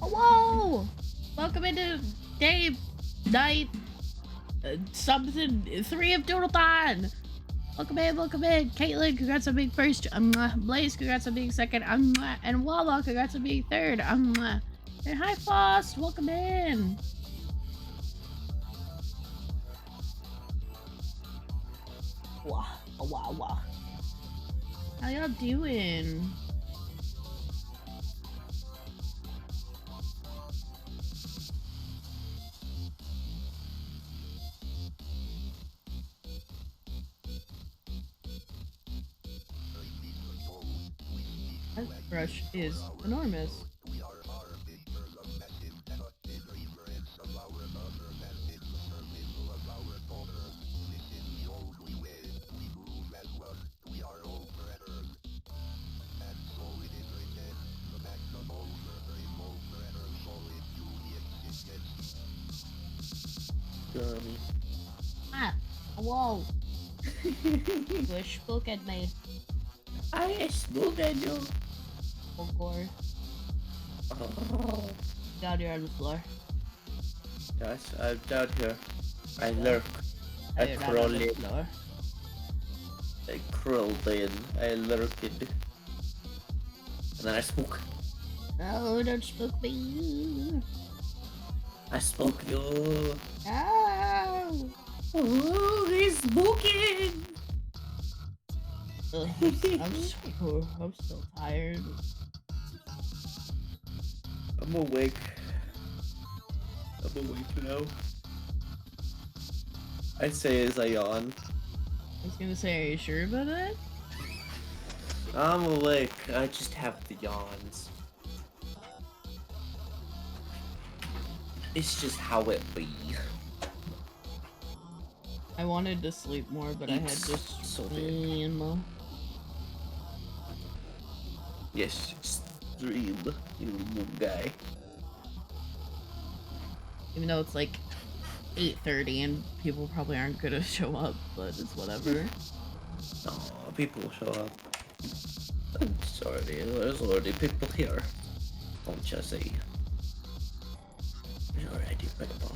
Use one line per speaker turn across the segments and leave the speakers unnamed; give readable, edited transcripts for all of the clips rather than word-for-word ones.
Whoa! Welcome into day, night, something 3 of Doodlethon. Welcome in. Caitlin, congrats on being first. Blaze, congrats on being second. And Walla, congrats on being third. And hi, Foss, welcome in. Wow. How y'all doing? That brush is enormous. Whoa. You spoke at me.
I spoke at you.
Oh, God.
Oh.
Down here on the floor.
Yes, I'm down here. I lurk. I crawl in. I crawled in. I lurked. And then I spoke.
No, don't spook me.
I spoke you.
No.
Oh, he's spooking.
I'm still tired.
I'm awake. Now. I say as I yawn.
I was gonna say, are you sure about that?
I'm awake. I just have the yawns. It's just how it be.
I wanted to sleep more, but I had to stream.
Yes, stream, you little guy.
Even though it's like 8:30 and people probably aren't gonna show up, but it's whatever.
Oh, people show up. I'm sorry, there's already people here. Don't you see? There's already people.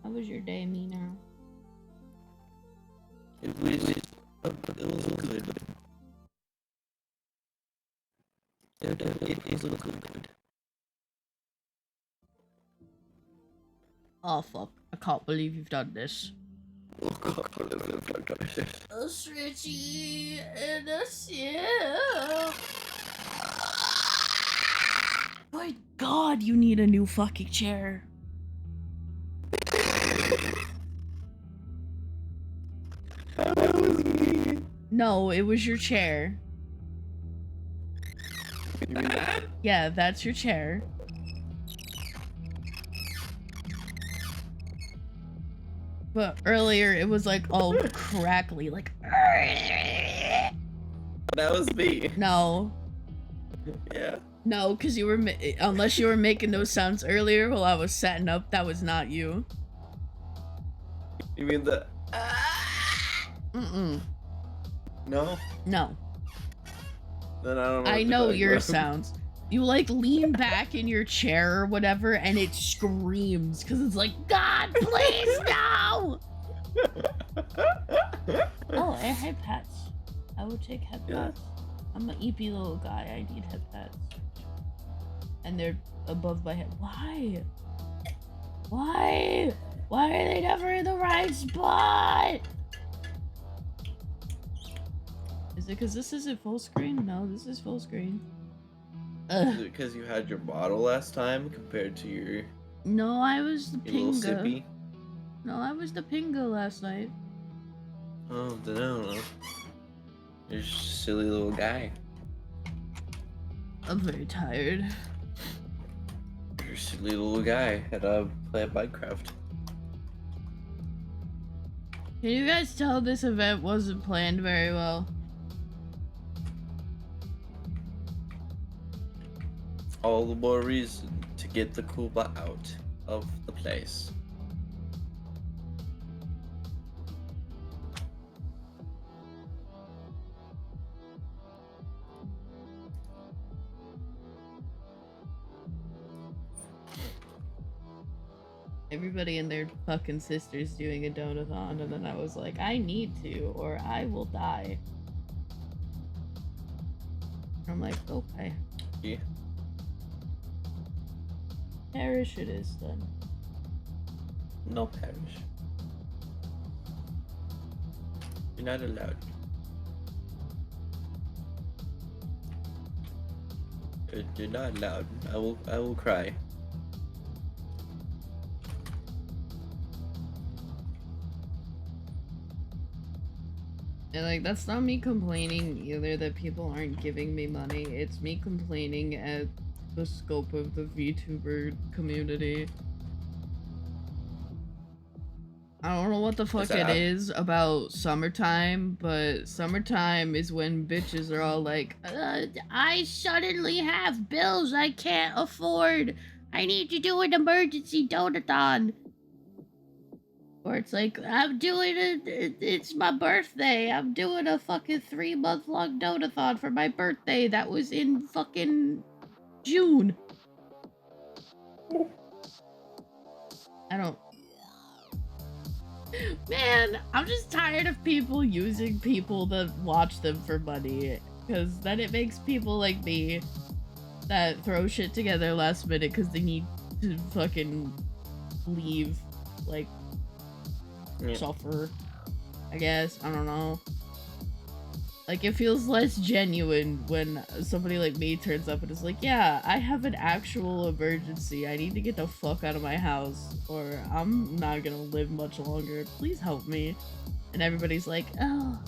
How was your day, Mina?
It was good. It is good.
Oh fuck, I can't believe you've done this.
Oh god,
A stretchy and a ship. My god, you need a new fucking chair.
That was me.
No, it was your chair.
You mean that?
Yeah, that's your chair. But earlier it was like all crackly, like.
That was me.
No.
Yeah.
No, because you were unless you were making those sounds earlier while I was setting up, that was not you.
You mean the?
Mm-mm.
No.
No.
Then I don't know.
I know your sounds. You like lean back in your chair or whatever, and it screams because it's like, God, please no. Oh, I have pets. I would take head pets. I'm an eepy little guy. I need head pets. And they're above my head. Why? Why? Why are they never in the right spot? Is it because this isn't full screen? No, this is full screen.
Is it because you had your bottle last time compared to your
No, I was the
little
pinga.
sippy?
No, I was the pinga last night.
Oh, I don't know. You're just a silly little guy.
I'm very tired.
You're a silly little guy. Had to play Minecraft.
Can you guys tell this event wasn't planned very well?
All the more reason to get the Kuba out of the place.
Everybody and their fucking sisters doing a donathon, and then I was like, I need to, or I will die. I'm like, okay.
Yeah.
Perish it is then.
No perish. You're not allowed. You're not allowed. I will cry.
And like, that's not me complaining either that people aren't giving me money. It's me complaining at the scope of the VTuber community. I don't know what the fuck it is about summertime, but summertime is when bitches are all like, I suddenly have bills I can't afford. I need to do an emergency donathon. Or it's like, I'm doing it's my birthday. I'm doing a fucking 3-month-long donathon for my birthday that was in fucking June. I don't... Man, I'm just tired of people using people that watch them for money. Because then it makes people like me that throw shit together last minute because they need to fucking leave, like, suffer, I guess. I don't know. Like, it feels less genuine when somebody like me turns up and is like, yeah, I have an actual emergency. I need to get the fuck out of my house or I'm not gonna live much longer. Please help me. And everybody's like, oh,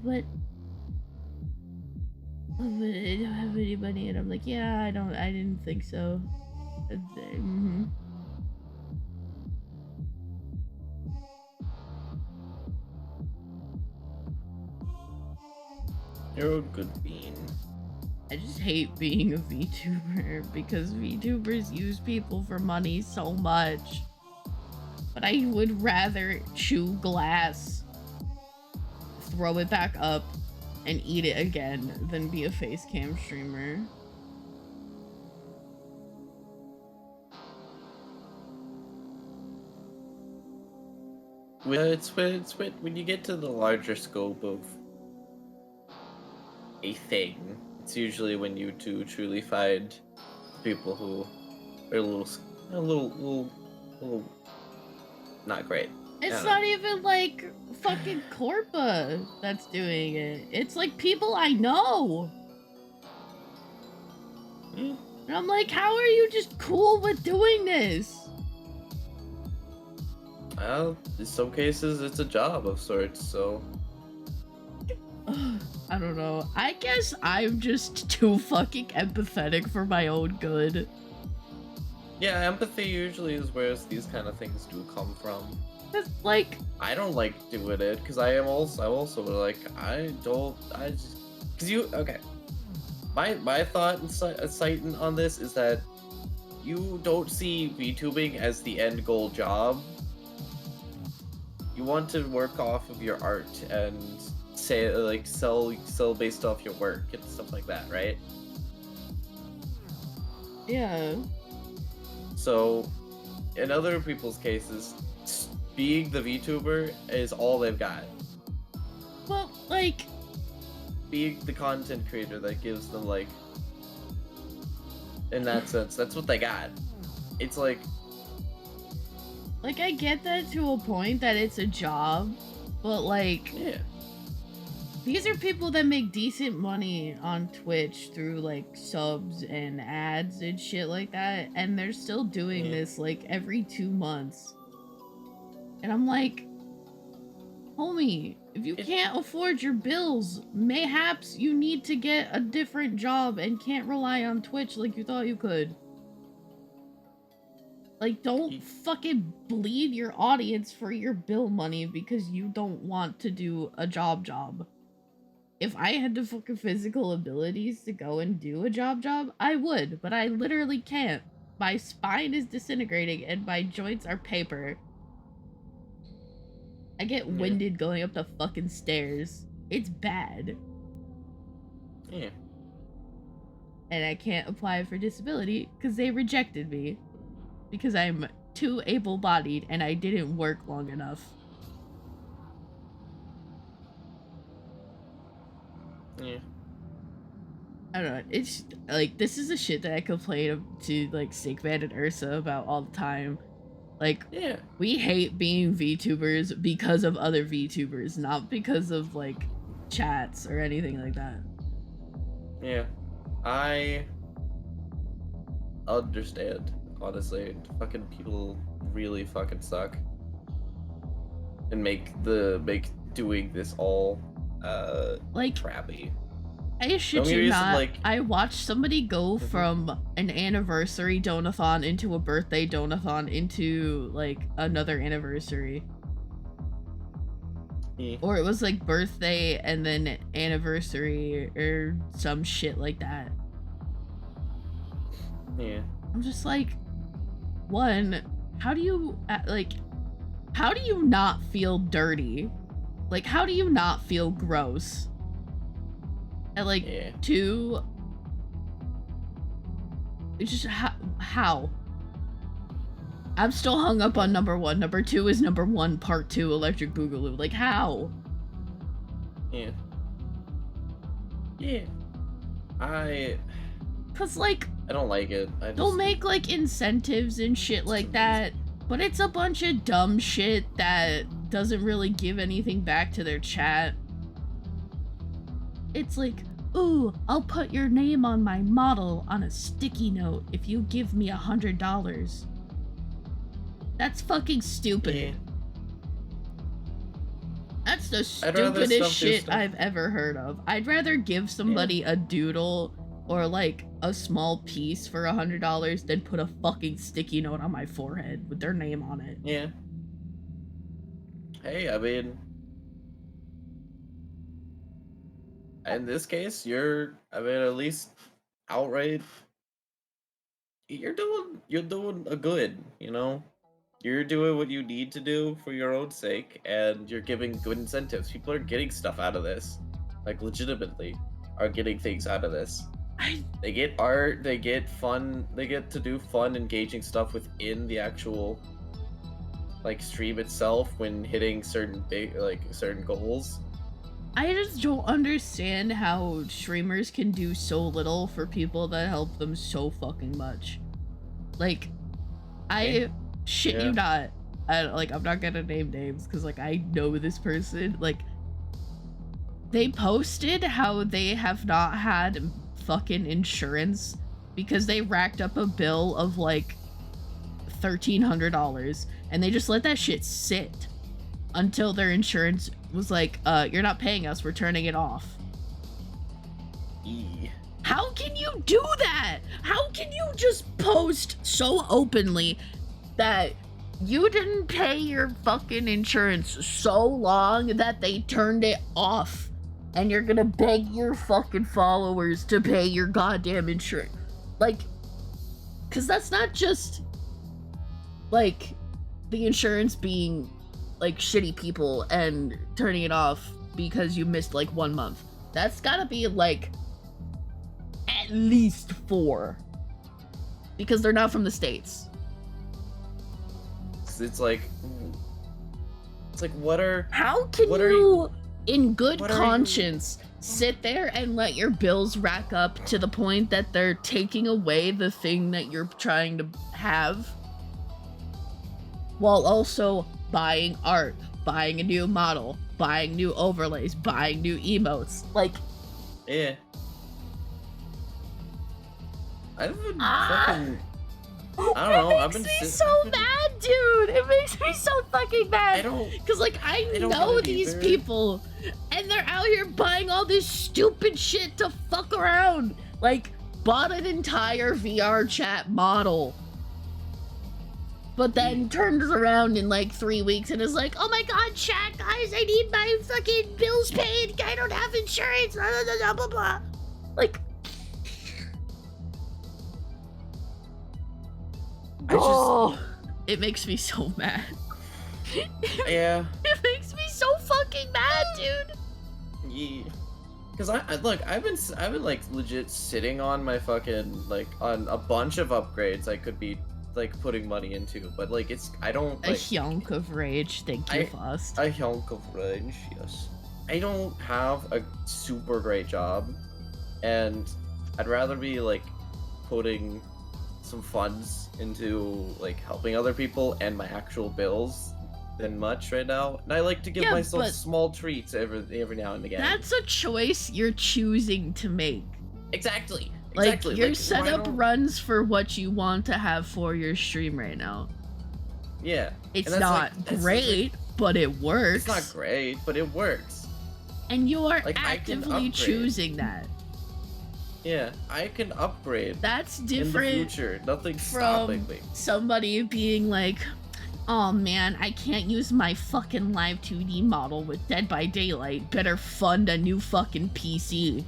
but I don't have any money. And I'm like, yeah, I didn't think so. Mm-hmm.
You're a good bean.
I just hate being a VTuber because VTubers use people for money so much. But I would rather chew glass, throw it back up, and eat it again than be a face cam streamer.
It's when you get to the larger scope of a thing. It's usually when you two truly find people who are a little not great.
It's not even like fucking Corpa that's doing it. It's like people I know. And I'm like, how are you just cool with doing this?
Well, in some cases it's a job of sorts, so...
I don't know. I guess I'm just too fucking empathetic for my own good.
Yeah, empathy usually is where these kind of things do come from.
It's like...
I don't like doing it, because I'm also like, because you, okay. My thought and sight on this is that you don't see VTubing as the end goal job. You want to work off of your art and say like sell based off your work and stuff like that, right?
Yeah.
So, in other people's cases, being the VTuber is all they've got.
Well, like...
Being the content creator that gives them, like... In that sense, that's what they got. It's like...
Like, I get that to a point that it's a job, but like...
Yeah.
these are people that make decent money on Twitch through like subs and ads and shit like that, and they're still doing this like every 2 months. And I'm like, homie, if you can't afford your bills, mayhaps you need to get a different job and can't rely on Twitch like you thought you could. Like, don't fucking bleed your audience for your bill money because you don't want to do a job. If I had the fucking physical abilities to go and do a job, I would, but I literally can't. My spine is disintegrating and my joints are paper. I get winded going up the fucking stairs. It's bad.
Yeah.
And I can't apply for disability because they rejected me. Because I'm too able-bodied and I didn't work long enough.
Yeah.
I don't know. It's like, this is the shit that I complain to like Sickman and Ursa about all the time. Like, we hate being VTubers because of other VTubers, not because of like chats or anything like that.
Yeah. I understand, honestly. Fucking people really fucking suck. And make doing this all
like
crappy.
I shit you not, like, I watched somebody go from an anniversary donathon into a birthday donathon into, like, another anniversary. Or it was, like, birthday and then anniversary or some shit like that.
Yeah.
I'm just like, one, how do you, like, how do you not feel dirty? Like, how do you not feel gross? And like, two, it's just how? I'm still hung up on number one. Number two is number one, part 2, Electric Boogaloo. Like, how?
Yeah. Yeah.
Cause like,
I don't like it.
They'll make like incentives and shit like that, but it's a bunch of dumb shit that doesn't really give anything back to their chat. It's like, ooh, I'll put your name on my model on a sticky note if you give me $100. That's fucking stupid. Yeah. That's the stupidest shit I've ever heard of. I'd rather give somebody a doodle or like a small piece for $100 than put a fucking sticky note on my forehead with their name on it.
Yeah. Hey, I mean, in this case, at least outright, you're doing a good, you know? You're doing what you need to do for your own sake, and you're giving good incentives. People are getting stuff out of this. Like, legitimately are getting things out of this. They get art, they get fun, they get to do fun, engaging stuff within the actual, like, stream itself when hitting certain goals.
I just don't understand how streamers can do so little for people that help them so fucking much. Like, shit you not. I'm not gonna name names because, like, I know this person. Like, they posted how they have not had fucking insurance because they racked up a bill of, like, $1,300, and they just let that shit sit until their insurance was like, you're not paying us, we're turning it off. How can you do that? How can you just post so openly that you didn't pay your fucking insurance so long that they turned it off, and you're gonna beg your fucking followers to pay your goddamn insurance? Like, cause that's not just like the insurance being like shitty people and turning it off because you missed like 1 month. That's gotta be like at least 4, because they're not from the States.
It's like
how can you in good conscience sit there and let your bills rack up to the point that they're taking away the thing that you're trying to have, while also buying art, buying a new model, buying new overlays, buying new emotes. Like,
yeah. I've been fucking. I don't know. I've been.
It makes me so mad, dude. It makes me so fucking mad. Cause like I know these people, and they're out here buying all this stupid shit to fuck around. Like, bought an entire VR chat model, but then turns around in like 3 weeks and is like, "Oh my god, chat guys, I need my fucking bills paid. I don't have insurance." Blah blah blah blah blah. Like. It makes me so mad.
Yeah.
It makes me so fucking mad, dude.
Yeah. Cause I've been like legit sitting on my fucking like on a bunch of upgrades I could be like putting money into, but like I don't like,
a hunk of rage. Thank you, Faust.
A hunk of rage, yes. I don't have a super great job, and I'd rather be like putting some funds into like helping other people and my actual bills than much right now. And I like to give myself small treats every now and again.
That's a choice you're choosing to make.
Exactly.
Like your setup runs for what you want to have for your stream right now.
Yeah.
It's not great, but it works.
It's not great, but it works.
And you are actively choosing that.
Yeah, I can upgrade.
That's different
in the future. Nothing's stopping me.
Somebody being like, "Oh man, I can't use my fucking live 2D model with Dead by Daylight. Better fund a new fucking PC."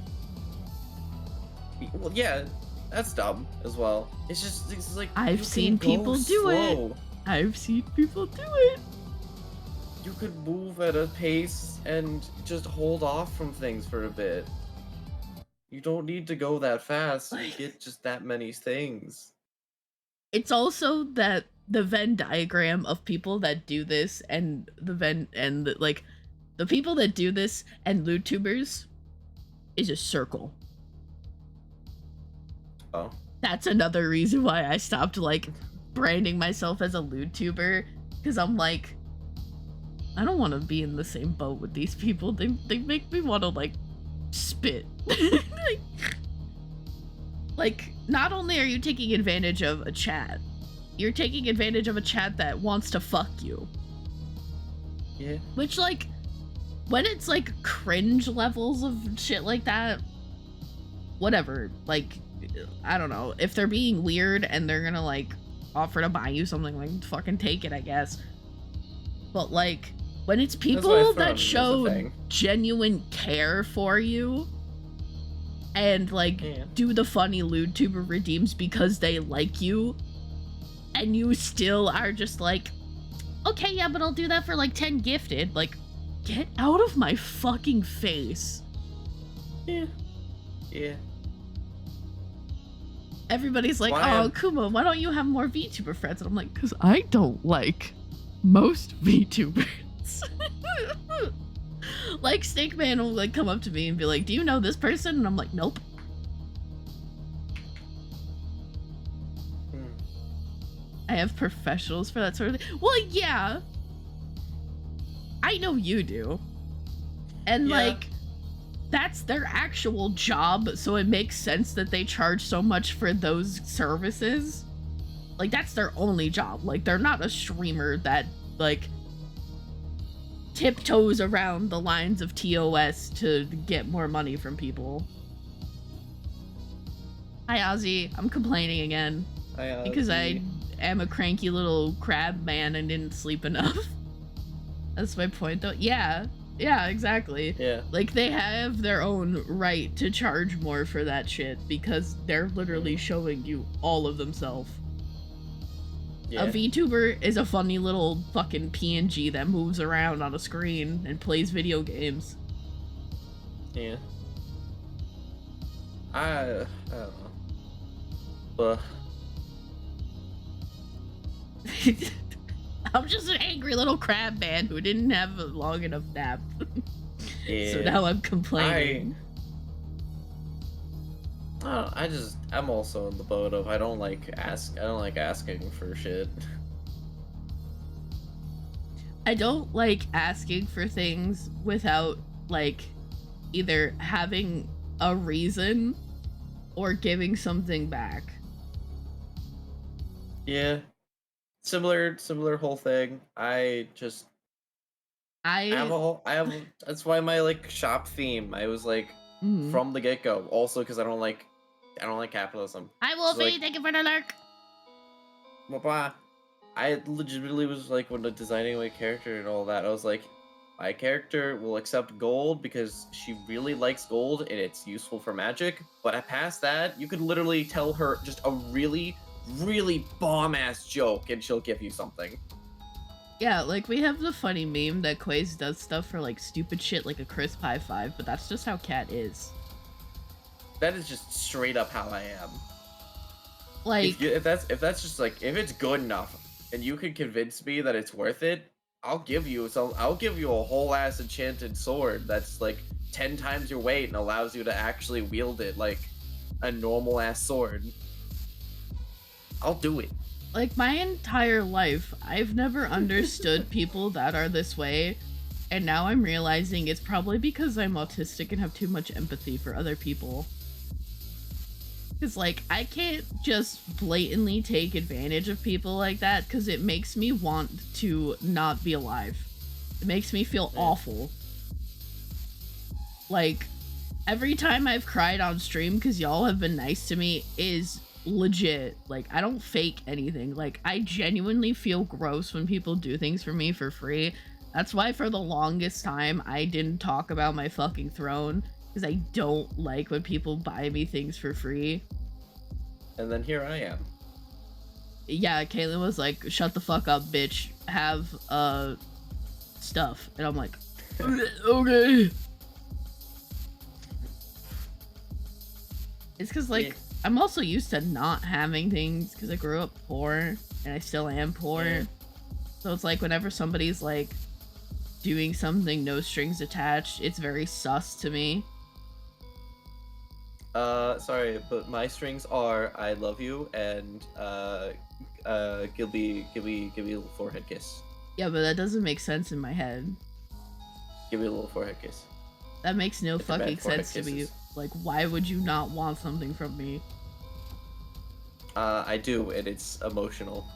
Well, yeah, that's dumb as well. It's like
I've seen people do it. I've seen people do it.
You could move at a pace and just hold off from things for a bit. You don't need to go that fast to get just that many things.
It's also that the Venn diagram of people that do this and the people that do this and LootTubers is a circle.
Oh.
That's another reason why I stopped like branding myself as a LootTuber, because I'm like, I don't want to be in the same boat with these people. They make me want to like spit. like not only are you taking advantage of a chat, you're taking advantage of a chat that wants to fuck you.
Yeah.
Which like when it's like cringe levels of shit like that, whatever, like I don't know, if they're being weird and they're gonna like offer to buy you something, like fucking take it, I guess. But like when it's people that show genuine care for you and like do the funny LootTuber redeems because they like you, and you still are just like, okay, yeah, but I'll do that for like 10 gifted. Like, get out of my fucking face.
Yeah. Yeah.
Everybody's like, oh, Kuma, why don't you have more VTuber friends? And I'm like, because I don't like most VTubers. Like, Snakeman will like come up to me and be like, do you know this person? And I'm like, nope. I have professionals for that sort of thing. Well, yeah. I know you do. And like, that's their actual job, so it makes sense that they charge so much for those services. Like, that's their only job. Like, they're not a streamer that, like, tiptoes around the lines of TOS to get more money from people. Hi, Ozzy. I'm complaining again.
Hi, Ozzy.
Because I am a cranky little crab man and didn't sleep enough. That's my point, though. Yeah, exactly.
Yeah.
Like, they have their own right to charge more for that shit because they're literally showing you all of themselves. Yeah. A VTuber is a funny little fucking PNG that moves around on a screen and plays video games.
Yeah. I don't know. But
I'm just an angry little crab man who didn't have a long enough nap.
Yeah.
So now I'm complaining.
I'm also in the boat of I don't like asking for shit.
I don't like asking for things without, like, either having a reason or giving something back.
Yeah. Similar whole thing. I have a whole, that's why my, like, shop theme, I was like,
Mhm.
from the get-go, also because I don't like capitalism.
Hi,
It's
Wolfie.
like,
Thank you for the lurk.
blah. I legitimately was like, when designing my character and all that, I was like, my character will accept gold because she really likes gold and it's useful for magic. But past that, you could literally tell her just a really, really bomb-ass joke and she'll give you something.
Yeah, like, we have the funny meme that Quaze does stuff for, like, stupid shit like a crisp high five, but that's just how Cat is.
That is just straight up how I am.
Like,
If that's just like, if it's good enough and you can convince me that it's worth it, I'll give you a whole ass enchanted sword that's like 10 times your weight and allows you to actually wield it like a normal ass sword. I'll do it.
like, my entire life, I've never understood people that are this way, and now I'm realizing it's probably because I'm autistic and have too much empathy for other people. Because, like, I can't just blatantly take advantage of people like that, because it makes me want to not be alive. It makes me feel awful. Like, every time I've cried on stream because y'all have been nice to me is legit. Like, I don't fake anything. Like, I genuinely feel gross when people do things for me for free. That's why for the longest time I didn't talk about my fucking throne, because I don't like when people buy me things for free.
And then here I am.
Yeah, Caitlin was like, shut the fuck up, bitch. Have, stuff. And I'm like, okay. It's because, like, yeah. I'm also used to not having things because I grew up poor and I still am poor. Yeah. So it's like whenever somebody's like doing something no strings attached, it's very sus to me.
Sorry, but my strings are I love you and give me a little forehead kiss.
Yeah, but that doesn't make sense in my head.
Give me a little forehead kiss.
That makes no fucking sense to me. Like, why would you not want something from me?
I do, and it's emotional.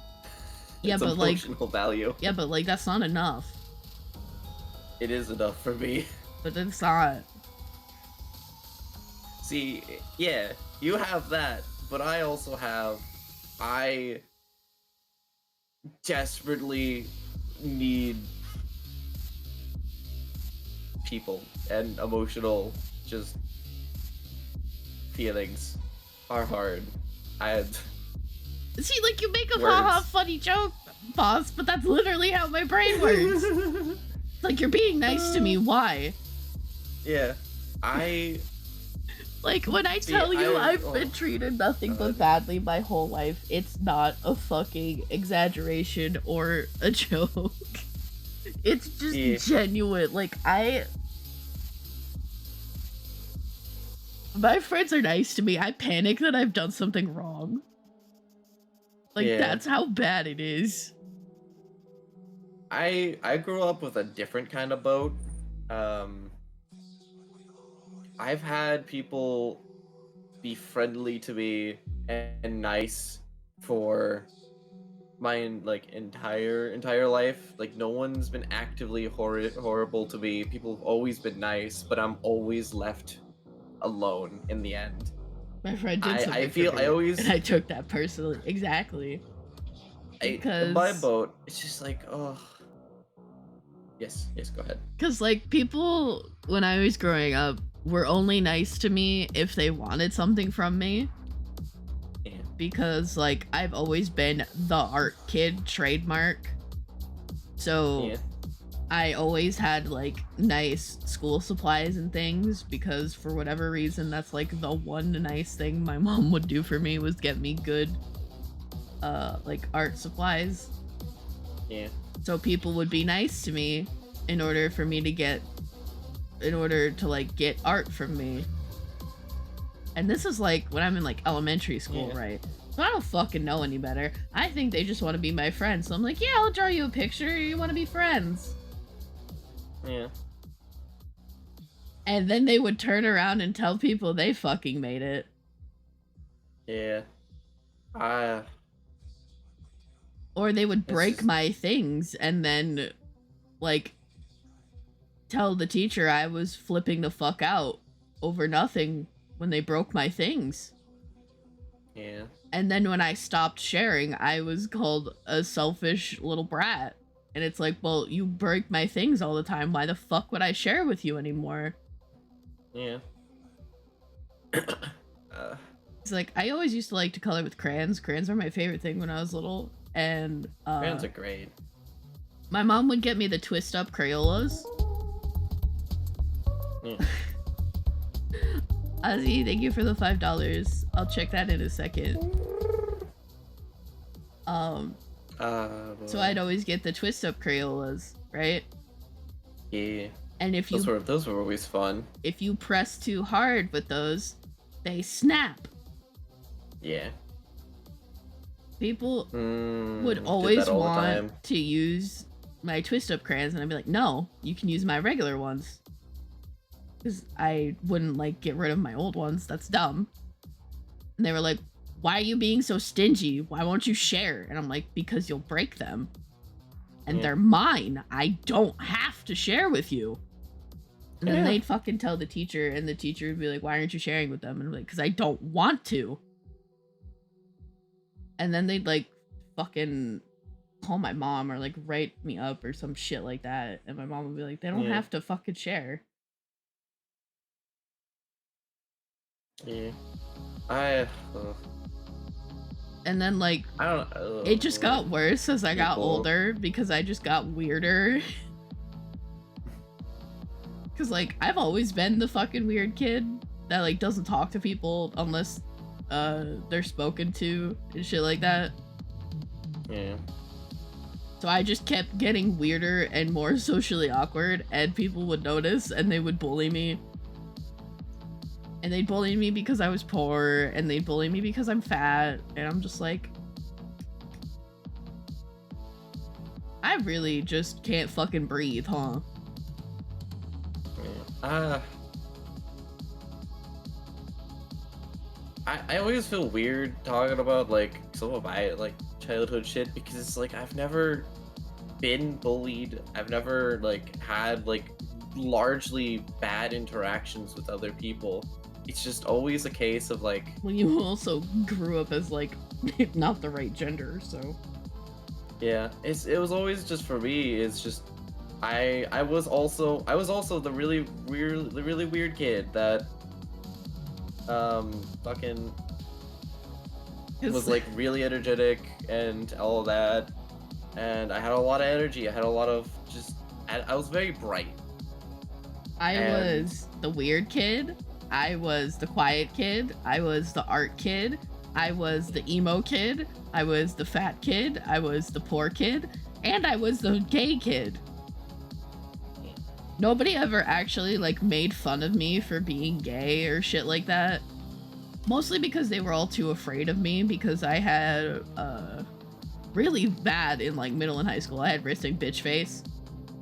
Yeah,
it's
but
emotional value.
Yeah, but like that's not enough.
It is enough for me.
But it's not.
See, yeah, you have that, but I also have. I desperately need people and emotional just feelings are hard.
See, like, you make a haha funny joke, boss, but that's literally how my brain works. It's like, you're being nice to me, why?
Yeah,
like, when I tell you I've been treated nothing but badly my whole life, it's not a fucking exaggeration or a joke. It's just genuine. Like, my friends are nice to me. I panic that I've done something wrong. Like, that's how bad it is.
I grew up with a different kind of boat. I've had people be friendly to me and nice for my like entire life. Like, no one's been actively horrible to me. People have always been nice, but I'm always left alone in the end.
My friend did something for me, and I took that personally. Exactly. Because
my boat, it's just like, oh. Yes, go ahead.
Because, like, people, when I was growing up, were only nice to me if they wanted something from me.
Yeah.
Because, like, I've always been the art kid trademark. So, yeah. I always had, like, nice school supplies and things, because for whatever reason, that's, like, the one nice thing my mom would do for me was get me good, like, art supplies.
Yeah.
So people would be nice to me in order to like get art from me. And this is like when I'm in like elementary school,
Yeah.
right? So I don't fucking know any better. I think they just want to be my friends. So I'm like, yeah, I'll draw you a picture. You want to be friends.
Yeah.
And then they would turn around and tell people they fucking made it.
Yeah.
Or they would
It's
break
just-
my things and then, like, tell the teacher I was flipping the fuck out over nothing when they broke my things.
Yeah.
And then when I stopped sharing, I was called a selfish little brat. And it's like, well, you break my things all the time. Why the fuck would I share with you anymore?
Yeah.
It's like, I always used to like to color with crayons. Crayons were my favorite thing when I was little. And
Crayons are great.
my mom would get me the twist up Crayolas.
Yeah.
Ozzy, thank you for the $5. I'll check that in a second. So I'd always get the twist up Crayolas, right?
Yeah.
And if you
Those were always fun.
if you press too hard with those, they snap.
Yeah.
People would
did
always
that all the time.
want to use my twist up crayons, and I'd be like, no, you can use my regular ones. Because I wouldn't like get rid of my old ones. That's dumb. And they were like, why are you being so stingy? Why won't you share? And I'm like, because you'll break them. And
Yeah.
they're mine. I don't have to share with you. And then
Yeah.
they'd fucking tell the teacher, and the teacher would be like, why aren't you sharing with them? And I'm like, because I don't want to. And then they'd like fucking call my mom or like write me up or some shit like that. And my mom would be like, they don't
Yeah.
have to fucking share.
Yeah.
And then like
I don't know.
it just got worse as I got
People.
older because I just got weirder. Cause like I've always been the fucking weird kid that like doesn't talk to people unless they're spoken to and shit like that.
Yeah.
So I just kept getting weirder and more socially awkward, and people would notice and they would bully me. And they'd bully me because I was poor, and they'd bully me because I'm fat, and I'm just like, I really just can't fucking breathe, huh?
Yeah. I always feel weird talking about like some of my like childhood shit because it's like I've never been bullied. I've never like had like largely bad interactions with other people. It's just always a case of like
Well, you also grew up as like not the right gender, so
yeah, it was always just for me. It's just I was also the really weird kid that fucking was like really energetic and all of that, and I had a lot of energy. I had a lot of I was very bright. And-
was the weird kid. I was the quiet kid. I was the art kid. I was the emo kid. I was the fat kid. I was the poor kid. And I was the gay kid. Nobody ever actually like made fun of me for being gay or shit like that. Mostly because they were all too afraid of me because I had really bad in like middle and high school. I had resting bitch face.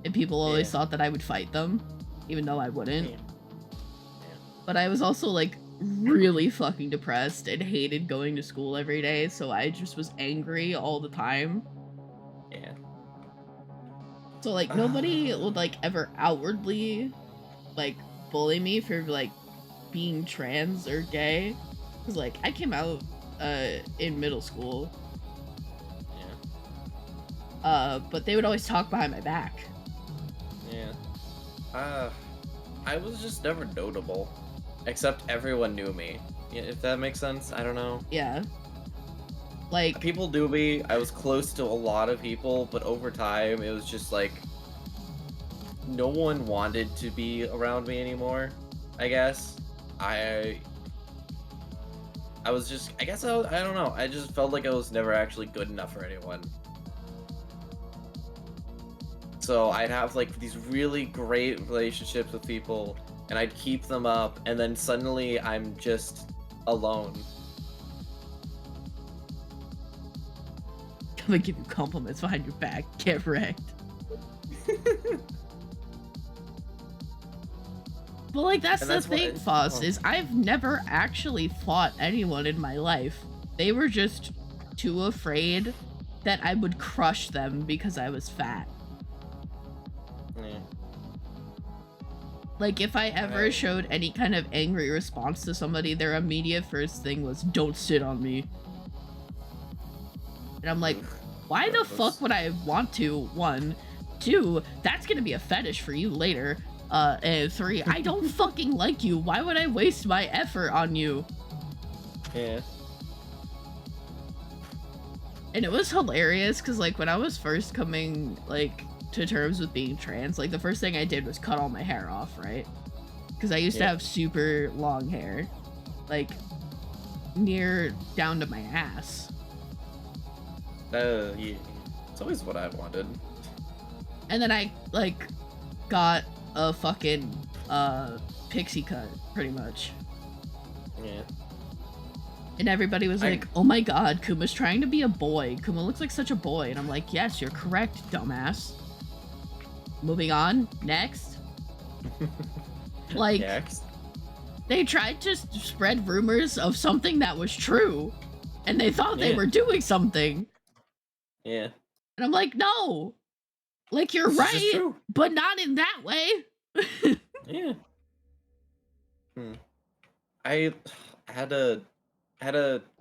And people always
Yeah.
thought that I would fight them, even though I wouldn't.
Yeah.
But I was also like really fucking depressed and hated going to school every day, so I just was angry all the time.
Yeah.
So like nobody would like ever outwardly like bully me for like being trans or gay. Cause like I came out in middle school.
Yeah.
But they would always talk behind my back.
Yeah. I was just never notable. Except everyone knew me. Yeah, if that makes sense. I don't know.
Yeah. Like
People knew me. I was close to a lot of people, but over time it was just like no one wanted to be around me anymore, I guess. I was just I guess I don't know. I just felt like I was never actually good enough for anyone. So I'd have like these really great relationships with people and I'd keep them up, and then suddenly I'm just alone.
I'm gonna give you compliments behind your back. Get wrecked. But like that's the thing, Foss, is I've never actually fought anyone in my life. They were just too afraid that I would crush them because I was fat.
Yeah.
Like if I ever showed any kind of angry response to somebody, their immediate first thing was, "Don't sit on me." And I'm like, why the fuck would I want to? 1, 2, that's gonna be a fetish for you later. And 3, I don't fucking like you. Why would I waste my effort on you?
Yeah.
And it was hilarious because like when I was first coming like to terms with being trans, like the first thing I did was cut all my hair off, right? Because I used to have super long hair, like near down to my ass.
Yeah. It's always what I wanted.
And then I like got a fucking pixie cut, pretty much.
Yeah.
And everybody was like, "Oh my god, Kuma's trying to be a boy. Kuma looks like such a boy." And I'm like, "Yes, you're correct, dumbass." Moving on. Next. Like,
Next.
they tried to spread rumors of something that was true, and they thought they were doing something.
Yeah.
And I'm like, no. Like, you're right, but not in that way.
Yeah. I had a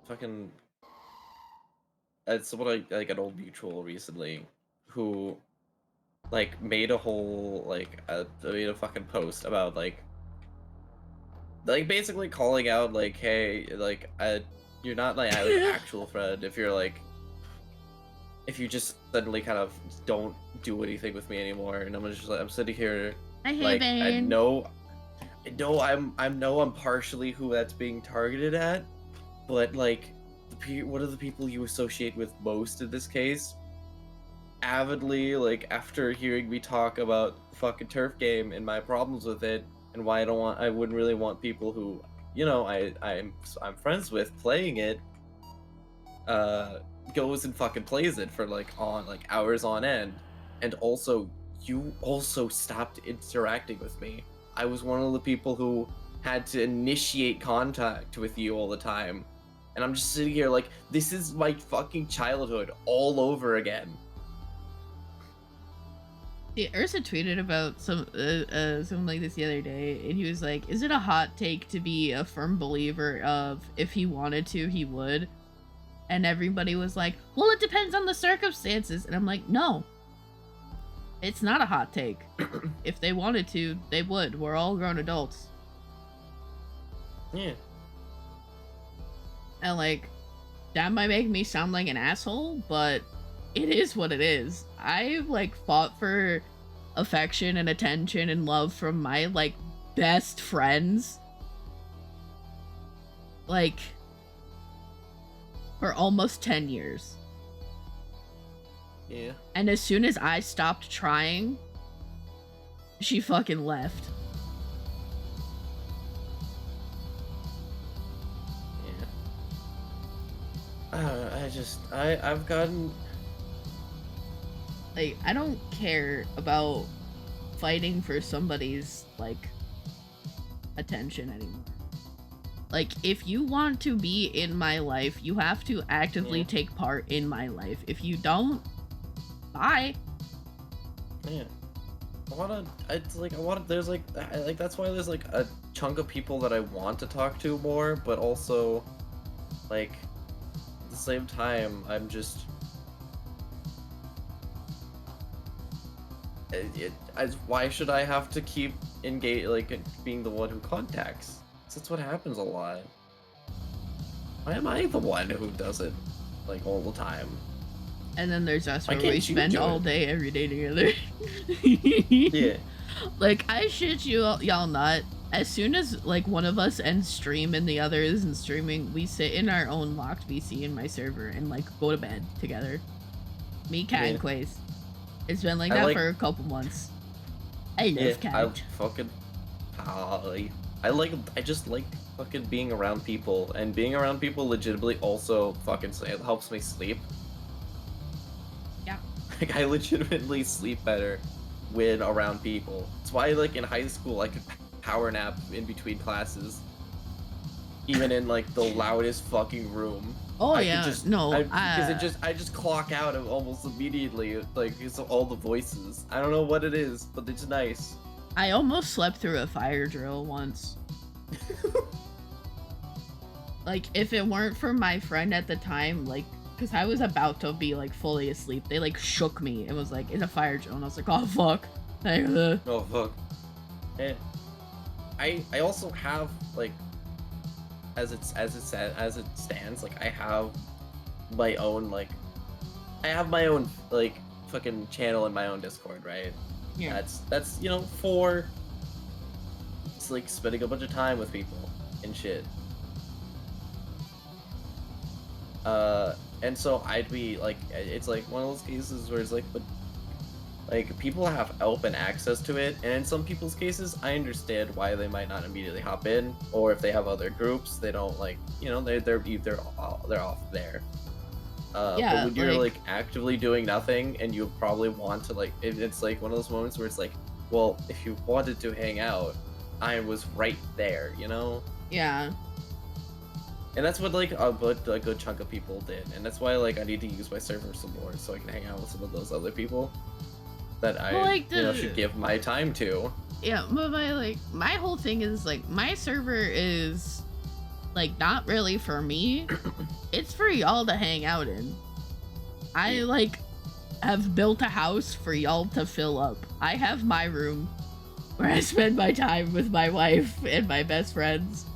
fucking someone like an old mutual recently who like made a whole made a fucking post about like basically calling out like, hey, like you're not like an actual friend if you're like if you just suddenly kind of don't do anything with me anymore. And I'm just like, I'm sitting here like I know I'm partially who that's being targeted at, but like one of the people you associate with most in this case avidly, like after hearing me talk about the fucking turf game and my problems with it and why I wouldn't really want people who, you know, I'm friends with playing it, goes and fucking plays it for like hours on end. And also you also stopped interacting with me. I was one of the people who had to initiate contact with you all the time. And I'm just sitting here like, this is my fucking childhood all over again.
Yeah, Ursa tweeted about something like this the other day, and he was like, "Is it a hot take to be a firm believer of if he wanted to, he would?" And everybody was like, "Well, it depends on the circumstances." And I'm like, no. It's not a hot take. If they wanted to, they would. We're all grown adults.
Yeah.
And like, that might make me sound like an asshole, but it is what it is. I've like fought for affection and attention and love from my like best friends. Like, for almost 10 years.
Yeah.
And as soon as I stopped trying, she fucking left.
Yeah. I've gotten...
Like, I don't care about fighting for somebody's, like, attention anymore. Like, if you want to be in my life, you have to actively take part in my life. If you don't, bye.
Yeah. There's like that's why there's like a chunk of people that I want to talk to more, but also, like, at the same time, I'm just... why should I have to keep being the one who contacts? That's what happens a lot. Why am I the one who does it, like, all the time?
And then there's us where we spend all day, every day together.
Yeah.
Like, I shit you y'all not. As soon as, like, one of us ends stream and the other isn't streaming, we sit in our own locked VC in my server and, like, go to bed together. Me, Cat, and Quaze. It's been like that for a couple months. I love Cat.
I just like fucking being around people, and being around people legitimately also fucking it helps me sleep.
Yeah.
Like I legitimately sleep better when around people. That's why like in high school I could power nap in between classes, even in like the loudest fucking room.
Oh
I
yeah,
could just
no,
because I just clock out of almost immediately, like it's all the voices. I don't know what it is, but it's nice.
I almost slept through a fire drill once. Like, if it weren't for my friend at the time, like, because I was about to be, like, fully asleep, they, like, shook me and was like, it's a fire drill, and I was like, oh, fuck.
Oh, fuck. And I also have, like, as it stands, like, I have my own, like, fucking channel in my own Discord, right?
Yeah.
That's, you know, for, it's, like, spending a bunch of time with people and shit. And so I'd be like, it's like one of those cases where it's like, but like people have open access to it, and in some people's cases, I understand why they might not immediately hop in, or if they have other groups, they don't like, you know, they're off there.
Yeah,
but when you're
like
like actively doing nothing, and you probably want to like, it's like one of those moments where it's like, well, if you wanted to hang out, I was right there, you know?
Yeah.
And that's what like a good chunk of people did, and that's why like I need to use my server some more so I can hang out with some of those other people that I
like
you know should give my time to.
Yeah, but my whole thing is like my server is like not really for me. It's for y'all to hang out in. I like have built a house for y'all to fill up. I have my room where I spend my time with my wife and my best friends.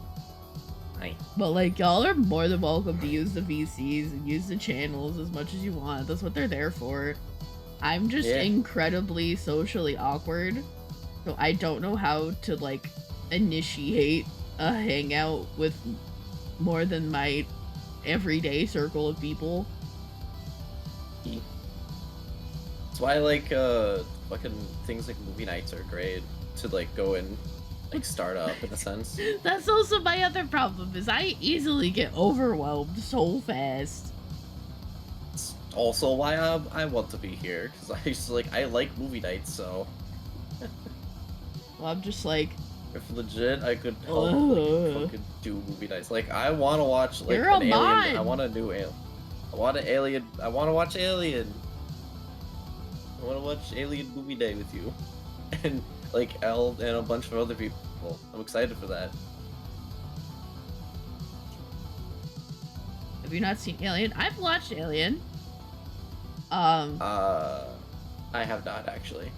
But like y'all are more than welcome to use the VCs and use the channels as much as you want. That's what they're there for. I'm just incredibly socially awkward, so I don't know how to like initiate a hangout with more than my everyday circle of people.
That's why like fucking things like movie nights are great to like go and like start up in a sense.
That's also my other problem, is I easily get overwhelmed so fast.
It's also why I want to be here, because I just like I like movie nights, so
Well, I'm just like,
if legit I could help like, fucking do movie nights. Like I want to watch like
You're
an
a
alien.
mod.
I want a new alien. I want an alien. I want to watch Alien. I want to watch Alien movie day with you, and like Elle and a bunch of other people. I'm excited for that.
Have you not seen Alien? I've watched Alien.
I have not actually.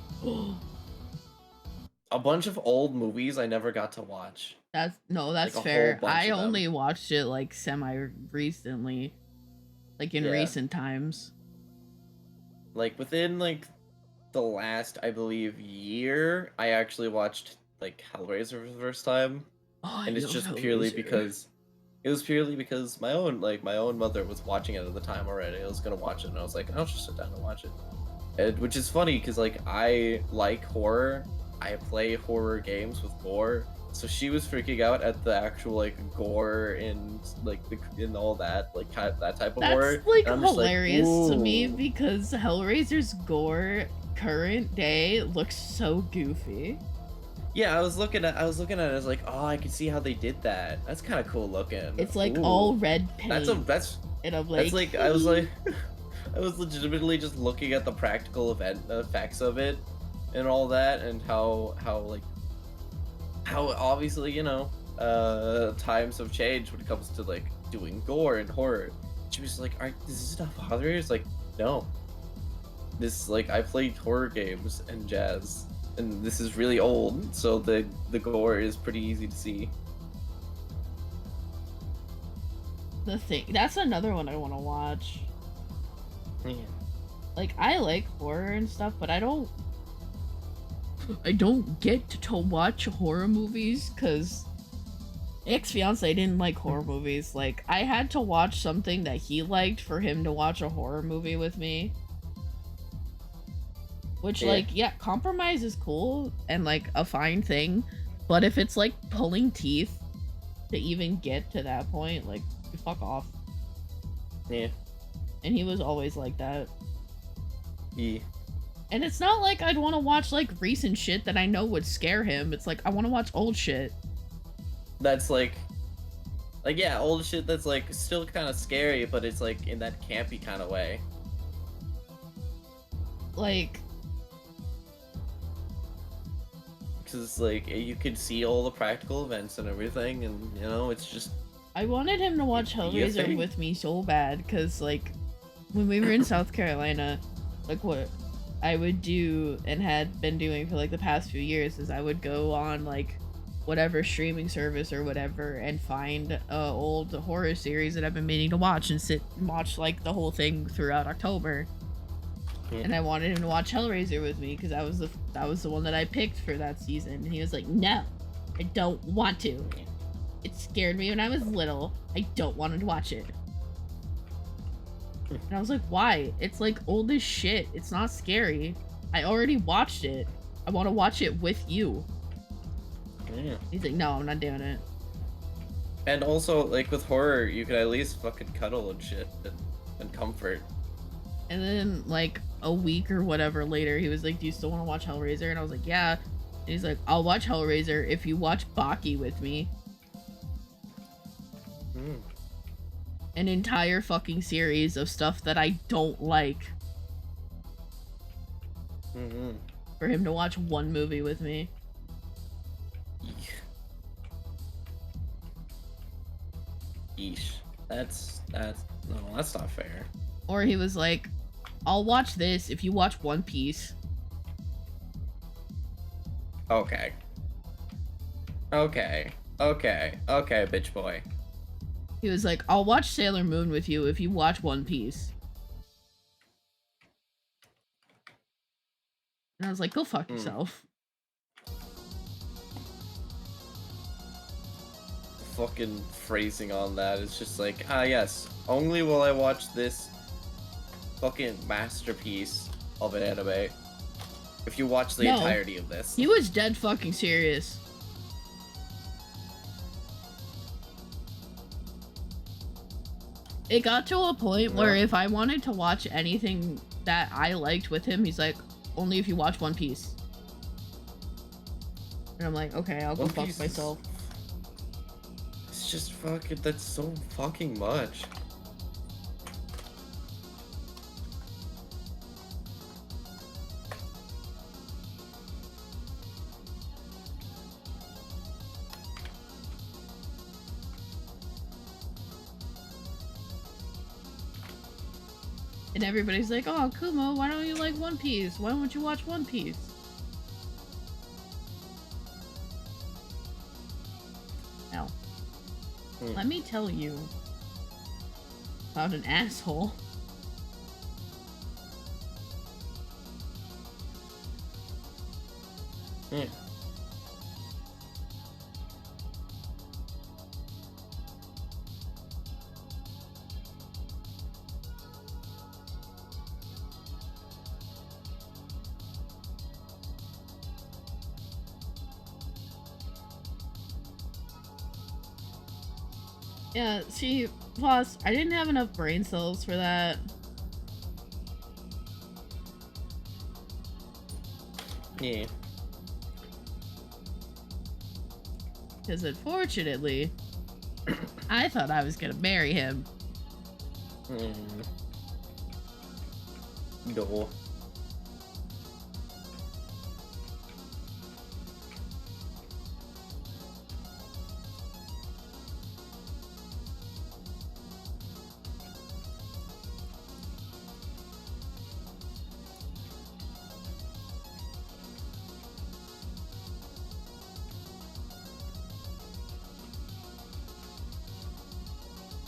A bunch of old movies I never got to watch.
That's
Like, a
fair.
whole bunch
I
of them.
only watched it like semi recently, like in recent times.
Like within like the last, I believe, year, I actually watched like Hellraiser for the first time,
Oh,
and it's just purely because my own mother was watching it at the time already. I was gonna watch it, and I was like, I'll just sit down and watch it. And, which is funny because like I like horror. I play horror games with gore, so she was freaking out at the actual like gore and like in all that like that type of horror.
That's like
and I'm
hilarious
just like,
to me because Hellraiser's gore current day looks so goofy.
Yeah, I was looking at it. I was like, oh, I can see how they did that. That's kind of cool looking.
It's like all red paint.
That's
and I'm like,
that's like I was like, I was legitimately just looking at the practical effects of it, and all that, and how obviously times have changed when it comes to like doing gore and horror. She was like, "Is this not bother you?" It's like, no. This like I played horror games and jazz. And this is really old, so the gore is pretty easy to see.
That's another one I want to watch.
Yeah.
Like I like horror and stuff, but I don't get to watch horror movies because ex-fiance didn't like horror movies. Like I had to watch something that he liked for him to watch a horror movie with me. Which, like, yeah, compromise is cool and, like, a fine thing, But if it's like pulling teeth to even get to that point, like, fuck off.
Yeah.
And he was always like that.
Yeah.
And it's not like I'd want to watch like recent shit that I know would scare him. It's like I want to watch old shit.
That's like yeah, old shit that's like still kind of scary, but it's like in that campy kind of way.
Like,
because like you could see all the practical events and everything, and you know, it's just.
I wanted him to watch Hellraiser with me so bad, because like when we were in South Carolina, like what I would do and had been doing for like the past few years is I would go on like whatever streaming service or whatever and find old horror series that I've been meaning to watch and sit and watch like the whole thing throughout October. Yeah. And I wanted him to watch Hellraiser with me because that was the one that I picked for that season. And he was like, "No, I don't want to. It scared me when I was little. I don't want to watch it." And I was like, "Why? It's like old as shit. It's not scary. I already watched it. I want to watch it with you."
Yeah.
He's like, "No, I'm not doing it."
And also, like with horror, you can at least fucking cuddle and shit and comfort.
And then like a week or whatever later, he was like, "Do you still want to watch Hellraiser?" And I was like, "Yeah." And he's like, "I'll watch Hellraiser if you watch Baki with me." An entire fucking series of stuff that I don't like. For him to watch one movie with me.
Yeesh. That's no, that's not fair.
Or he was like, "I'll watch this if you watch One Piece."
Okay. Okay, bitch boy.
He was like, "I'll watch Sailor Moon with you if you watch One Piece." And I was like, "Go fuck yourself."
Fucking phrasing on that is just like, yes, only will I watch this fucking masterpiece of an anime if you watch the entirety of this.
He was dead fucking serious. It got to a point where if I wanted to watch anything that I liked with him, he's like, "Only if you watch One Piece." And I'm like, "Okay, I'll go fuck myself."
It's just fucking, that's so fucking much.
And everybody's like, "Oh, Kumo, why don't you like One Piece? Why don't you watch One Piece?" Now, let me tell you about an asshole. Yeah, see, plus, I didn't have enough brain cells for that.
Yeah.
Because unfortunately, I thought I was gonna marry him.
No.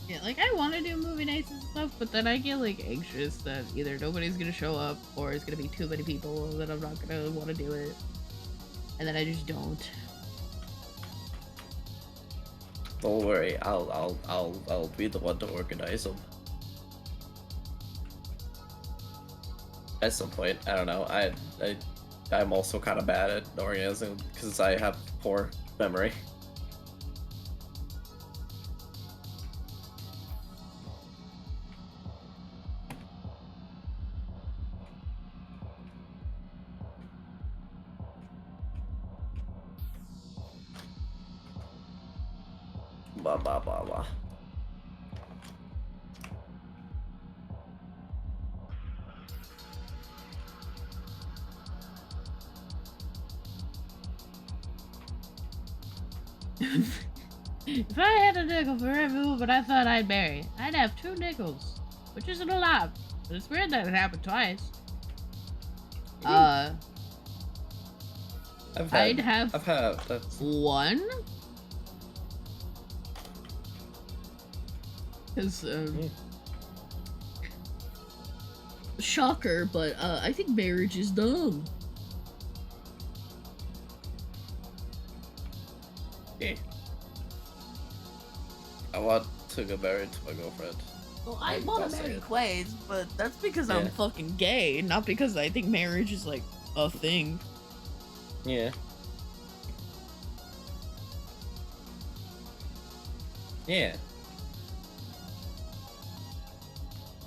Yeah, like, I want to do movie nights and stuff, but then I get, like, anxious that either nobody's gonna show up, or it's gonna be too many people, and then I'm not gonna want to do it. And then I just don't.
Don't worry, I'll be the one to organize them. At some point, I don't know. I'm also kind of bad at organizing because I have poor memory. Ba ba ba ba.
If I had a nickel for every woman I thought I'd marry, I'd have 2 nickels, which isn't a lot. But it's weird that it happened twice. I'd have
that's
1. Because, shocker, but, I think marriage is dumb.
okay. I want to get married to my girlfriend.
Well, I
I'll
want to
say
marry
it.
Quays, but that's because I'm
Yeah.
fucking gay, not because I think marriage is, like, a thing.
Yeah. Yeah.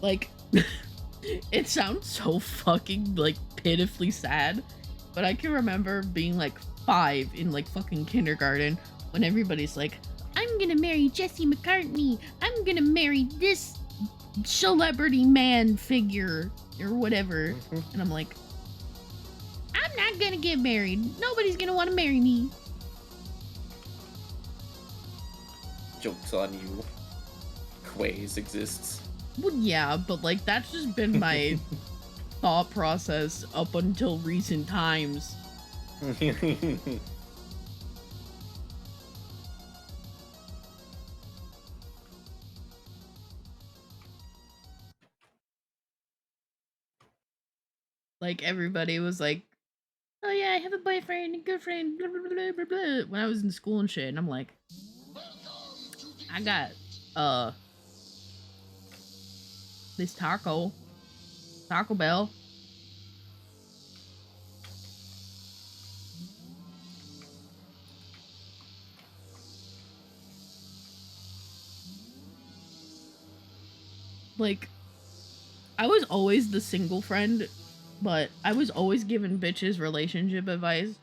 Like, it sounds so fucking, like, pitifully sad, but I can remember being, like, 5 in, like, fucking kindergarten when everybody's like, I'm gonna marry Jesse McCartney, I'm gonna marry this celebrity man figure, or whatever, and I'm like, I'm not gonna get married, nobody's gonna want to marry me.
Joke's on you. Quays exists.
Well, yeah, but, like, that's just been my thought process up until recent times. Like, everybody was like, oh yeah, I have a boyfriend and girlfriend, blah, blah, blah, blah, blah, when I was in school and shit, and I'm like, I got, this Taco Bell. Like, I was always the single friend, but I was always giving bitches relationship advice.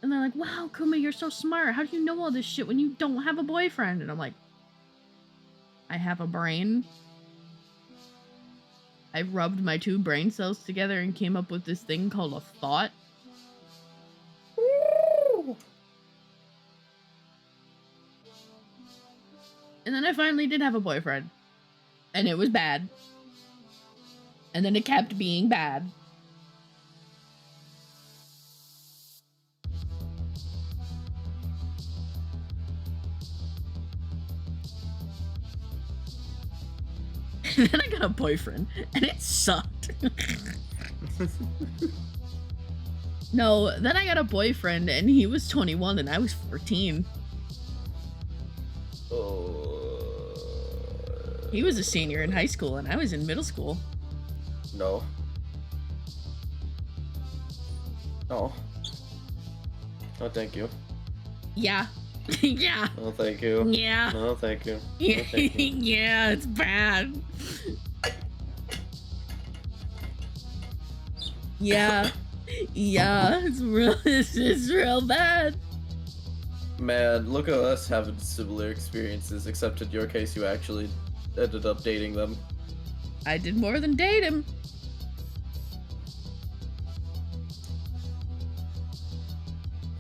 And they're like, wow, Kuma, you're so smart. How do you know all this shit when you don't have a boyfriend? And I'm like, I have a brain. I rubbed my 2 brain cells together and came up with this thing called a thought.
Woo!
And then I finally did have a boyfriend. And it was bad. And then it kept being bad. And then I got a boyfriend, and it sucked. No, then I got a boyfriend, and he was 21, and I was 14. He was a senior in high school, and I was in middle school.
No. No. No, thank you.
Yeah. Yeah.
No, thank you.
Yeah.
No, thank you. No, thank you.
Yeah, it's bad. Yeah. Yeah, it's real bad.
Man, look at us having similar experiences, except in your case, you actually ended up dating them.
I did more than date him.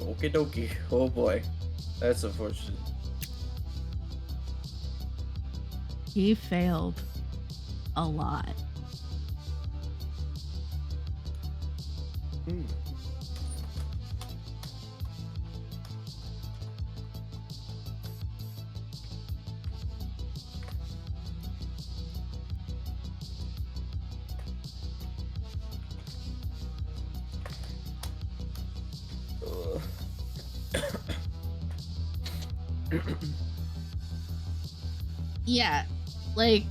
Okie dokie. Oh boy. That's unfortunate.
He failed a lot.
Hmm.
Yeah, like,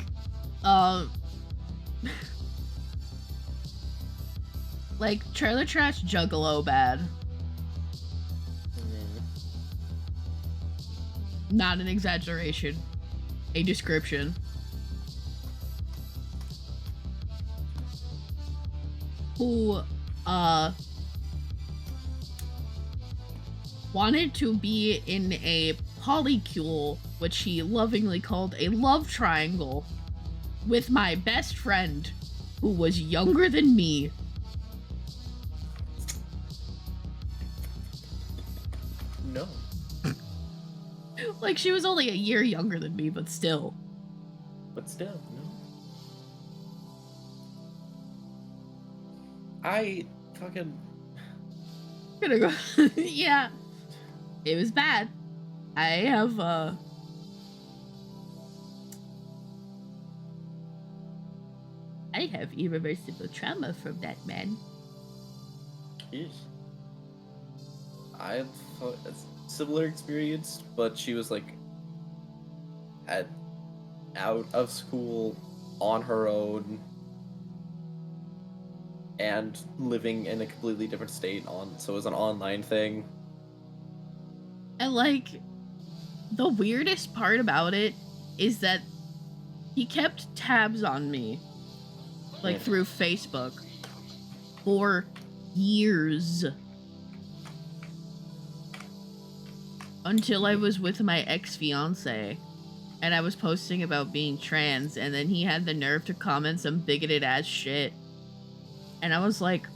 like Trailer Trash Juggalo bad. not an exaggeration, a description. Who, wanted to be in a polycule, which he lovingly called a love triangle, with my best friend, who was younger than me.
No.
Like, she was only a year younger than me, but still.
But still, no. I fucking...
Gonna go. Yeah. It was bad. I have, I have irreversible trauma from that man.
Jeez. I have a similar experience, but she was like out of school on her own and living in a completely different state so it was an online thing.
And like, the weirdest part about it is that he kept tabs on me, like through Facebook, for years. Until I was with my ex-fiance, and I was posting about being trans, and then he had the nerve to comment some bigoted ass shit. And I was like,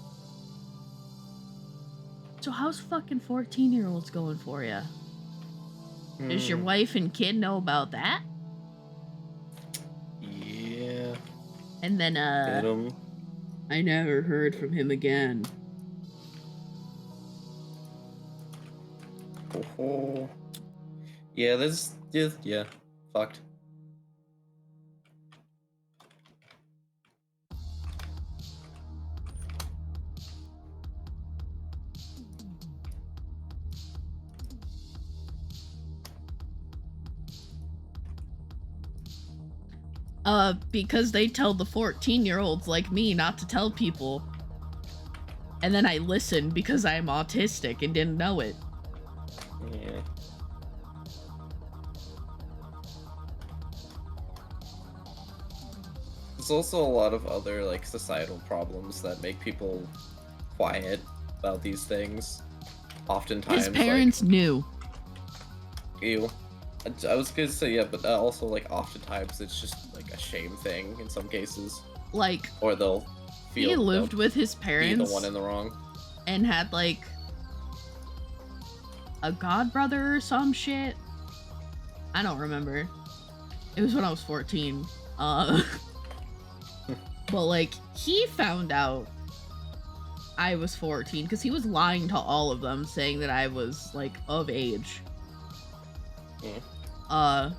so how's fucking 14-year-olds going for you? Does your wife and kid know about that?
Yeah.
And then, I never heard from him again.
Oh. Yeah, this is, yeah, fucked.
Because they tell the 14-year-olds like me not to tell people. And then I listened because I'm autistic and didn't know it.
Yeah. There's also a lot of other, like, societal problems that make people quiet about these things. Oftentimes,
his parents knew.
Ew. I was gonna say, yeah, but also, like, oftentimes it's just, like, a shame thing in some cases.
Like,
or they'll feel
he lived with his
be
parents
the one in the wrong.
and had, like, a godbrother or some shit. I don't remember. It was when I was 14. But, like, he found out I was 14 because he was lying to all of them, saying that I was, like, of age.
Yeah.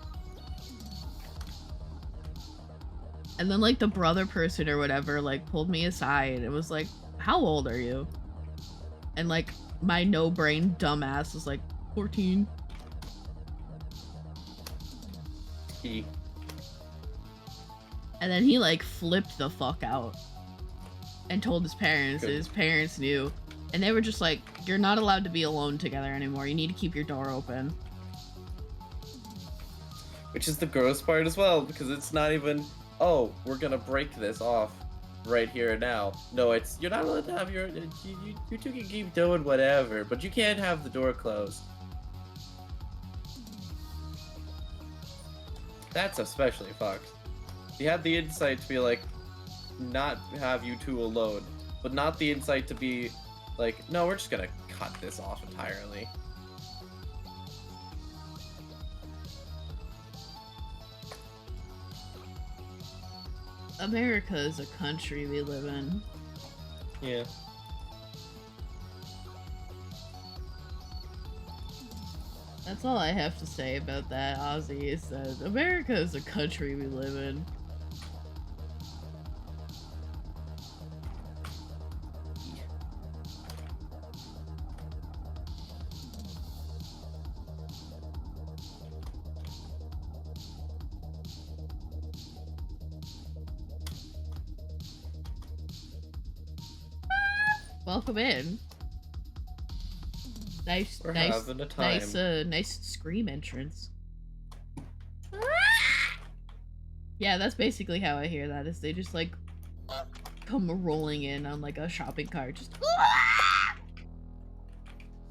And then, like, the brother person or whatever, like, pulled me aside and was like, how old are you? And, like, my no-brain dumbass was like, 14.
He.
And then he, like, flipped the fuck out and told his parents, and his parents knew. And they were just like, you're not allowed to be alone together anymore. You need to keep your door open.
Which is the gross part as well, because it's not even, oh, we're gonna break this off right here and now. No, it's, you're not allowed to have your, you two can keep doing whatever, but you can't have the door closed. That's especially fucked. He had the insight to be like, not have you two alone, but not the insight to be like, no, we're just gonna cut this off entirely.
America is a country we live in.
Yeah.
That's all I have to say about that, Ozzy, is that America is a country we live in. Welcome in. Nice,
We're
nice,
having a time.
nice scream entrance. Yeah, that's basically how I hear that, is they just, like, come rolling in on, like, a shopping cart, just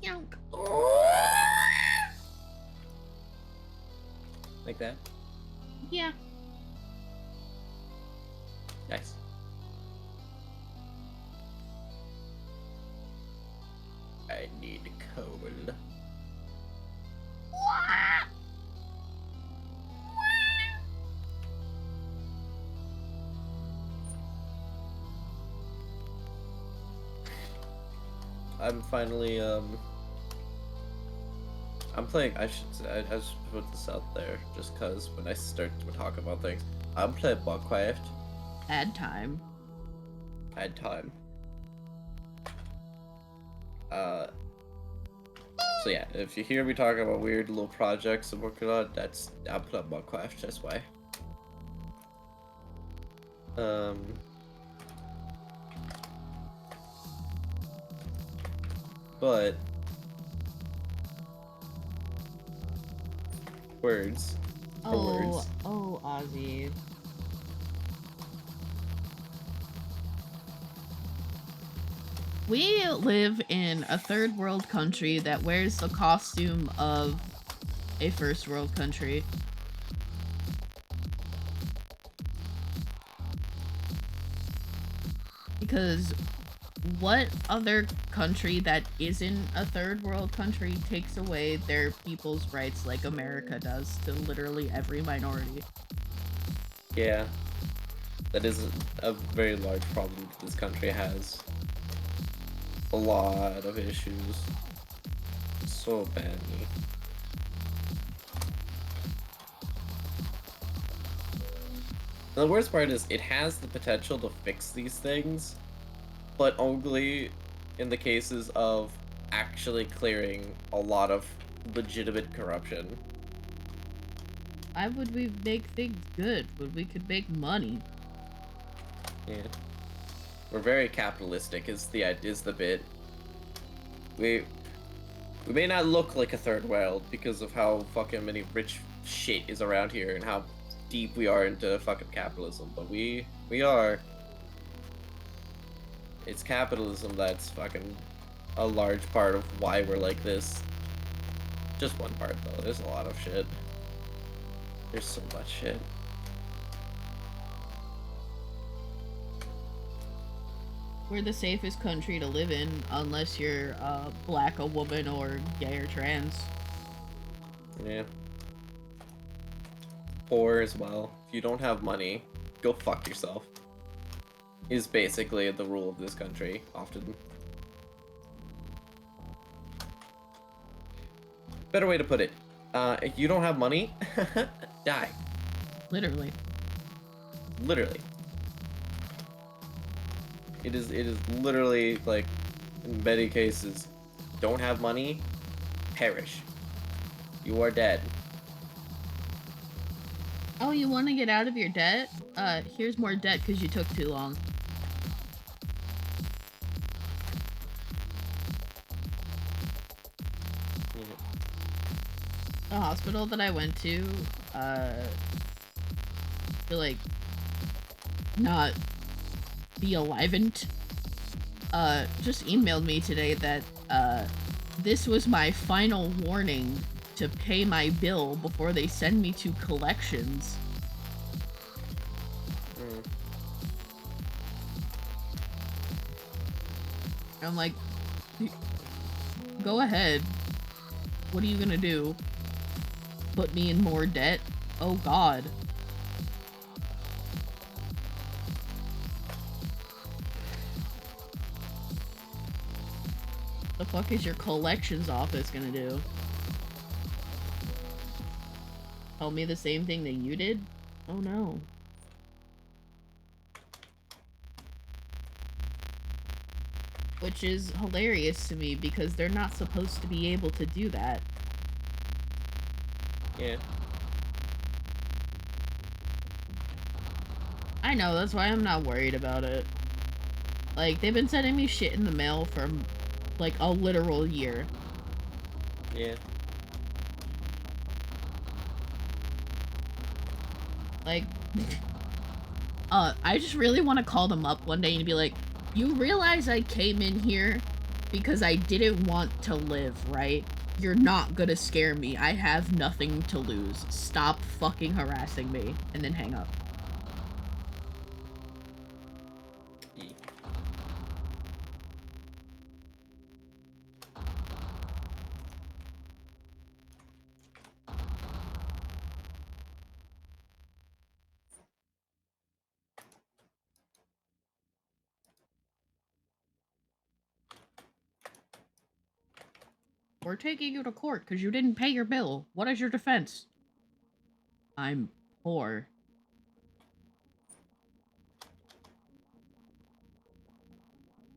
Yonk.
Like that?
Yeah.
Nice. I need coal. I'm finally, I'm playing, I should put this out there, just cause when I start to talk about things, I'm playing Minecraft.
Add time.
Add time. So yeah, if you hear me talking about weird little projects I'm working on, I'm playing Minecraft, that's why. But words.
Oh, oh, Ozzy. We live in a third world country that wears the costume of a first world country. Because what other country that isn't a third world country takes away their people's rights like America does to literally every minority?
Yeah. That is a very large problem that this country has. A lot of issues. So badly. The worst part is it has the potential to fix these things, but only in the cases of actually clearing a lot of legitimate corruption.
Why would we make things good when we could make money?
Yeah. We're very capitalistic is the bit. We may not look like a third world because of how fucking many rich shit is around here and how deep we are into fucking capitalism, but we are. It's capitalism that's fucking a large part of why we're like this. Just one part though, there's a lot of shit. There's so much shit.
We're the safest country to live in unless you're black, a woman, or gay or trans.
Yeah. Poor as well. If you don't have money, go fuck yourself. Is basically the rule of this country, often. Better way to put it. If you don't have money, die.
Literally.
Literally. It is literally, like, in many cases, don't have money, perish. You are dead.
Oh, you want to get out of your debt? Here's more debt because you took too long.
Yeah.
The hospital that I went to, to, like, not be alivened, just emailed me today that, this was my final warning to pay my bill before they send me to collections. I'm like, go ahead. What are you gonna do? Put me in more debt? Oh god. The fuck is your collections office gonna do? Tell me the same thing that you did? Oh no. Which is hilarious to me because they're not supposed to be able to do that.
Yeah.
I know, that's why I'm not worried about it. Like, they've been sending me shit in the mail for, like, a literal year.
Yeah.
Like, I just really want to call them up one day and be like, you realize I came in here because I didn't want to live, right? You're not gonna scare me. I have nothing to lose. Stop fucking harassing me. And then hang up. We're taking you to court because you didn't pay your bill. What is your defense? I'm poor.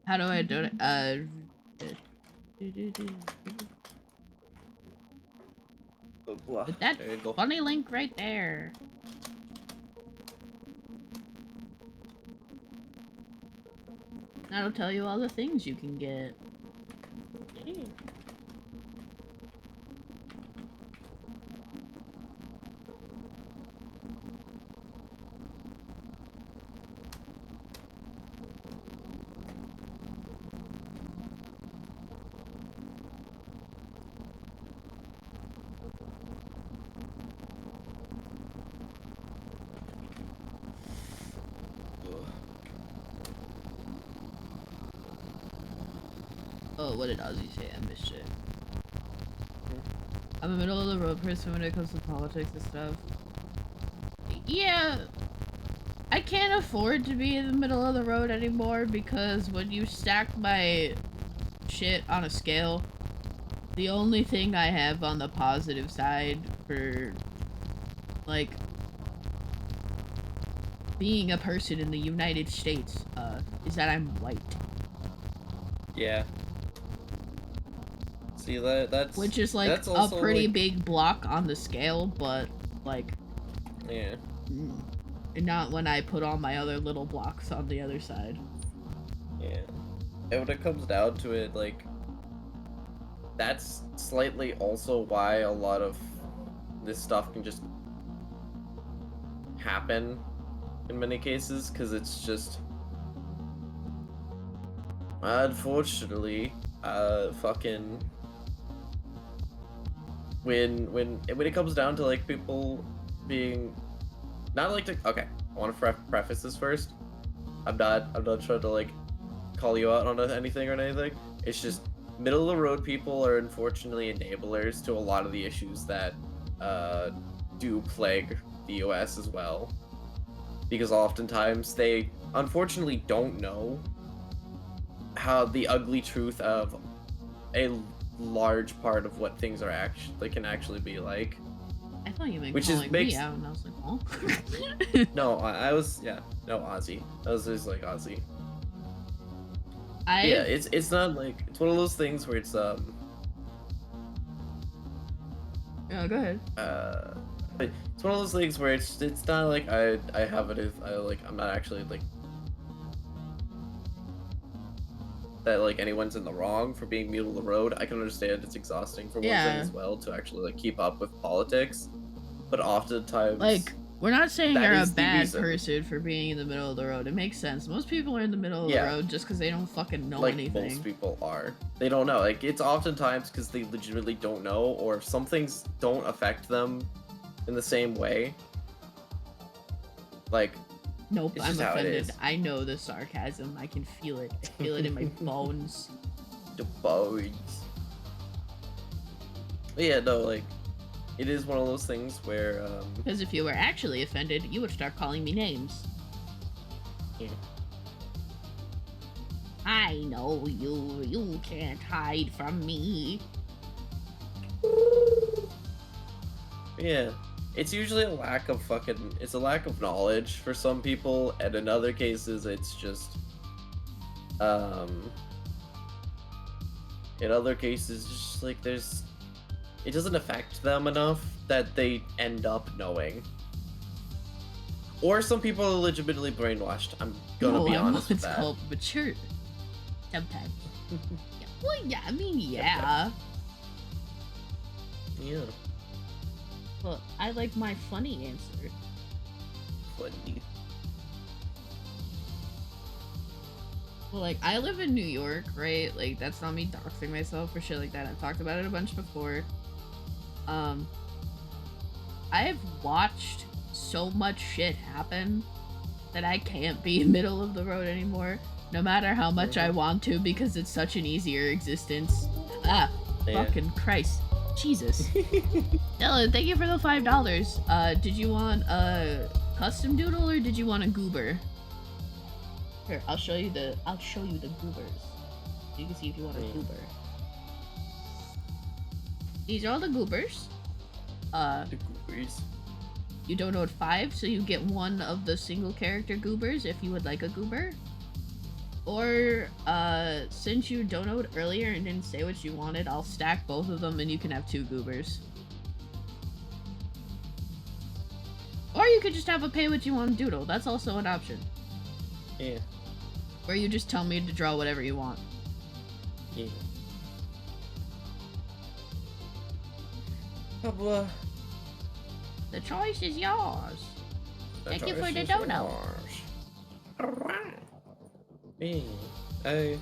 How do I do it? With that funny link right there. That'll tell you all the things you can get. Oh, what did Ozzy say? I missed it. I'm a middle of the road person when it comes to politics and stuff. Yeah, I can't afford to be in the middle of the road anymore because when you stack my shit on a scale, the only thing I have on the positive side for, like, being a person in the United States, is that I'm white.
Yeah. See, that's...
Which is, like, a pretty big block on the scale, but, like...
Yeah.
Not when I put all my other little blocks on the other side.
Yeah. And when it comes down to it, like... That's slightly also why a lot of this stuff can just happen in many cases, because it's just... Unfortunately, fucking... When it comes down to, like, people being... Not like to... Okay, I want to preface this first. I'm not trying to, like, call you out on anything or anything. It's just, middle of the road people are unfortunately enablers to a lot of the issues that, do plague the US as well. Because oftentimes they, unfortunately, don't know how the ugly truth of a large part of what things are actually can actually be like.
I thought you meant calling me out, and I was like, oh.
No, I was, yeah, no, Ozzy. I was just like Ozzy. Yeah, it's not like, it's one of those things where it's
Yeah, go ahead.
It's one of those things where it's not like I have it, I'm not actually like that, like, anyone's in the wrong for being middle of the road. I can understand it's exhausting for one thing as well to actually, like, keep up with politics, but oftentimes,
like, we're not saying you're a bad person for being in the middle of the road. It makes sense. Most people are in the middle of the road just because they don't fucking know anything.
Most people are. They don't know. Like, it's oftentimes because they legitimately don't know, or if some things don't affect them in the same way. Like,
nope, I'm offended. I know the sarcasm. I can feel it. I feel it in my bones.
The bones. But yeah, no, like, it is one of those things where,
because if you were actually offended, you would start calling me names.
Yeah.
I know you. You can't hide from me.
Yeah. It's usually a lack of it's a lack of knowledge for some people, and in other cases it's just, in other cases, just like it doesn't affect them enough that they end up knowing. Or some people are legitimately brainwashed. I'm gonna be honest with that.
It's called mature. Sometimes. Yeah. Well, yeah, I mean, yeah.
Yeah.
Well, I like my funny answer.
funny.
Well, like, I live in New York, right? Like, that's not me doxing myself or shit like that. I've talked about it a bunch before. I've watched so much shit happen that I can't be middle of the road anymore, no matter how much I want to, because it's such an easier existence. Ah, fucking Christ. Jesus. Dylan, thank you for the $5. Did you want a custom doodle or did you want a goober? Here, I'll show you the goobers. You can see if you want a goober. These are all the goobers.
The goobers.
You download 5, so you get one of the single character goobers if you would like a goober. Or, since you downloaded earlier and didn't say what you wanted, I'll stack both of them and you can have 2 goobers. Or you could just have a pay what you want doodle. That's also an option.
Yeah.
Or you just tell me to draw whatever you want.
Yeah. Blah.
The choice is yours. Thank you for the dono.
Alright. Me. I.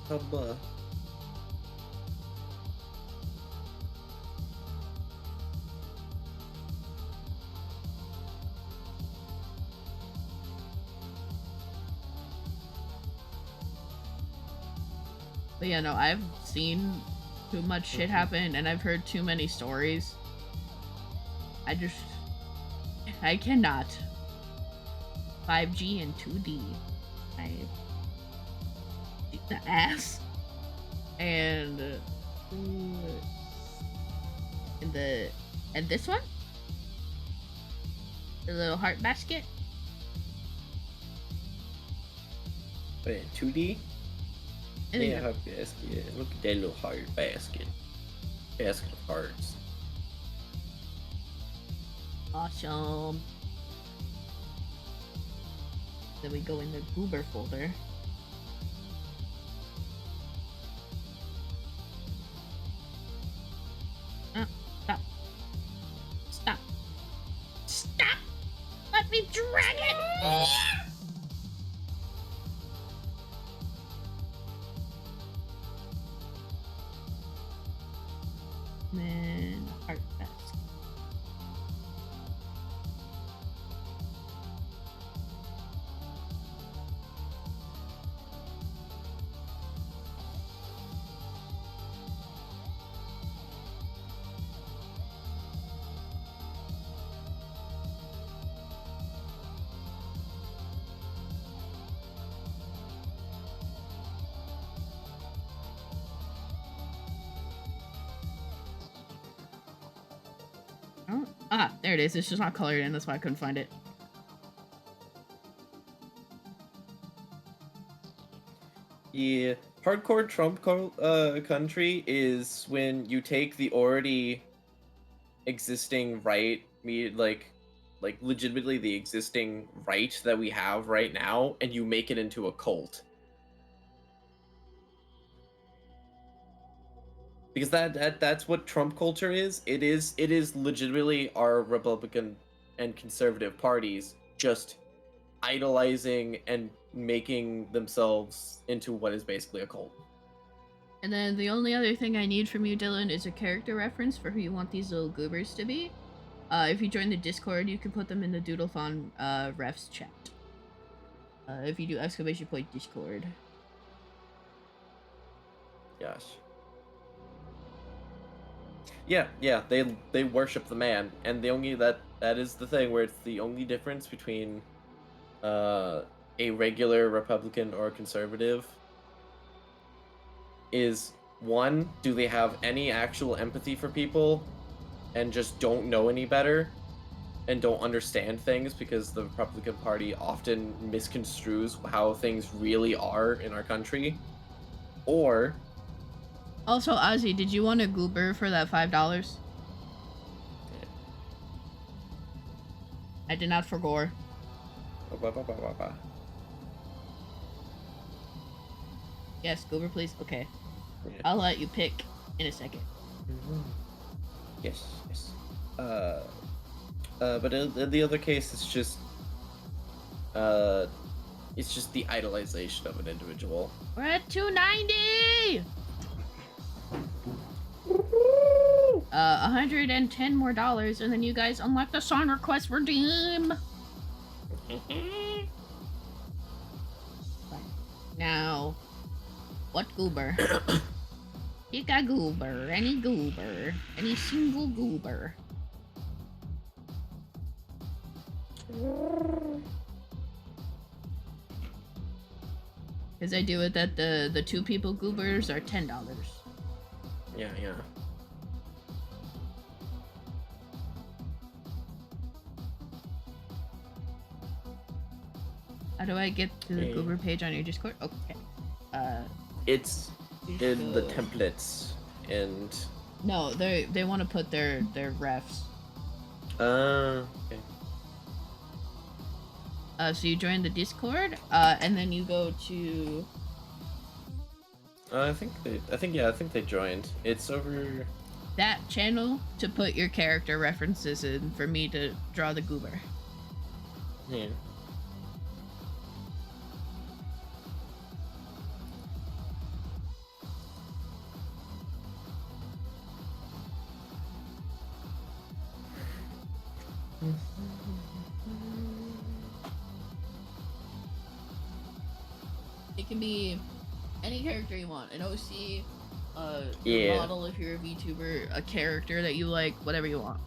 Blah.
But yeah, no, I've seen too much shit happen and I've heard too many stories. I cannot. 5G and 2D. The ass. And this one? The little heart basket?
Wait, 2D?
Yeah,
heart basket. Look at that little heart basket. Basket of hearts.
Awesome. Then we go in the goober folder. Stop. Stop. Stop! Let me drag it! Then heart basket. Oh, there it is. It's just not colored in. That's why I couldn't find it.
Yeah, hardcore Trump country is when you take the already existing right, like legitimately the existing right that we have right now, and you make it into a cult. Because that's what Trump culture is. It is legitimately our Republican and conservative parties just idolizing and making themselves into what is basically a cult.
And then the only other thing I need from you, Dylan, is a character reference for who you want these little goobers to be. If you join the Discord, you can put them in the Doodlethon refs chat. If you do !point Discord.
Gosh. Yeah, they worship the man, and the only that is the thing where it's the only difference between a regular Republican or conservative is, one, do they have any actual empathy for people and just don't know any better and don't understand things, because the Republican Party often misconstrues how things really are in our country, or...
Also, Ozzy, did you want a goober for that $5?
Yeah.
I did not forgore. Yes, goober, please. Okay. Yeah. I'll let you pick in a second.
Yes. But in the other case, it's just It's just the idolization of an individual.
We're at 290. $110 more, and then you guys unlock the song request redeem. Now, what goober? Pick a goober, any single goober. Because I do it that the 2 people goobers are $10.
Yeah.
How do I get to the goober page on your Discord? Okay.
It's in the templates and.
No, they want to put their refs.
Okay.
So you join the Discord, and then you go to.
I think they joined. It's over.
That channel to put your character references in for me to draw the goober.
Yeah.
It can be any character you want. An OC,
Yeah.
a model if you're a VTuber, a character that you like, whatever you want.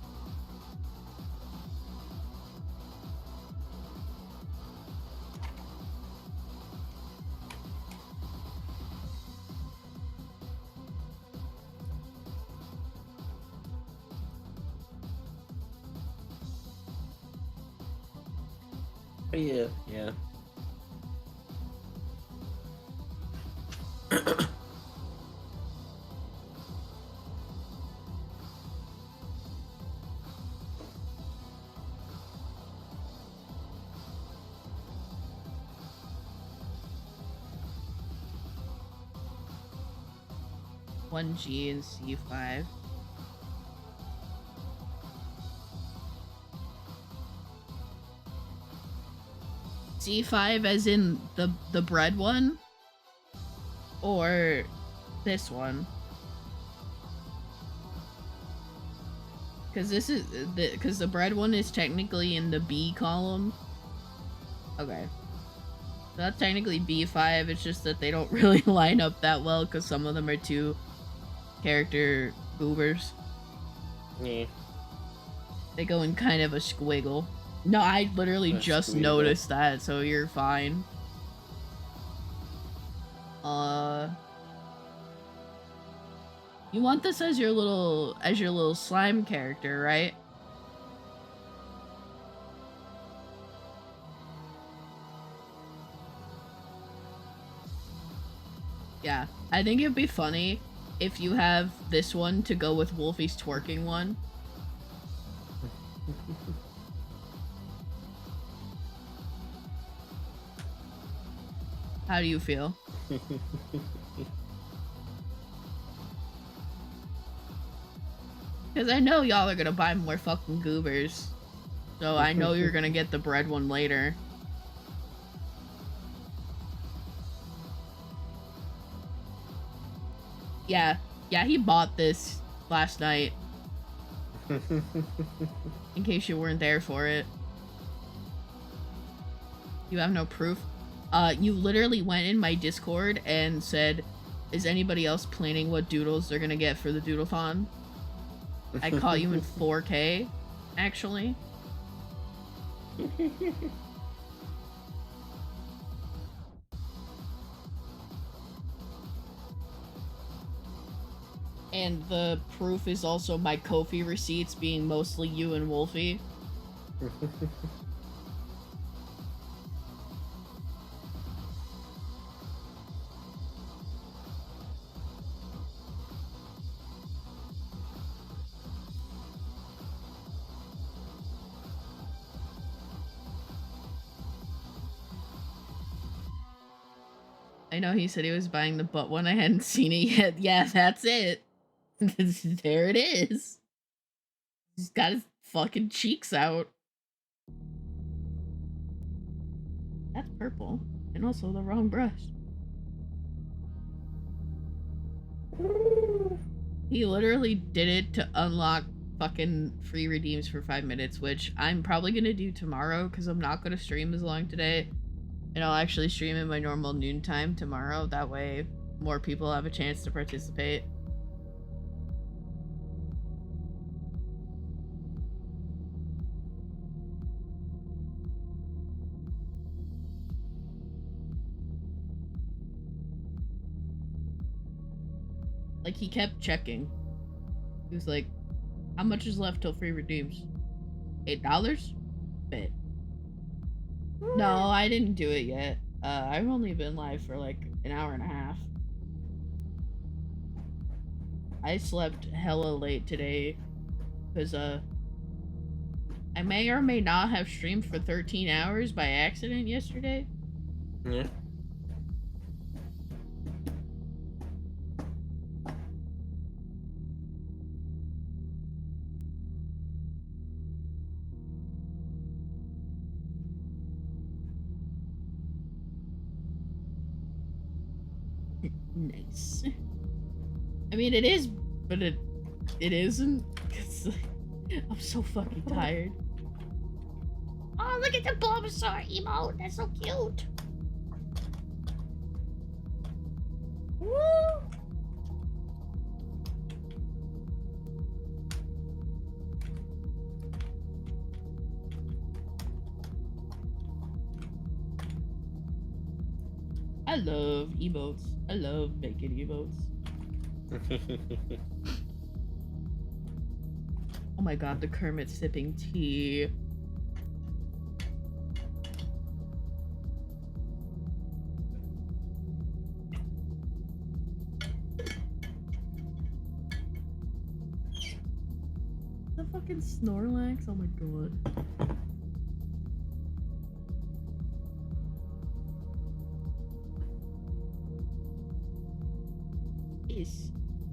Yeah.
One G and C5. C5 as in the bread one? Or this one? Because this is because the bread one is technically in the B column. Okay. So that's technically B5, it's just that they don't really line up that well because some of them are 2 character goobers.
Yeah.
They go in kind of a squiggle. No, I literally just noticed that, so you're fine. You want this as your little slime character, right? Yeah, I think it'd be funny if you have this one to go with Wolfie's twerking one. How do you feel? Because I know y'all are gonna buy more fucking goobers. So I know you're gonna get the bread one later. Yeah, he bought this last night. In case you weren't there for it. You have no proof? You literally went in my Discord and said, is anybody else planning what doodles they're gonna get for the Doodlethon? I caught you in 4K, actually. And the proof is also my Kofi receipts being mostly you and Wolfie. I know he said he was buying the butt one. I hadn't seen it yet. Yeah, that's it. There it is. He's got his fucking cheeks out. That's purple. And also the wrong brush. He literally did it to unlock fucking free redeems for 5 minutes, which I'm probably gonna do tomorrow because I'm not gonna stream as long today. And I'll actually stream in my normal noon time tomorrow. That way more people have a chance to participate. Like, he kept checking. He was like, how much is left till free redeems? $8? Bet. No, I didn't do it yet. I've only been live for like an hour and a half. I slept hella late today because I may or may not have streamed for 13 hours by accident yesterday.
Yeah.
Nice. I mean, it is, but it isn't. I'm so fucking tired. Oh, look at the Bulbasaur emote. That's so cute. Woo! I love emotes. I love making emotes. Oh my god, the Kermit sipping tea. The fucking Snorlax, oh my god.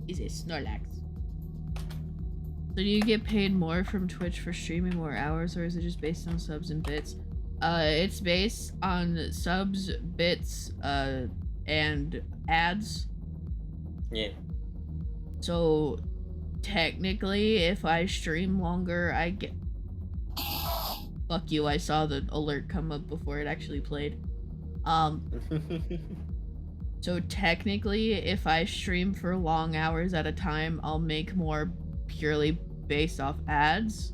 Is a Snorlax. So do you get paid more from Twitch for streaming more hours, or is it just based on subs and bits? It's based on subs, bits, and ads.
Yeah.
So technically, if I stream longer, I get... Fuck you, I saw the alert come up before it actually played. So technically, if I stream for long hours at a time, I'll make more purely based off ads.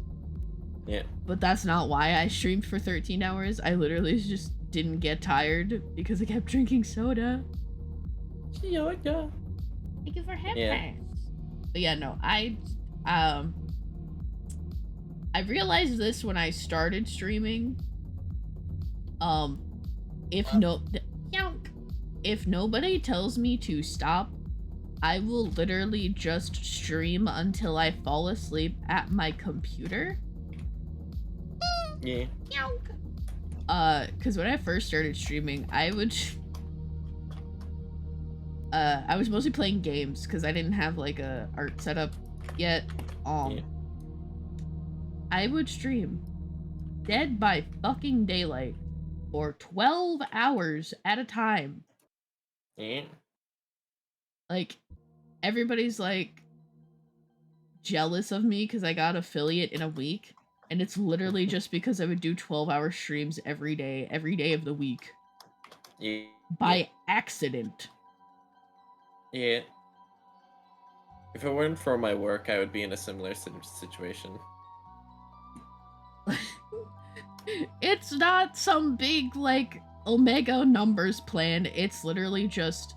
Yeah.
But that's not why I streamed for 13 hours. I literally just didn't get tired because I kept drinking soda.
Soda.
Thank you for headphones.
Yeah.
But yeah, no, I realized this when I started streaming. If nobody tells me to stop, I will literally just stream until I fall asleep at my computer.
Yeah.
Cause when I first started streaming, I was mostly playing games because I didn't have like a art setup yet.
Yeah.
I would stream Dead by fucking Daylight for 12 hours at a time.
Yeah.
Like, everybody's like jealous of me because I got affiliate in a week, and it's literally just because I would do 12-hour streams every day of the week.
Yeah.
By accident.
Yeah. If it weren't for my work, I would be in a similar situation.
It's not some big, like, Omega numbers plan. It's literally just,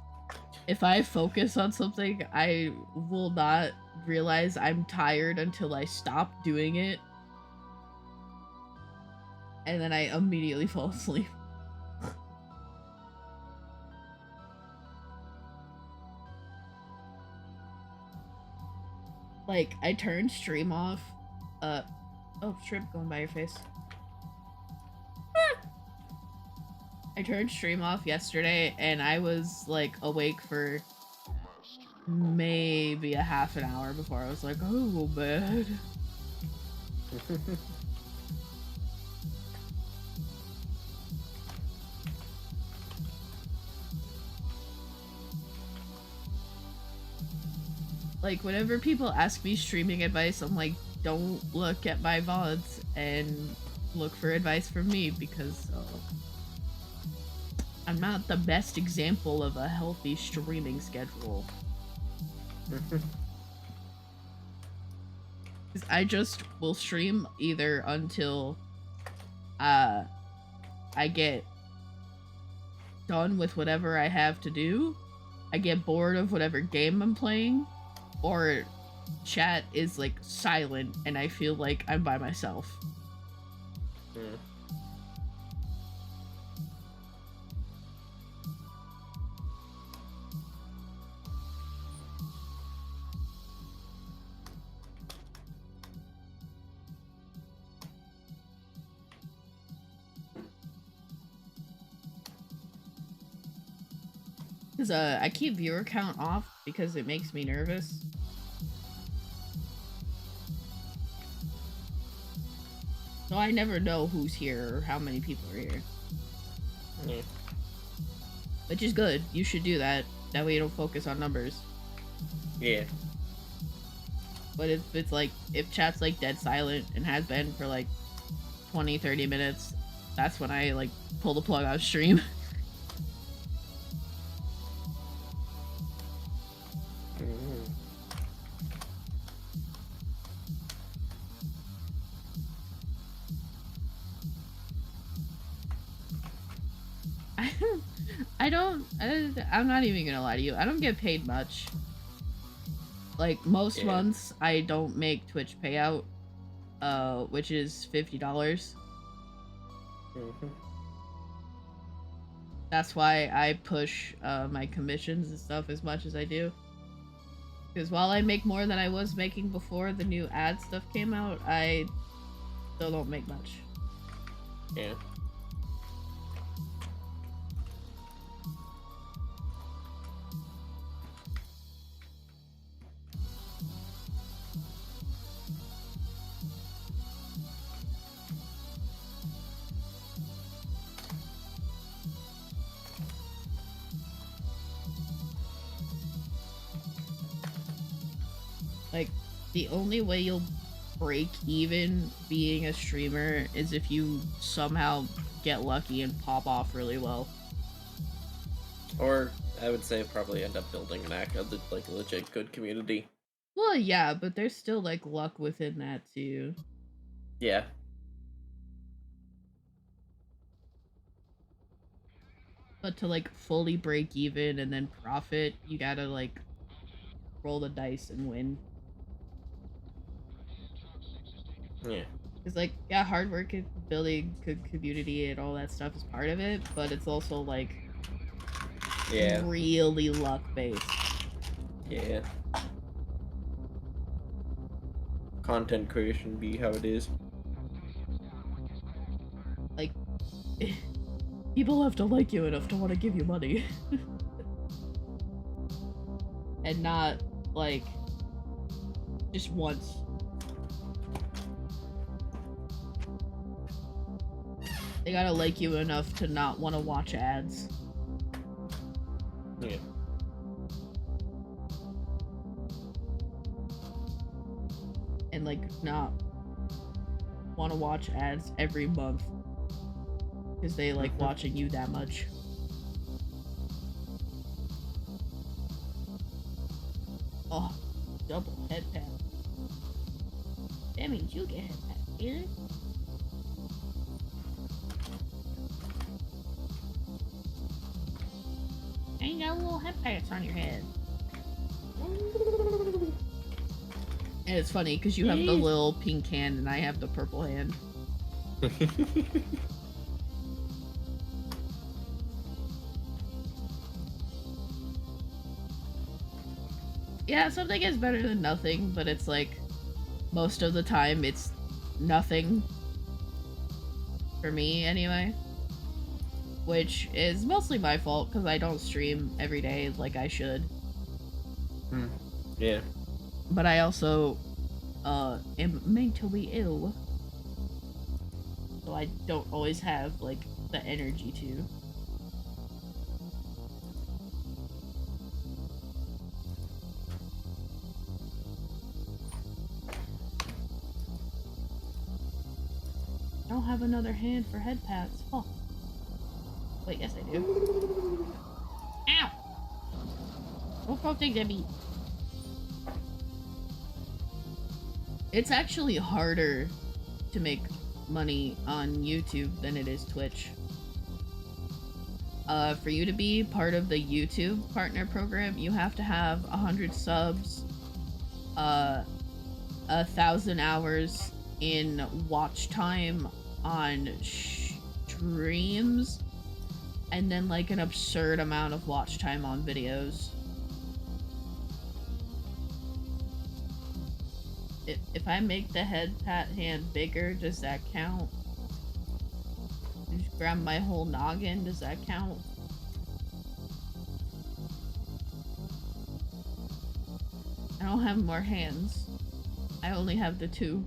if I focus on something, I will not realize I'm tired until I stop doing it. And then I immediately fall asleep. Like, I turned stream off. Oh, shrimp going by your face. I turned stream off yesterday, and I was, like, awake for maybe a half an hour before I was like, oh, bed. Like, whenever people ask me streaming advice, I'm like, don't look at my VODs and look for advice from me, because I'm not the best example of a healthy streaming schedule. Because I just will stream either until I get done with whatever I have to do, I get bored of whatever game I'm playing, or chat is like silent and I feel like I'm by myself.
Mm.
Because I keep viewer count off because it makes me nervous. So I never know who's here or how many people are here.
Mm.
Which is good. You should do that. That way you don't focus on numbers.
Yeah.
But if it's like, if chat's like dead silent and has been for like 20-30 minutes, that's when I like pull the plug out of stream. I'm not even gonna lie to you. I don't get paid much. Like, most months, I don't make Twitch payout, which is $50.
Mm-hmm.
That's why I push my commissions and stuff as much as I do. Because while I make more than I was making before the new ad stuff came out, I still don't make much.
Yeah.
Like, the only way you'll break even being a streamer is if you somehow get lucky and pop off really well.
Or I would say probably end up building like a legit good community.
Well, yeah, but there's still like luck within that too.
Yeah.
But to like fully break even and then profit, you gotta like roll the dice and win.
Yeah.
It's like, yeah, hard work and building good community and all that stuff is part of it, but it's also like really luck based.
Yeah. Content creation be how it is.
Like, people have to like you enough to want to give you money. And not, like, just once. They gotta like you enough to not want to watch ads.
Yeah.
And, like, not want to watch ads every month. Because they like watching you that much. Oh, double head pat. That means you get head pat, either. And you got little head pats on your head. And it's funny because you have the little pink hand and I have the purple hand. Yeah, something is better than nothing, but it's like, most of the time it's nothing. For me, anyway. Which is mostly my fault, because I don't stream every day like I should.
Yeah.
But I also, am mentally ill. So I don't always have, like, the energy to. I don't have another hand for head pats. Oh. Wait, yes I do. Ow! Don't throw things at me. It's actually harder to make money on YouTube than it is Twitch. For you to be part of the YouTube partner program, you have to have 100 subs, 1,000 hours in watch time on streams, and then like an absurd amount of watch time on videos. If I make the head pat hand bigger, does that count? Just grab my whole noggin, does that count? I don't have more hands. I only have the 2.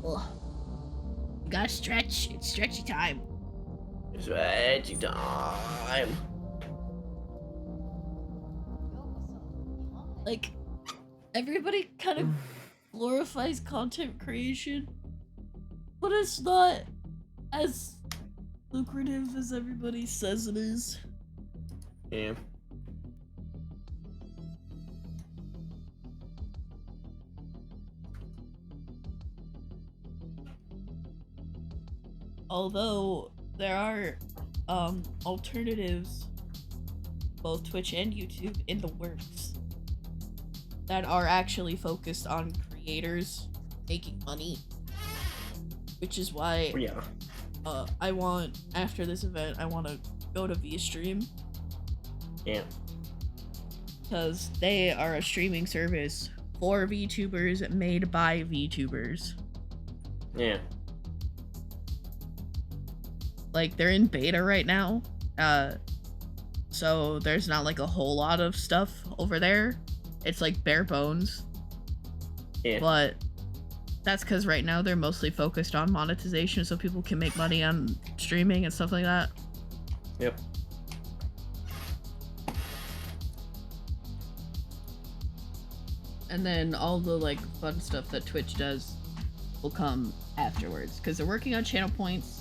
Ugh. You gotta stretch. It's stretchy time.
Stretchy time.
Like, everybody kind of glorifies content creation, but it's not as lucrative as everybody says it is.
Yeah.
Although there are alternatives, both Twitch and YouTube, in the works that are actually focused on creators making money, which is why I want, after this event, I want to go to VStream.
Yeah.
Because they are a streaming service for VTubers made by VTubers.
Yeah.
Like, they're in beta right now, so there's not like a whole lot of stuff over there. It's like bare bones.
Yeah.
But that's because right now they're mostly focused on monetization, so people can make money on streaming and stuff like that.
Yep.
And then all the like fun stuff that Twitch does will come afterwards, because they're working on channel points.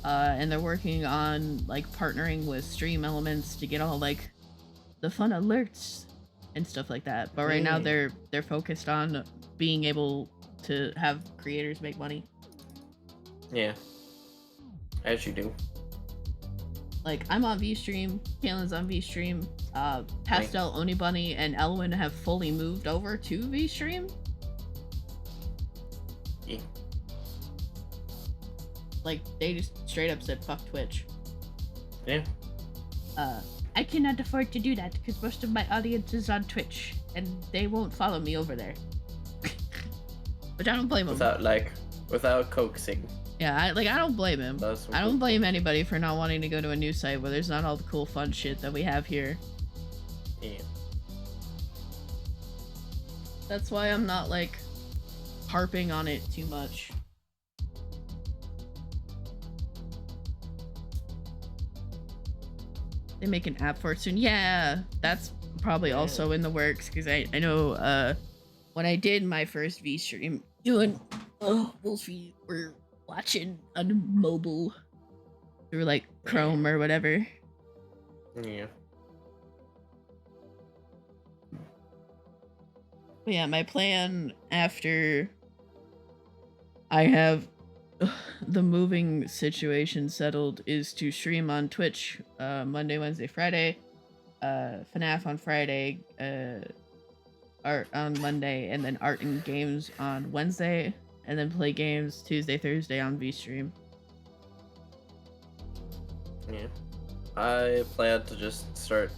And they're working on like partnering with Stream Elements to get all like the fun alerts and stuff like that. But right now they're focused on being able to have creators make money.
Yeah. As you do.
Like, I'm on VStream, Kaylin's on VStream, Pastel, Oni Bunny, and Elwin have fully moved over to VStream.
Yeah.
Like, they just straight up said, fuck Twitch.
Yeah.
I cannot afford to do that because most of my audience is on Twitch, and they won't follow me over there. Which I don't blame them.
Without coaxing.
Yeah, I don't blame him. I don't blame anybody for not wanting to go to a new site where there's not all the cool fun shit that we have here.
Yeah.
That's why I'm not, like, harping on it too much. They make an app for it soon. Yeah, that's probably also in the works, because I know when I did my first V-stream, you and Wolfie were watching on mobile through like Chrome or whatever.
Yeah.
But yeah, my plan after I have the moving situation settled is to stream on Twitch Monday, Wednesday, Friday, FNAF on Friday, art on Monday, and then art and games on Wednesday, and then play games Tuesday, Thursday on VStream.
Yeah. I plan to just start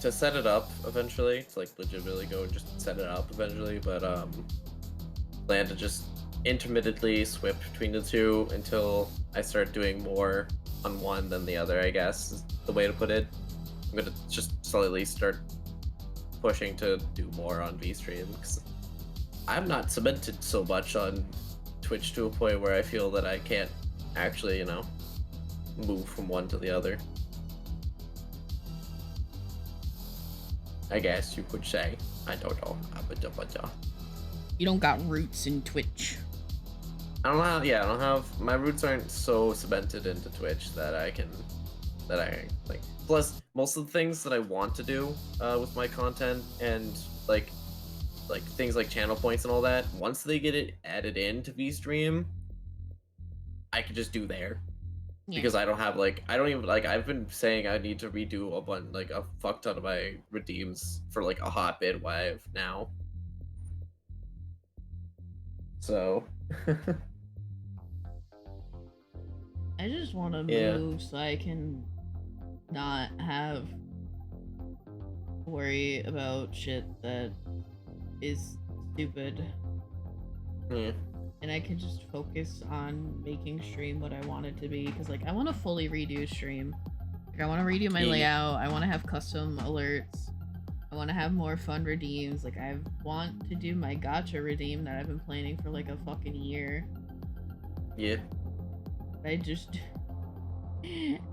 to set it up eventually, to like legitimately go and just set it up eventually, but plan to just intermittently switch between the two until I start doing more on one than the other, I guess is the way to put it. I'm gonna just slowly start pushing to do more on VStream, because I'm not cemented so much on Twitch to a point where I feel that I can't actually, you know, move from one to the other. I guess you could say. I don't know.
You don't got roots in Twitch.
I don't have. Yeah, I don't have. My roots aren't so cemented into Twitch that I like. Plus, most of the things that I want to do with my content and like things like channel points and all that, once they get it added into VStream, I can just do there.
Yeah.
Because I don't have I don't even I've been saying I need to redo a fuck ton of my redeems for like a hot bit wave now. So
I just want to
Yeah.
move so I can not have to worry about shit that is stupid.
Yeah.
And I can just focus on making stream what I want it to be, because like I want to fully redo stream. Like, I want to redo my layout. I want to have custom alerts. I want to have more fun redeems. Like, I want to do my gacha redeem that I've been planning for like a fucking year.
Yeah.
I just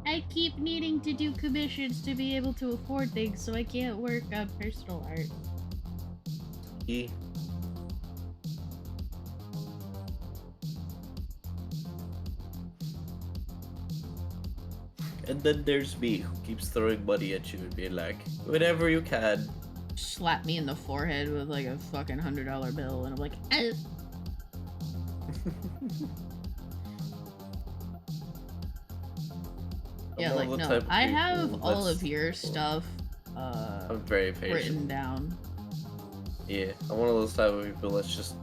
I keep needing to do commissions to be able to afford things, so I can't work on personal art.
Yeah. And then there's me, who keeps throwing money at you and being like, whenever you can.
Slap me in the forehead with like a fucking $100 bill, and I'm like, eh. Yeah, like, no, I have all of your stuff
I'm very patient.
written down.
Yeah, I'm one of those type of people that's just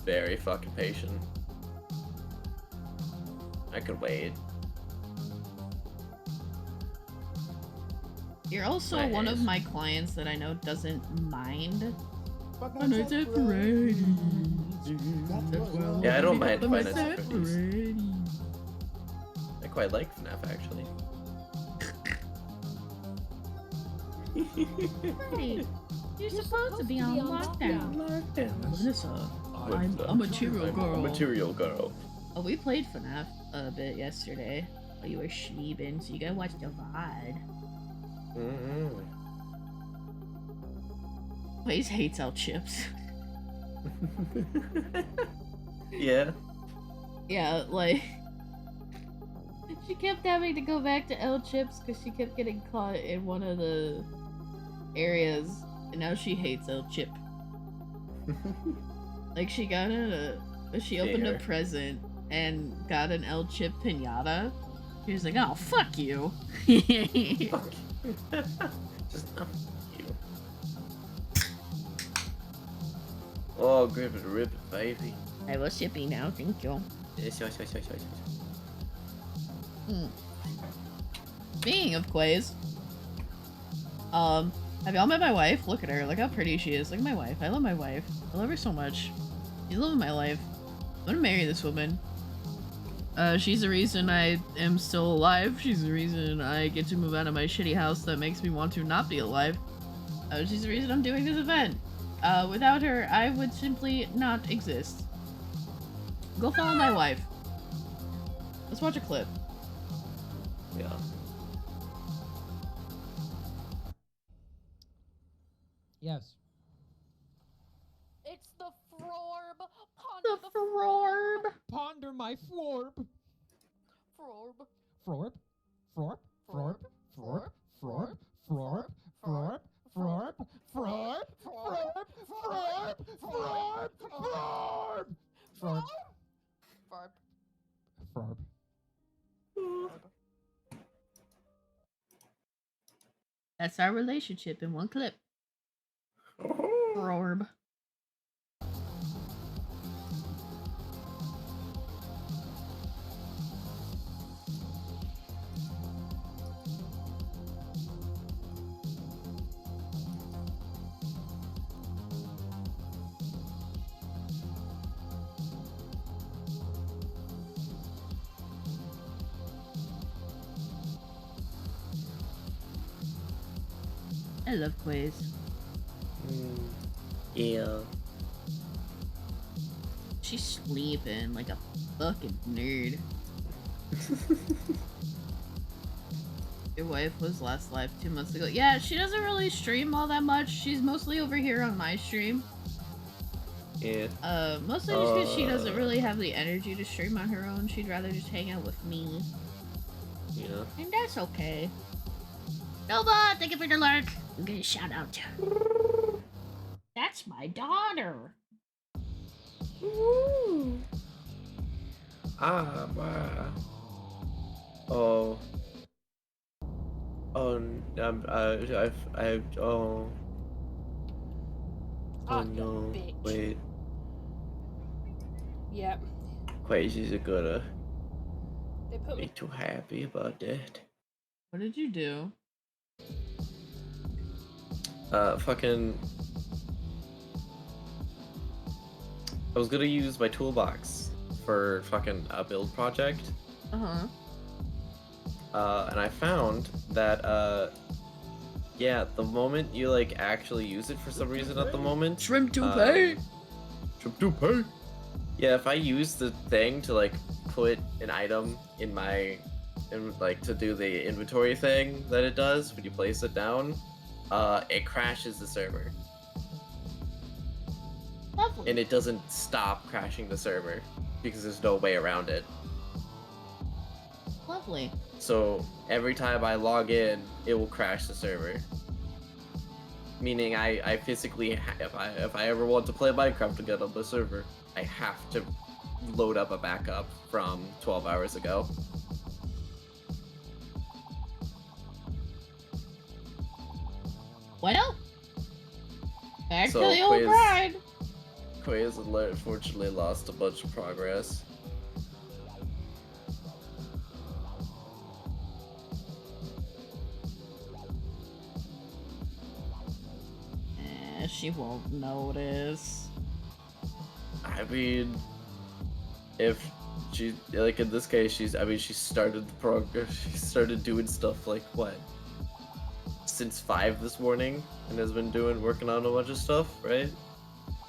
very fucking patient. I could wait.
You're also one of my clients that I know doesn't mind.
Yeah, I don't mind Five Nights at Freddy's. I quite like FNAF actually.
Hey, you're supposed to be on lockdown. Vanessa, I'm a material girl.
Material girl.
Oh, we played FNAF a bit yesterday while you were schneebing, so you gotta watch the VOD. Blaze hates out chips.
Yeah.
Yeah, like she kept having to go back to L Chips because she kept getting caught in one of the areas, and now she hates L Chip. Like she got she opened a present and got an L Chip pinata. She was like, "Oh, fuck you."
Fuck you. Just fuck you. Oh, grip it, rip it, baby.
I was shipping now, thank you.
Yes.
Speaking of Quays, have y'all met my wife? Look at her, look how pretty she is. Look at my wife. I love my wife. I love her so much. She's living my life. I'm gonna marry this woman. She's the reason I am still alive. She's the reason I get to move out of my shitty house that makes me want to not be alive. She's the reason I'm doing this event. Without her, I would simply not exist. Go follow my wife. Let's watch a clip.
Yeah.
Yes.
It's the Frorb.
The Frorb.
Ponder my florb.
Frorb.
Florb. Florb. Florb. Florb. Florb. Florb. Florb. Florb. Florb. Florb. Florb. Florb. Florb. Florb.
Frorb.
Florb.
That's our relationship in one clip. Frorb. I love Quays.
Yeah.
She's sleeping like a fucking nerd. Your wife was last live 2 months ago. Yeah, she doesn't really stream all that much. She's mostly over here on my stream.
Yeah.
Mostly just because she doesn't really have the energy to stream on her own. She'd rather just hang out with me.
Yeah.
And that's okay. Nova, thank you for the lurk. I'm gonna shout out. That's my daughter. Ooh.
Ah, wow. Oh. Oh, oh.
Ah,
Oh
you
no.
bitch.
Wait.
Yep.
Crazy's gonna
They put
be
me.
too happy about that.
What did you do?
Fucking. I was gonna use my toolbox for fucking a build project.
Uh-huh.
And I found that, yeah, the moment you, like, actually use it for some reason at the moment...
Shrimp toupee?
Shrimp toupee? Yeah, if I use the thing to, like, put an item in my... like, to do the inventory thing that it does when you place it down, it crashes the server.
Lovely.
And it doesn't stop crashing the server, because there's no way around it.
Lovely.
So every time I log in, it will crash the server. Meaning I physically, if I ever want to play Minecraft again on the server, I have to load up a backup from 12 hours ago.
Well, back
So
to the old
Quiz-
grind.
Quay has unfortunately lost a bunch of progress.
She won't notice.
I mean, if she, like in this case, she started the progress, she started doing stuff like what? Since 5 this morning, and has been working on a bunch of stuff, right?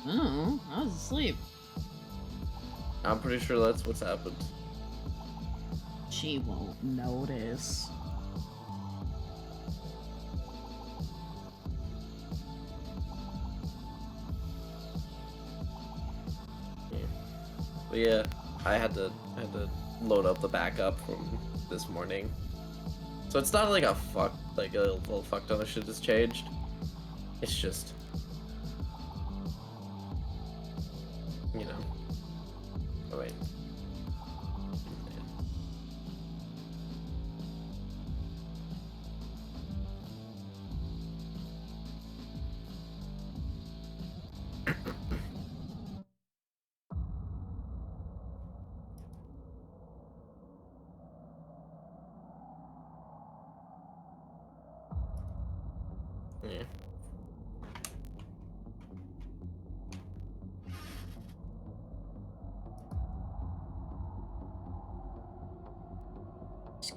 Oh, I was asleep.
I'm pretty sure that's what's happened.
She won't notice.
Yeah. But yeah, I had to load up the backup from this morning. So it's not like a little fuck ton of shit has changed. It's just, you know. Oh wait. Yeah.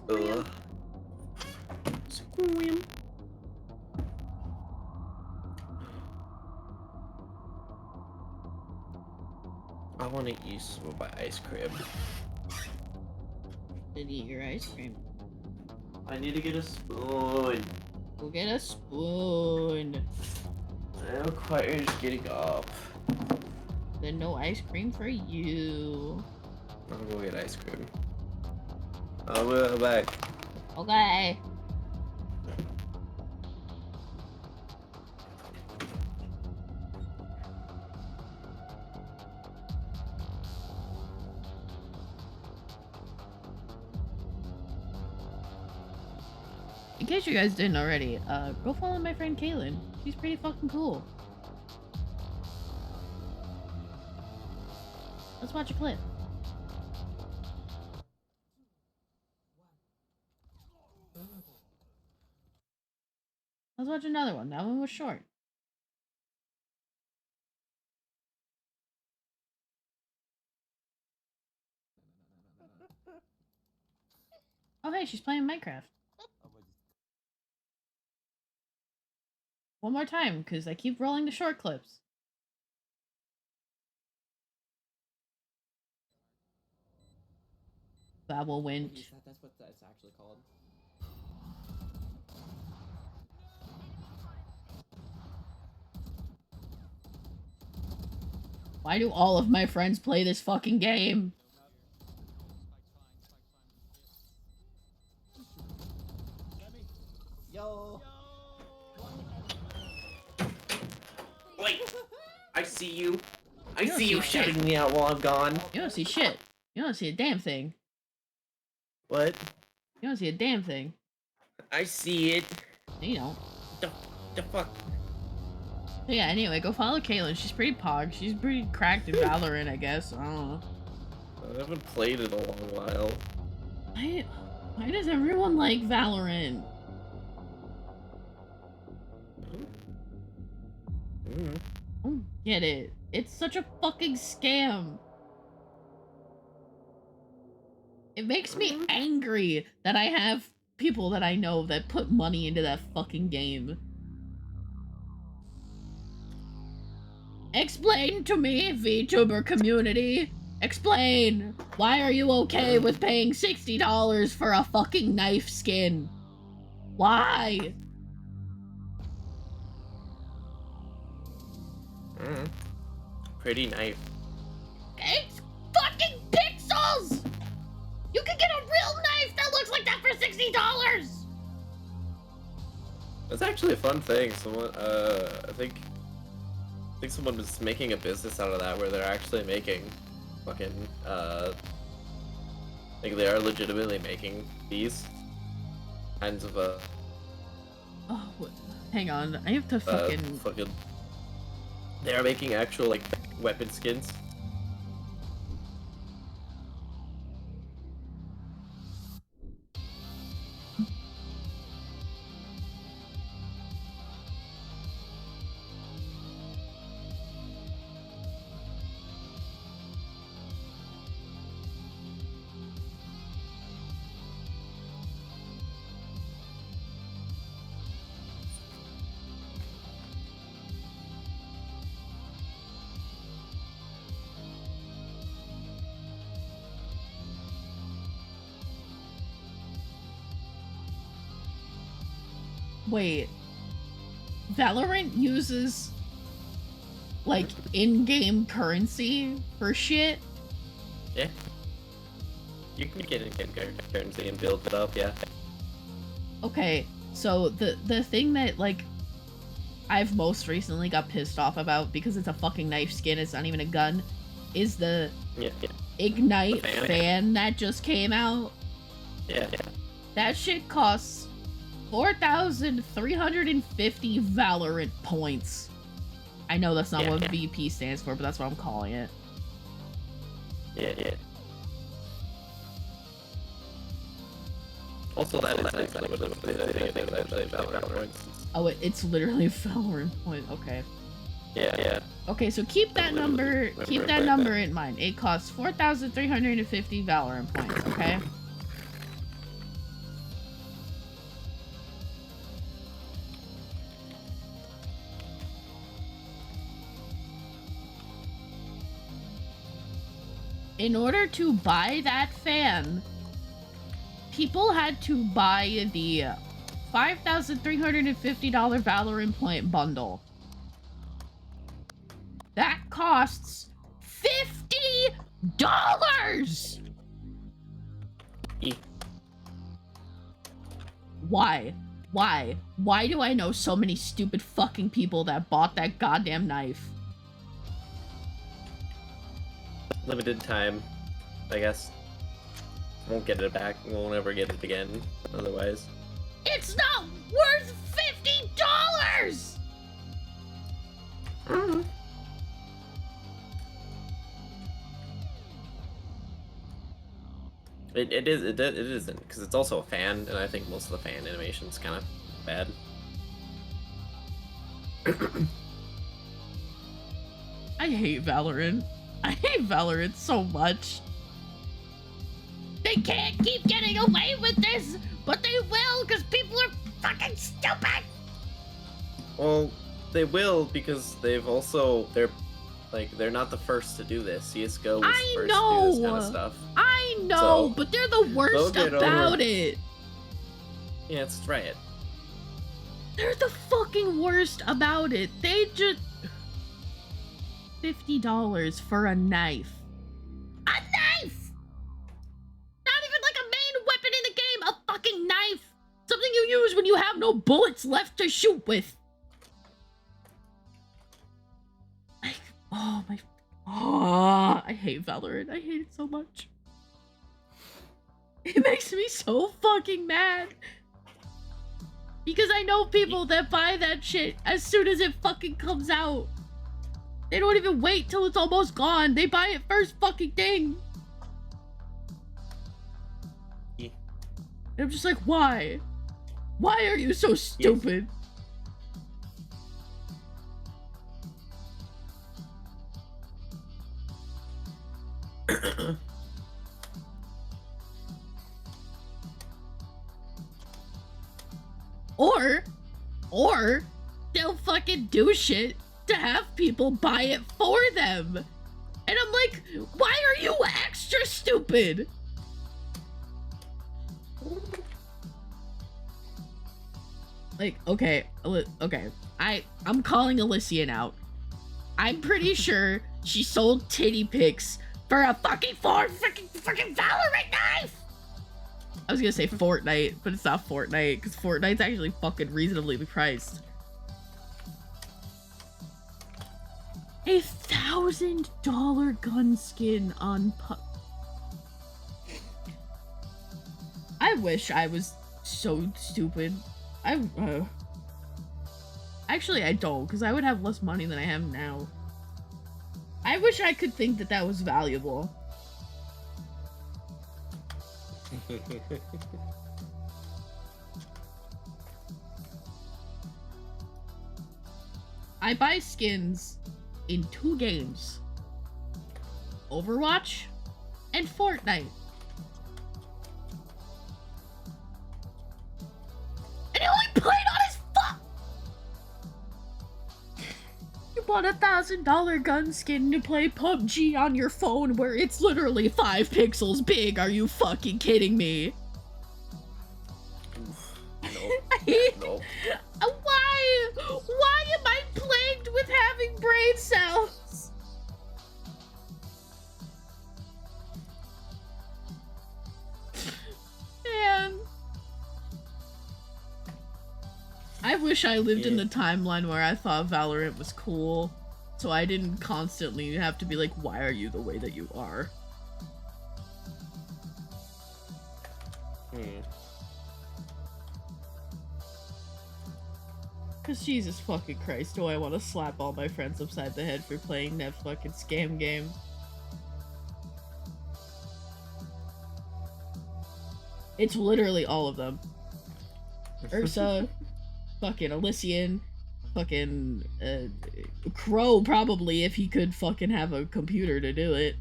Ugh.
Squim.
I want to eat some of my ice cream.
Did eat your ice cream.
I need to get a spoon.
Go get a spoon.
I'm quite getting up.
Then no ice cream for you.
I'll go get ice cream. I'll be back.
Okay. In case you guys didn't already, go follow my friend Kaylin. She's pretty fucking cool. Let's watch a clip. Let's watch another one. That one was short. Oh hey, she's playing Minecraft. One more time, because I keep rolling the short clips. That will win.
That's what that's actually called.
Why do all of my friends play this fucking game?
Yo. Wait, I see you. I
You don't
see
see
you
shit.
shouting me out while I'm gone.
You don't see shit. You don't see a damn thing.
What?
You don't see a damn thing.
I see it.
You don't.
The fuck?
So yeah, anyway, go follow Caitlin. She's pretty pog. She's pretty cracked in Valorant, I guess. I don't know.
I haven't played in a long while.
Why does everyone like Valorant?
Mm.
I don't get it. It's such a fucking scam. It makes me angry that I have people that I know that put money into that fucking game. Explain to me, VTuber community. Explain. Why are you okay with paying $60 for a fucking knife skin? Why?
Pretty knife.
It's fucking pixels! You can get a real knife that looks like that for $60!
That's actually a fun thing. Someone, I think someone was making a business out of that where they're actually making fucking, like they are legitimately making these kinds of,
Oh, hang on. I have to fucking...
they are making actual, like, weapon skins.
Wait. Valorant uses, like, in-game currency for shit?
Yeah. You can get in-game currency and build it up, yeah.
Okay, so the thing that, like, I've most recently got pissed off about, because it's a fucking knife skin, it's not even a gun, is the Ignite fan that just came out.
Yeah.
That shit costs 4,350 Valorant points. I know that's not what VP stands for, but that's what I'm calling it.
Yeah. Also, that is actually what Valorant points.
Oh, it's literally Valorant point. Okay.
Yeah.
Okay, so keep that number in mind. It costs 4,350 Valorant points, okay? In order to buy that fan, people had to buy the $5,350 Valorant point bundle. That costs $50! Why? Why do I know so many stupid fucking people that bought that goddamn knife?
Limited time, I guess. Won't get it back. Won't ever get it again. Otherwise.
It's not worth $50!
It isn't, because it's also a fan, and I think most of the fan animation's kind of bad.
I hate Valorant. I hate Valorant so much. They can't keep getting away with this, but they will because people are fucking stupid.
Well, they will because they're not the first to do this. CS:GO was the first to do this kind of stuff.
I know,
So,
but they're the worst about it.
Yeah, let's try it.
They're the fucking worst about it. They just... $50 for a knife. A knife! Not even like a main weapon in the game, a fucking knife! Something you use when you have no bullets left to shoot with. Like, oh my... Oh, I hate Valorant. I hate it so much. It makes me so fucking mad. Because I know people that buy that shit as soon as it fucking comes out. They don't even wait till it's almost gone. They buy it first fucking thing.
Yeah.
And I'm just like, why? Why are you so stupid?
Yes.
Or they'll fucking do shit to have people buy it for them. And I'm like, why are you extra stupid? Like, okay, I'm calling Elysian out. I'm pretty sure she sold titty pics for a fucking freaking Valorant knife! I was gonna say Fortnite, but it's not Fortnite, because Fortnite's actually fucking reasonably priced. A $1,000 gun skin on I wish I was so stupid. Actually, I don't, because I would have less money than I have now. I wish I could think that that was valuable. I buy skins in 2 games. Overwatch and Fortnite. And he only played on his You bought a $1,000 gun skin to play PUBG on your phone where it's literally 5 pixels big. Are you fucking kidding me?
No.
Why? Why am I plagued with having brain cells? Man. I wish I lived in the timeline where I thought Valorant was cool, so I didn't constantly have to be like, why are you the way that you are? Cause Jesus fucking Christ, do I want to slap all my friends upside the head for playing that fucking scam game. It's literally all of them. Ursa, fucking Elysian, fucking Crow probably if he could fucking have a computer to do it.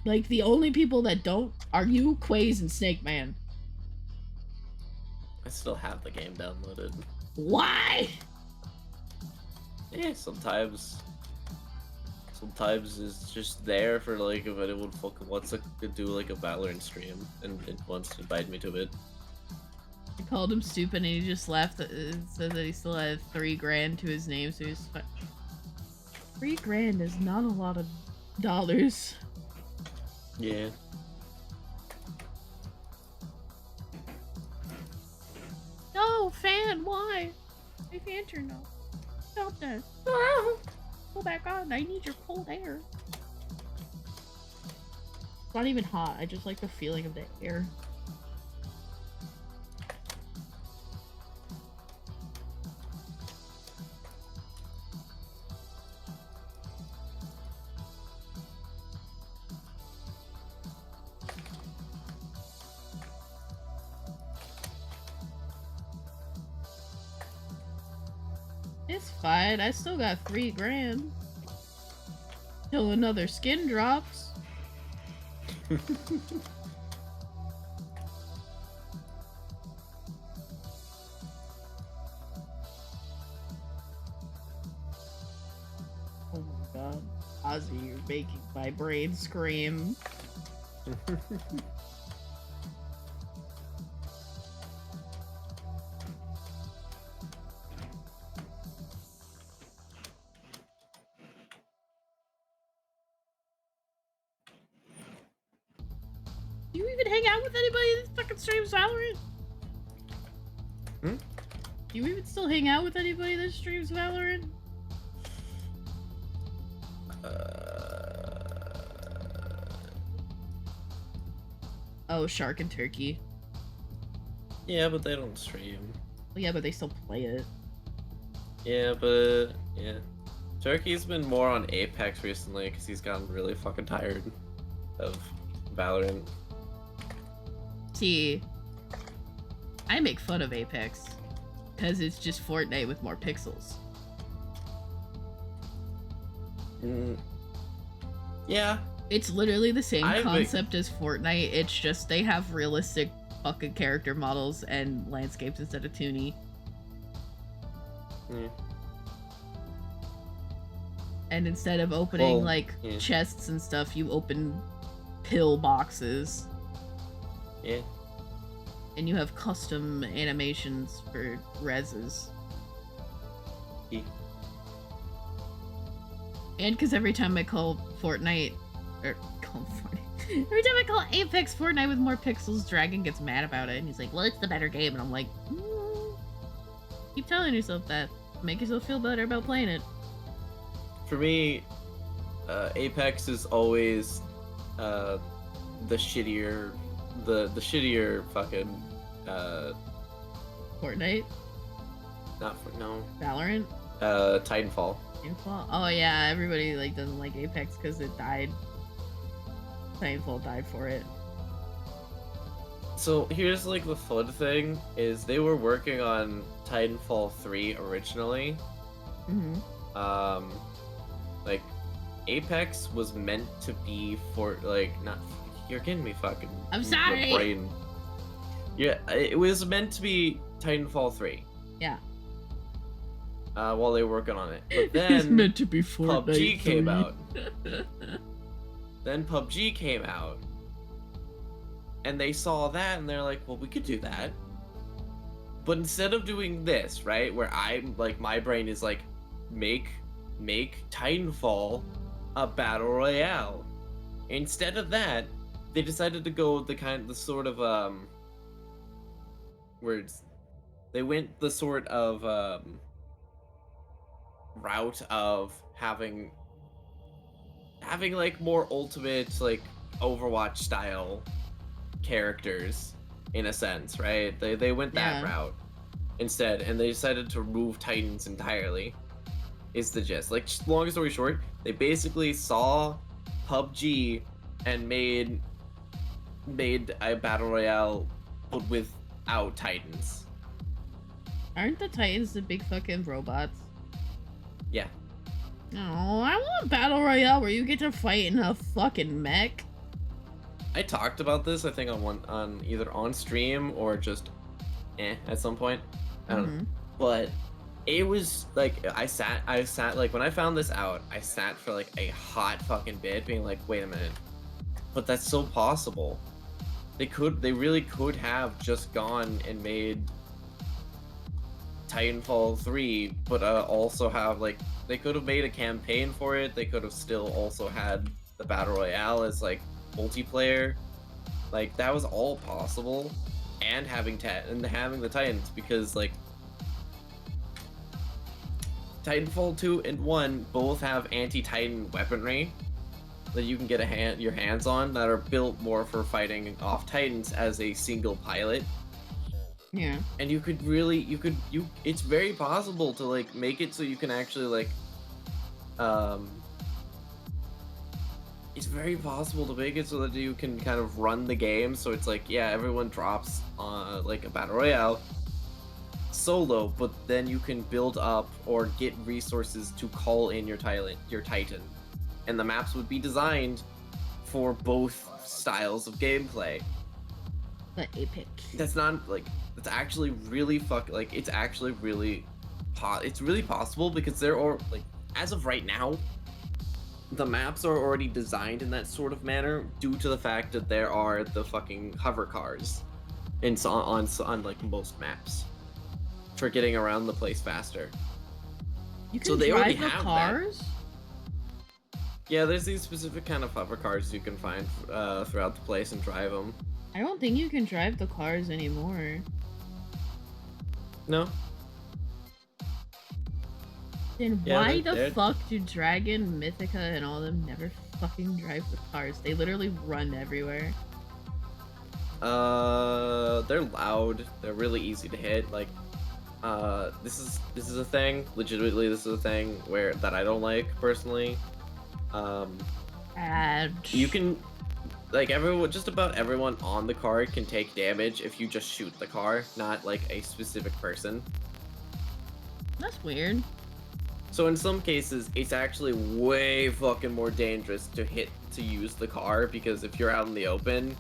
Like, the only people that don't are you, Quaze, and Snake Man.
I still have the game downloaded.
Why?
Yeah, sometimes it's just there for like if anyone fucking wants to do like a Valorant stream and it wants to invite me to it.
I called him stupid and he just laughed and said that he still had $3 grand to his name, so he's $3 grand is not a lot of dollars.
Yeah.
No, fan, why? My fan turned off. Stop that. Go back on. I need your cold air. It's not even hot. I just like the feeling of the air. It's fine. I still got $3 grand. Till another skin drops. Oh my god. Ozzy, you're making my brain scream. you even hang out with anybody that fucking streams Valorant?
Hmm?
Do you even still hang out with anybody that streams Valorant? Oh, Shark and Turkey.
Yeah, but they don't stream.
Well, yeah, but they still play it.
Yeah, but yeah. Turkey's been more on Apex recently because he's gotten really fucking tired of Valorant.
See, I make fun of Apex because it's just Fortnite with more pixels.
Yeah.
It's literally the same
I make-
concept as Fortnite. It's just they have realistic fucking character models and landscapes instead of toony.
Yeah.
And instead of opening
Well,
like
yeah.
chests and stuff, you open pill boxes.
Yeah.
And you have custom animations for reses.
Yeah.
And because every time I call Fortnite, every time I call Apex Fortnite with more pixels, Dragon gets mad about it, and he's like, "Well, it's the better game," and I'm like, keep telling yourself that. Make yourself feel better about playing it.
For me, Apex is always the shittier fucking
Fortnite,
not for no
Valorant,
Titanfall.
Titanfall. Oh yeah, everybody like doesn't like Apex because it died. Titanfall died for it.
So here's like the fun thing is they were working on Titanfall 3 originally.
Mm-hmm.
Like Apex was meant to be for like not you're getting me fucking
I'm
the
sorry.
brain. Yeah, it was meant to be Titanfall 3.
Yeah.
While they were working on it. But
It's
then
meant to be Fortnite.
PUBG came
3.
out. Then PUBG came out. And they saw that and they're like, well, we could do that. But instead of doing this, right, where I'm like my brain is like make Titanfall a battle royale. Instead of that, they decided to go the sort of words. They went the sort of route of having like more ultimate like Overwatch style characters in a sense, right? They went that
Yeah.
route instead, and they decided to remove Titans entirely. Is the gist. Like, long story short, they basically saw PUBG and made a battle royale but without Titans.
Aren't the Titans the big fucking robots?
Yeah.
Oh, I want a battle royale where you get to fight in a fucking mech.
I talked about this, I think, on either on stream or just at some point. I don't know. But it was like I sat like when I found this out, I sat for like a hot fucking bit being like, wait a minute. But that's so possible. They really could have just gone and made Titanfall 3, but also have like they could have made a campaign for it. They could have still also had the battle royale as like multiplayer. Like that was all possible, and having the Titans, because like Titanfall 2 and 1 both have anti-Titan weaponry that you can get your hands on that are built more for fighting off Titans as a single pilot.
Yeah.
And it's very possible to like make it so you can actually like it's very possible to make it so that you can kind of run the game so it's like, yeah, everyone drops like a battle royale solo, but then you can build up or get resources to call in your Titan, and the maps would be designed for both styles of gameplay.
But epic.
That's not like it's actually really it's actually really it's really possible, because there are like, as of right now, the maps are already designed in that sort of manner due to the fact that there are the fucking hover cars on like most maps for getting around the place faster.
You can
So they already
drive the
have
cars?
Yeah, there's these specific kind of hover cars you can find throughout the place and drive them.
I don't think you can drive the cars anymore.
No.
Then
Yeah,
why
they're
the
dead.
fuck do Dragon, Mythica, and all them never fucking drive the cars? They literally run everywhere.
They're loud. They're really easy to hit. Like, this is a thing. Legitimately, this is a thing that I don't like personally.
And
You can, like, just about everyone on the car can take damage if you just shoot the car, not like a specific person.
that's weird.
So in some cases, it's actually way fucking more dangerous to use the car, because if you're out in the open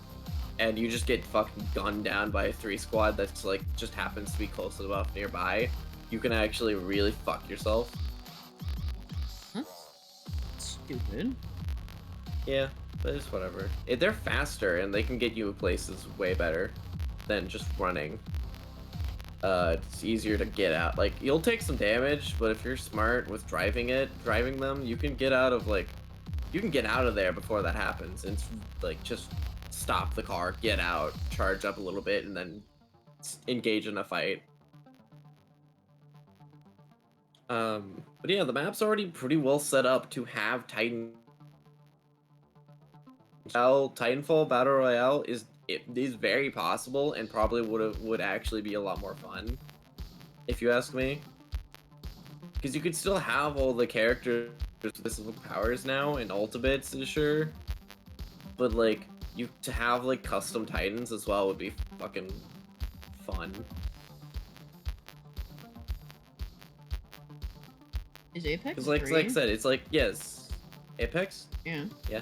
and you just get fucking gunned down by a 3 squad that's like just happens to be close enough nearby, you can actually really fuck yourself.
That's stupid.
Yeah, but it's whatever. They're faster and they can get you places way better than just running. It's easier to get out. Like, you'll take some damage, but if you're smart with driving them, you can get out of there before that happens. And it's like, just stop the car, get out, charge up a little bit, and then engage in a fight. But yeah, the map's already pretty well set up to have Titanfall Battle Royale is very possible, and probably would actually be a lot more fun, if you ask me. Because you could still have all the characters with specific powers now and ultimates, sure, but like to have like custom Titans as well would be fucking fun.
Is Apex
Because like I said, it's like, yes, Apex.
Yeah.
Yeah.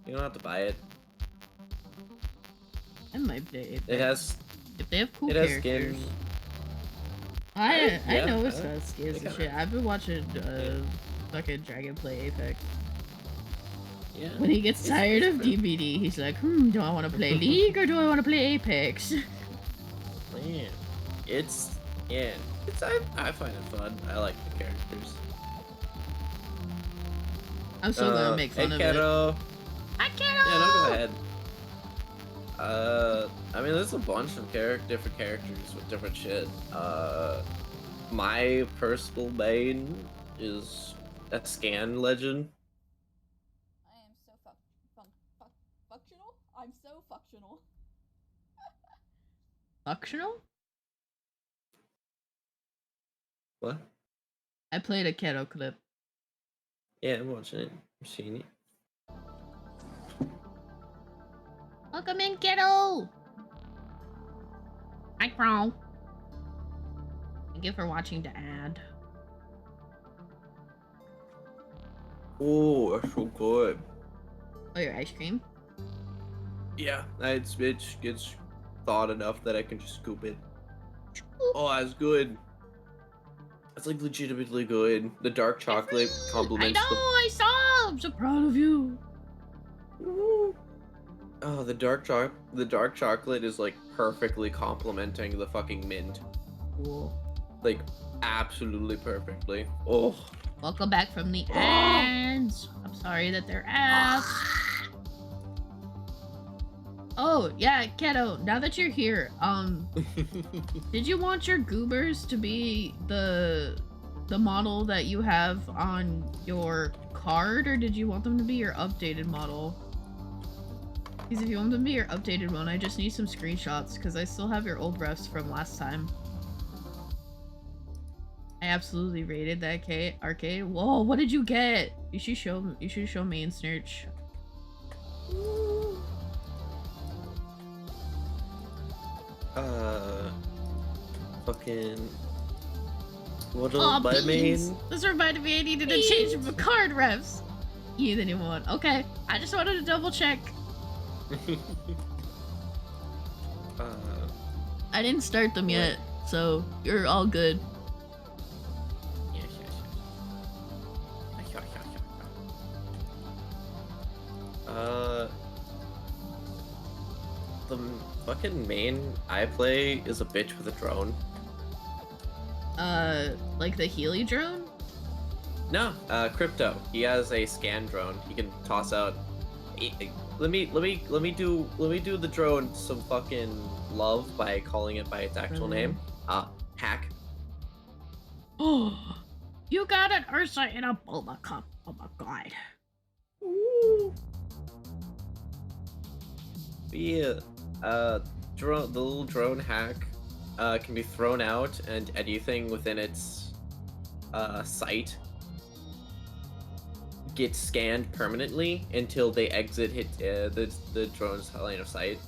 You don't have to buy it.
I might play Apex.
It has
if they have cool
it has
characters.
skins.
I
Yeah,
know it's
I-
got skins
they
and
kinda-
shit. I've been watching fucking Dragon play Apex.
Yeah.
When he gets
It's-
tired
it's
of
pretty-
DBD, he's like, do I want to play League or do I want to play Apex?
Man, I find it fun. I like the characters.
I'm still gonna make fun
hey,
of
Keto.
it. I can't.
Yeah, no, go ahead. I mean, there's a bunch of different characters with different shit. My personal main is a scan legend.
I am so functional. I'm so functional.
Functional?
What?
I played a Keto clip.
Yeah, I'm watching it. I'm seeing it.
Welcome in, Keto. Hi, Crow. Thank you for watching the ad.
Oh, that's so good.
Oh, your ice cream?
Yeah, it gets thawed enough that I can just scoop it. Oh, that's good. That's like legitimately good. The dark chocolate
I
complements
know, I saw. I'm so proud of you.
the. Oh, the dark chocolate is like perfectly complementing the fucking mint.
Cool.
Like, absolutely perfectly. Oh.
Welcome back from the ads. I'm sorry that they're ads. Oh, yeah, Keto, now that you're here, did you want your goobers to be the model that you have on your card, or did you want them to be your updated model? Because if you want them to be your updated one, I just need some screenshots, because I still have your old refs from last time. I absolutely rated that arcade. Whoa, what did you get? You should show me in Snurch.
Fucking. What
Aw,
else? My
beans.
main.
This reminded me I needed to change my card refs. You the new one. Okay, I just wanted to double check. I didn't start them yet, so you're all good.
Yes. The fucking main I play is a bitch with a drone.
Like the Healy drone?
No, Crypto. He has a scan drone. He can toss out let me do the drone some fucking love by calling it by its actual name. Hack.
Oh, you got an Ursa in a boba cup. Oh my god.
Ooh. Yeah. The little drone hack can be thrown out, and anything within its sight gets scanned permanently until they exit the drone's line of sight.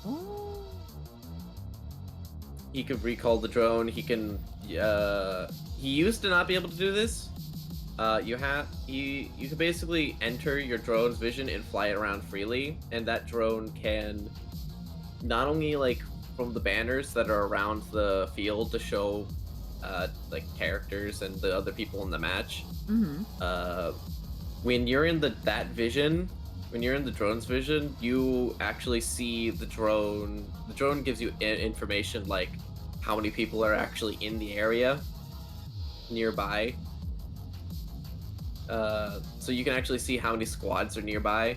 Oh.
He could recall the drone. He can. He used to not be able to do this. You can basically enter your drone's vision and fly it around freely, and that drone can not only like from the banners that are around the field to show like characters and the other people in the match.
Mm-hmm.
When you're in that vision, when you're in the drone's vision, you actually see the drone. The drone gives you information like how many people are actually in the area nearby. So you can actually see how many squads are nearby.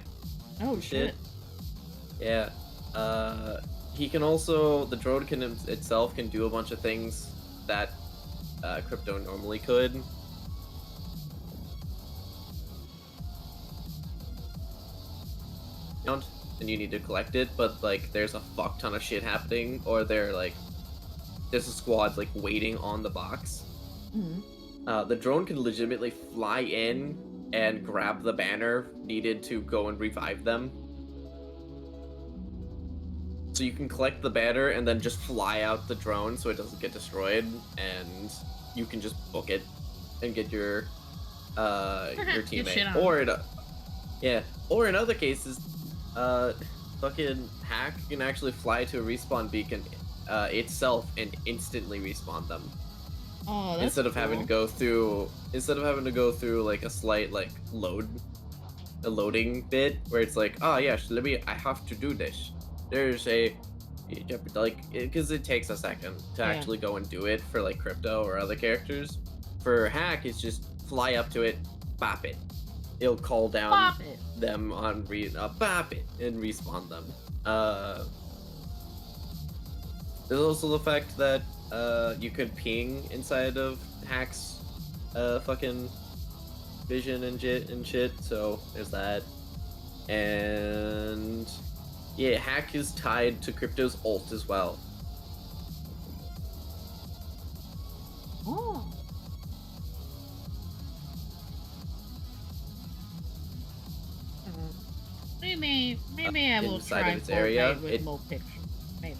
Oh shit.
Yeah. He can also, the drone can itself can do a bunch of things that Crypto normally could. And you need to collect it, but like there's a fuck ton of shit happening, or there's a squad like waiting on the box.
Mm-hmm.
The drone can legitimately fly in and grab the banner needed to go and revive them. So you can collect the banner and then just fly out the drone so it doesn't get destroyed, and you can just book it and get your teammate. Or in other cases, fucking Hack can actually fly to a respawn beacon itself and instantly respawn them.
Oh, that's
instead of
cool.
having to go through like a slight like loading bit where it's like, oh yes, I have to do this. There's a like, because it takes a second to actually go and do it for like Crypto or other characters. For Hack, it's just fly up to it, bop it. It'll call down them on bop it and respawn them. There's also the fact that you could ping inside of Hack's fucking vision and shit, so there's that. And yeah, Hack is tied to Crypto's ult as well.
Oh. Maybe I will
inside
try
of its area,
with more pictures. Maybe.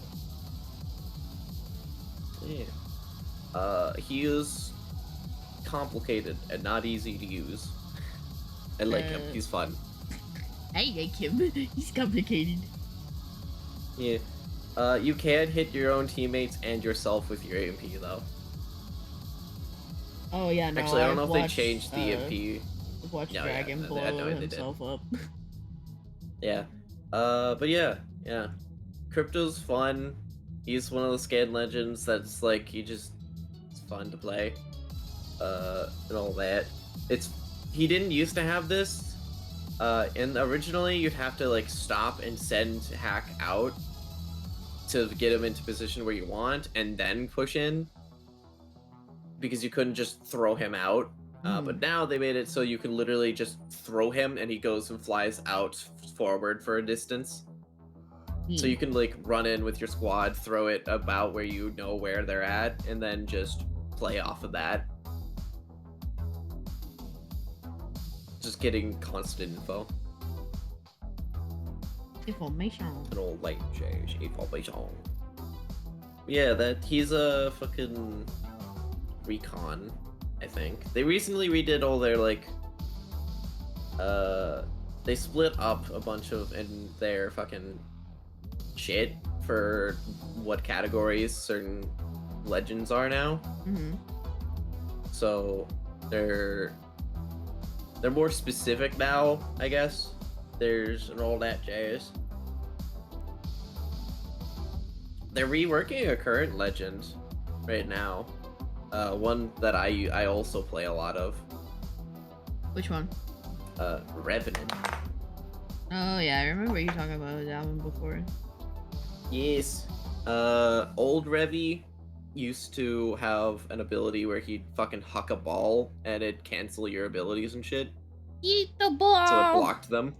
Yeah. He is complicated and not easy to use. I like him. He's fun.
I like him. He's complicated.
Yeah. You can hit your own teammates and yourself with your EMP though.
Oh yeah, no.
Actually, I don't know if they changed the EMP.
Watch
No,
Dragon
yeah,
blow
they
himself up.
Yeah. But yeah. Crypto's fun. He's one of the scan legends that's like it's fun to play. And all that. He didn't used to have this. And originally you'd have to like stop and send Hack out to get him into position where you want and then push in, because you couldn't just throw him out. But now they made it so you can literally just throw him and he goes and flies out forward for a distance. So you can like run in with your squad, throw it about where you know where they're at, and then just play off of that. Just getting constant info.
Information.
An old light change information. Yeah, he's a fucking recon, I think. They recently redid all their like they split up a bunch of in their fucking shit for what categories certain legends are now.
Mm-hmm.
So they're more specific now, I guess. There's and all that jazz. They're reworking a current legend right now. One that I also play a lot of.
Which one?
Revenant.
Oh yeah, I remember you talking about that one before.
Yes. Old Revy used to have an ability where he'd fucking huck a ball and it'd cancel your abilities and shit.
Eat the ball!
So it blocked them.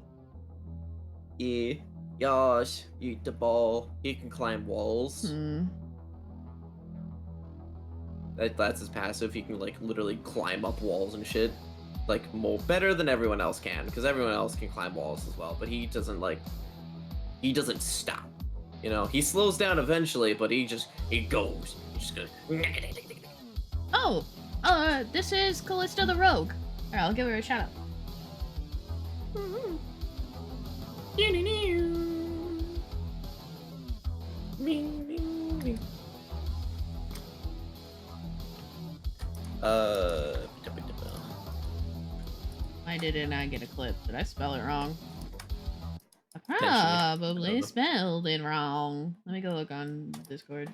Yeah. Yosh, eat the ball. He can climb walls. That's his passive. He can like literally climb up walls and shit. Like more better than everyone else can, because everyone else can climb walls as well, but he doesn't stop. You know, he slows down eventually, but he goes. He's just gonna.
Oh, this is Callista the Rogue. Alright, I'll give her a shout out. Why didn't I get a clip? Did I spell it wrong? I probably spelled it wrong. Let me go look on Discord.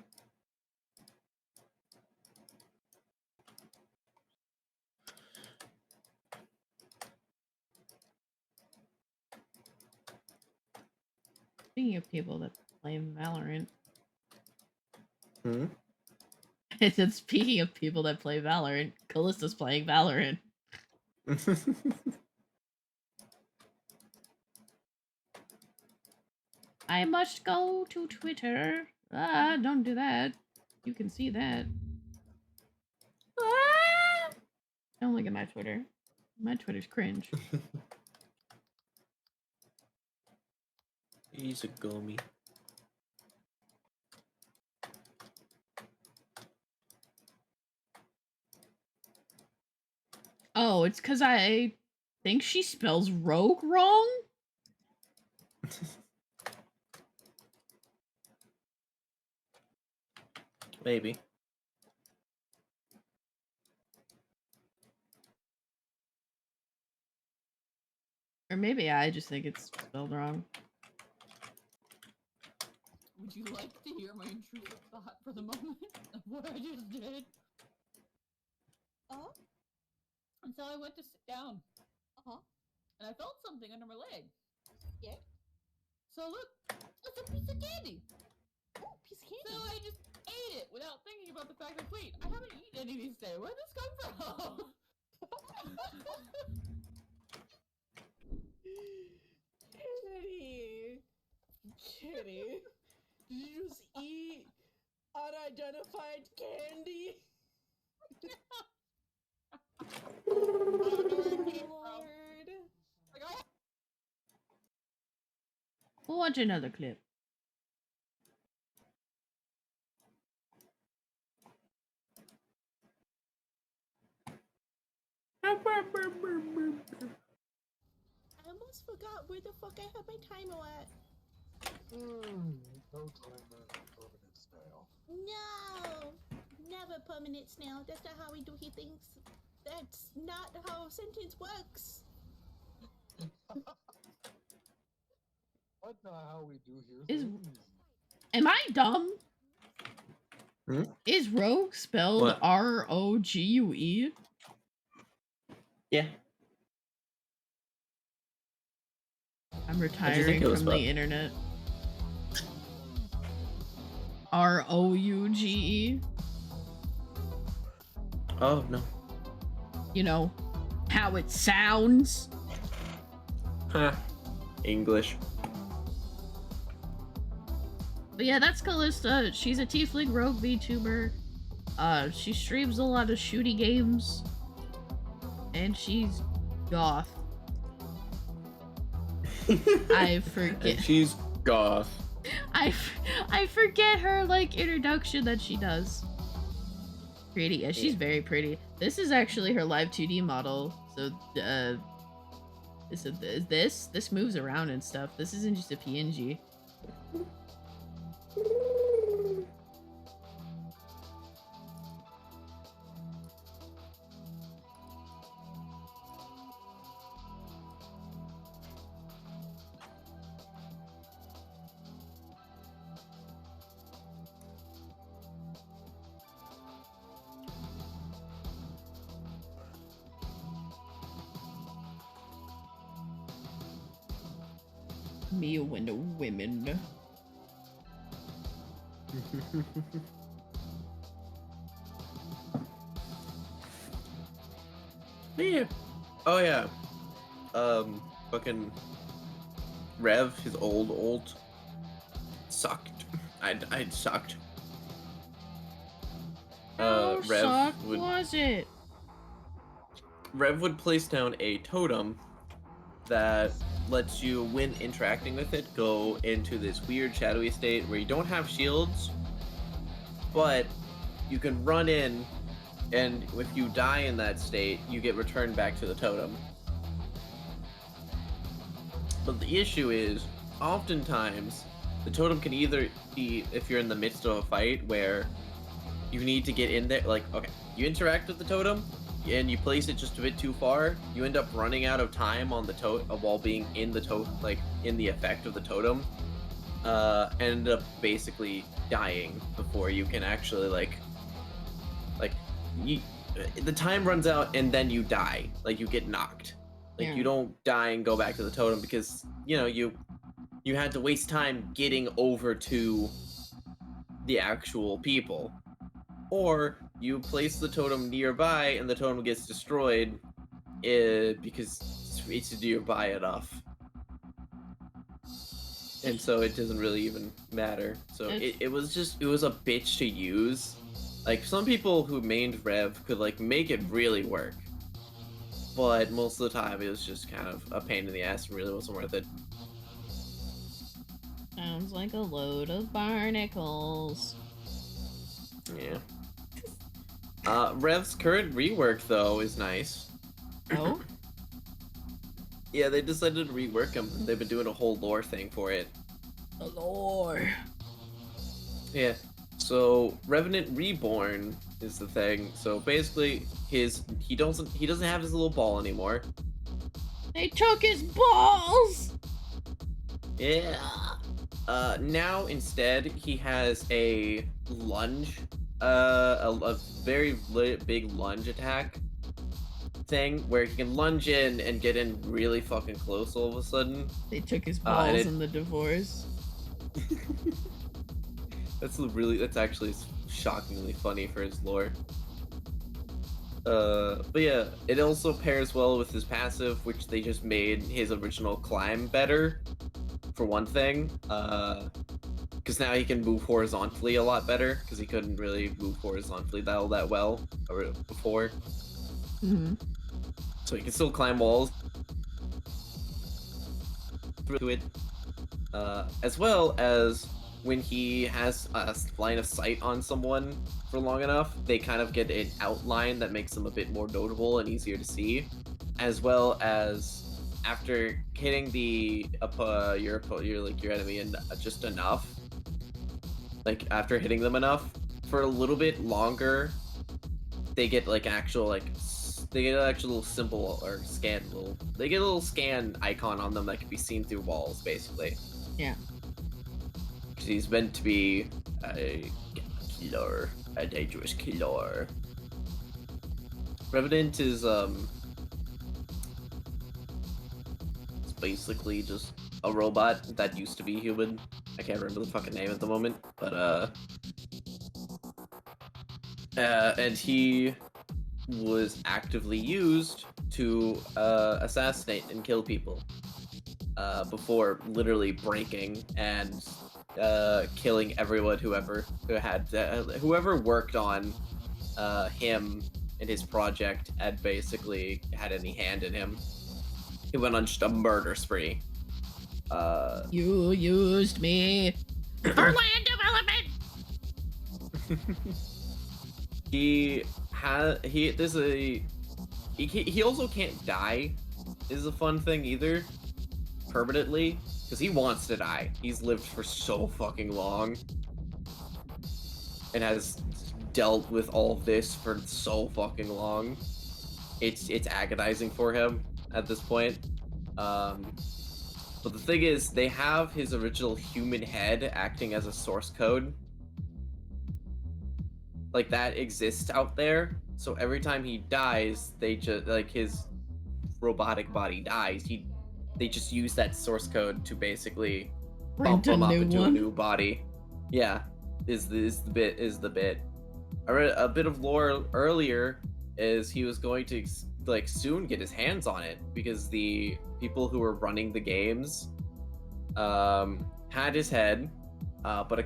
Speaking of people that play Valorant. I said, speaking of people that play Valorant, Callista's playing Valorant. I must go to Twitter. Ah, don't do that. You can see that. Ah! Don't look at my Twitter. My Twitter's cringe.
He's a gummy.
Oh, it's because I think she spells rogue wrong?
Maybe.
Or maybe I just think it's spelled wrong.
Would you like to hear my intrusive thought for the moment of what I just did? And so I went to sit down. And I felt something under my leg. Yeah. So look, it's a piece of candy. Oh, piece of candy. So I just ate it without thinking about the fact that, wait, I haven't eaten any of these today. Where'd this come from?
Kitty. Kitty. Did you just eat unidentified candy? Oh, Lord.
We'll watch another clip.
I almost forgot where the fuck I had my timer at.
No timer, permanent snail.
No! Never permanent snail. That's not how we do things. That's not how a sentence works.
That's not how we do here.
Am I dumb?
Hmm?
Is rogue spelled
What?
R-O-G-U-E?
Yeah.
I'm
How'd you think
retiring
it was
from the
spelled?
internet. R-O-U-G-E?
Oh no.
You know, how it sounds.
Huh. English.
But yeah, that's Callista. She's a tiefling rogue VTuber. She streams a lot of shooty games. And she's goth. I forget.
And she's goth.
I forget her, like, introduction that she does. Pretty. Yeah, she's very pretty. This is actually her live 2D model. So, this moves around and stuff. This isn't just a PNG. Me and the women.
Yeah. Oh yeah. Fucking Rev, his old sucked. I'd sucked.
How
Rev
sucked
would
was it?
Rev would place down a totem that lets you, when interacting with it, go into this weird shadowy state where you don't have shields, but you can run in, and if you die in that state, you get returned back to the totem. But the issue is, oftentimes, the totem can either be, if you're in the midst of a fight where you need to get in there, like, okay, you interact with the totem, and you place it just a bit too far, you end up running out of time on the while being in the like, in the effect of the totem, end up basically dying before you can actually, the time runs out and then you die, like, you get knocked. Like, you don't die and go back to the totem because, you know, you had to waste time getting over to the actual people. Or you place the totem nearby and the totem gets destroyed because it's nearby enough. And so it doesn't really even matter. So it was a bitch to use. Like, some people who mained Rev could, like, make it really work. But most of the time it was just kind of a pain in the ass and really wasn't worth it.
Sounds like a load of barnacles.
Yeah. Rev's current rework, though, is nice.
Oh?
Yeah, they decided to rework him. They've been doing a whole lore thing for it.
The lore.
Yeah. So Revenant Reborn is the thing. So basically, he doesn't have his little ball anymore.
They took his balls.
Yeah. Now instead he has a lunge, a very big lunge attack thing where he can lunge in and get in really fucking close all of a sudden.
They took his balls in the divorce.
That's actually shockingly funny for his lore. But yeah, it also pairs well with his passive, which they just made his original climb better, for one thing. Because now he can move horizontally a lot better, because he couldn't really move horizontally that well before.
Mm-hmm.
So he can still climb walls through it, as well as when he has a line of sight on someone for long enough, they kind of get an outline that makes them a bit more notable and easier to see, as well as after hitting your enemy and just enough, like after hitting them enough for a little bit longer, they get like actual symbol or they get a little scan icon on them that can be seen through walls, basically.
Yeah.
Because he's meant to be a killer, a dangerous killer. Revenant is it's basically just a robot that used to be human. I can't remember the fucking name at the moment, but and he was actively used to assassinate and kill people before literally breaking and killing everyone whoever worked on him and his project and basically had any hand in him. He went on just a murder spree.
You used me for land development.
He also can't die, is a fun thing either, permanently, because he wants to die. He's lived for so fucking long and has dealt with all of this for so fucking long. It's agonizing for him at this point. But the thing is, they have his original human head acting as a source code. Like, that exists out there, so every time he dies, they just, like, his robotic body dies, he they just use that source code to basically
Print
bump
a
him up
new
into a
one.
new body. Yeah, is the bit. I read a bit of lore earlier is he was going to like soon get his hands on it because the people who were running the games had his head, but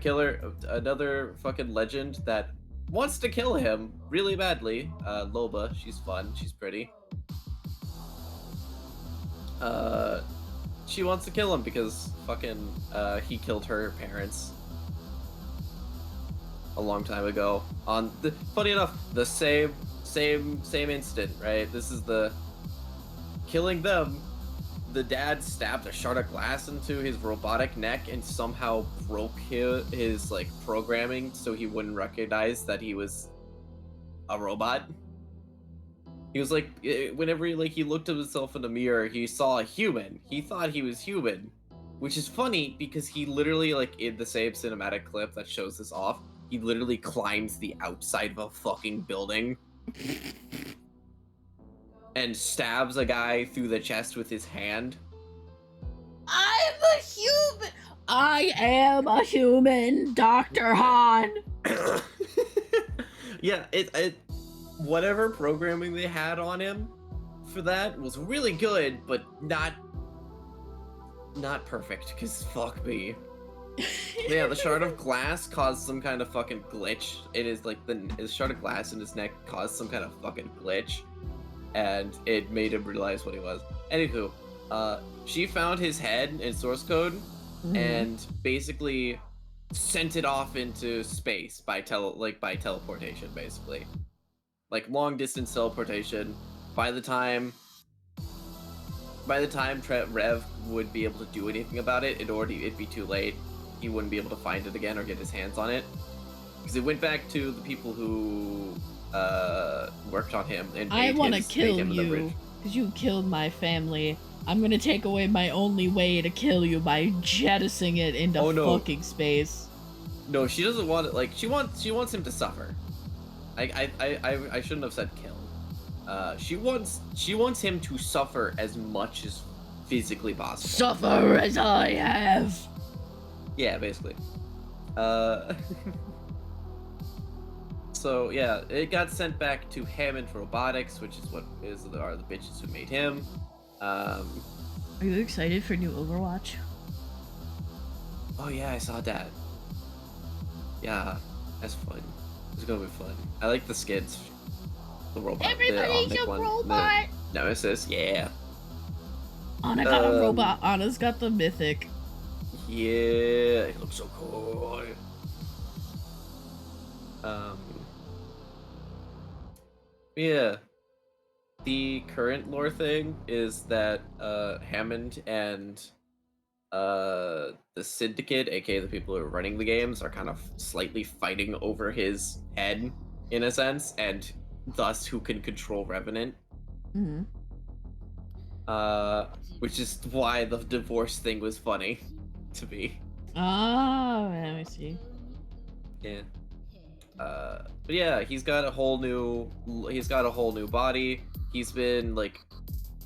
another fucking legend that wants to kill him really badly. Loba, she's fun, she's pretty. She wants to kill him because fucking he killed her parents a long time ago. Funny enough, the same instant, right? This is the killing them. The dad stabbed a shard of glass into his robotic neck and somehow broke his like programming so he wouldn't recognize that he was a robot. He was like, whenever he looked at himself in the mirror, he saw a human. He thought he was human, which is funny because he literally, like, in the same cinematic clip that shows this off, he literally climbs the outside of a fucking building and stabs a guy through the chest with his hand.
I'm a human. I am a human, Dr. Han.
Yeah, it whatever programming they had on him for that was really good, but not perfect, because fuck me. Yeah, the shard of glass caused some kind of fucking glitch. It is like the shard of glass in his neck caused some kind of fucking glitch, and it made him realize what he was. Anywho, she found his head in source code and basically sent it off into space by teleportation, basically. Like long distance teleportation. By the time Rev would be able to do anything about it, it'd be too late. He wouldn't be able to find it again or get his hands on it, because it went back to the people who worked on him and
I want to kill you because you killed my family. I'm gonna take away my only way to kill you by jettisoning it into fucking space.
No, she doesn't want it. Like she wants him to suffer. I shouldn't have said kill. She wants him to suffer as much as physically possible.
Suffer as I have.
Yeah, basically. So yeah, it got sent back to Hammond Robotics, which is are the bitches who made him.
Are you excited for new Overwatch?
Oh yeah, I saw that. Yeah, that's fun. It's gonna be fun. I like the skins. The robot.
Everybody's a robot.
The Nemesis, yeah.
Anna got a robot. Anna's got the mythic.
Yeah, it looks so cool. Yeah. The current lore thing is that Hammond and the Syndicate, aka the people who are running the games, are kind of slightly fighting over his head in a sense, and thus who can control Revenant. Which is why the divorce thing was funny to me.
Oh, let me see.
Yeah. But yeah, he's got a whole new body. He's been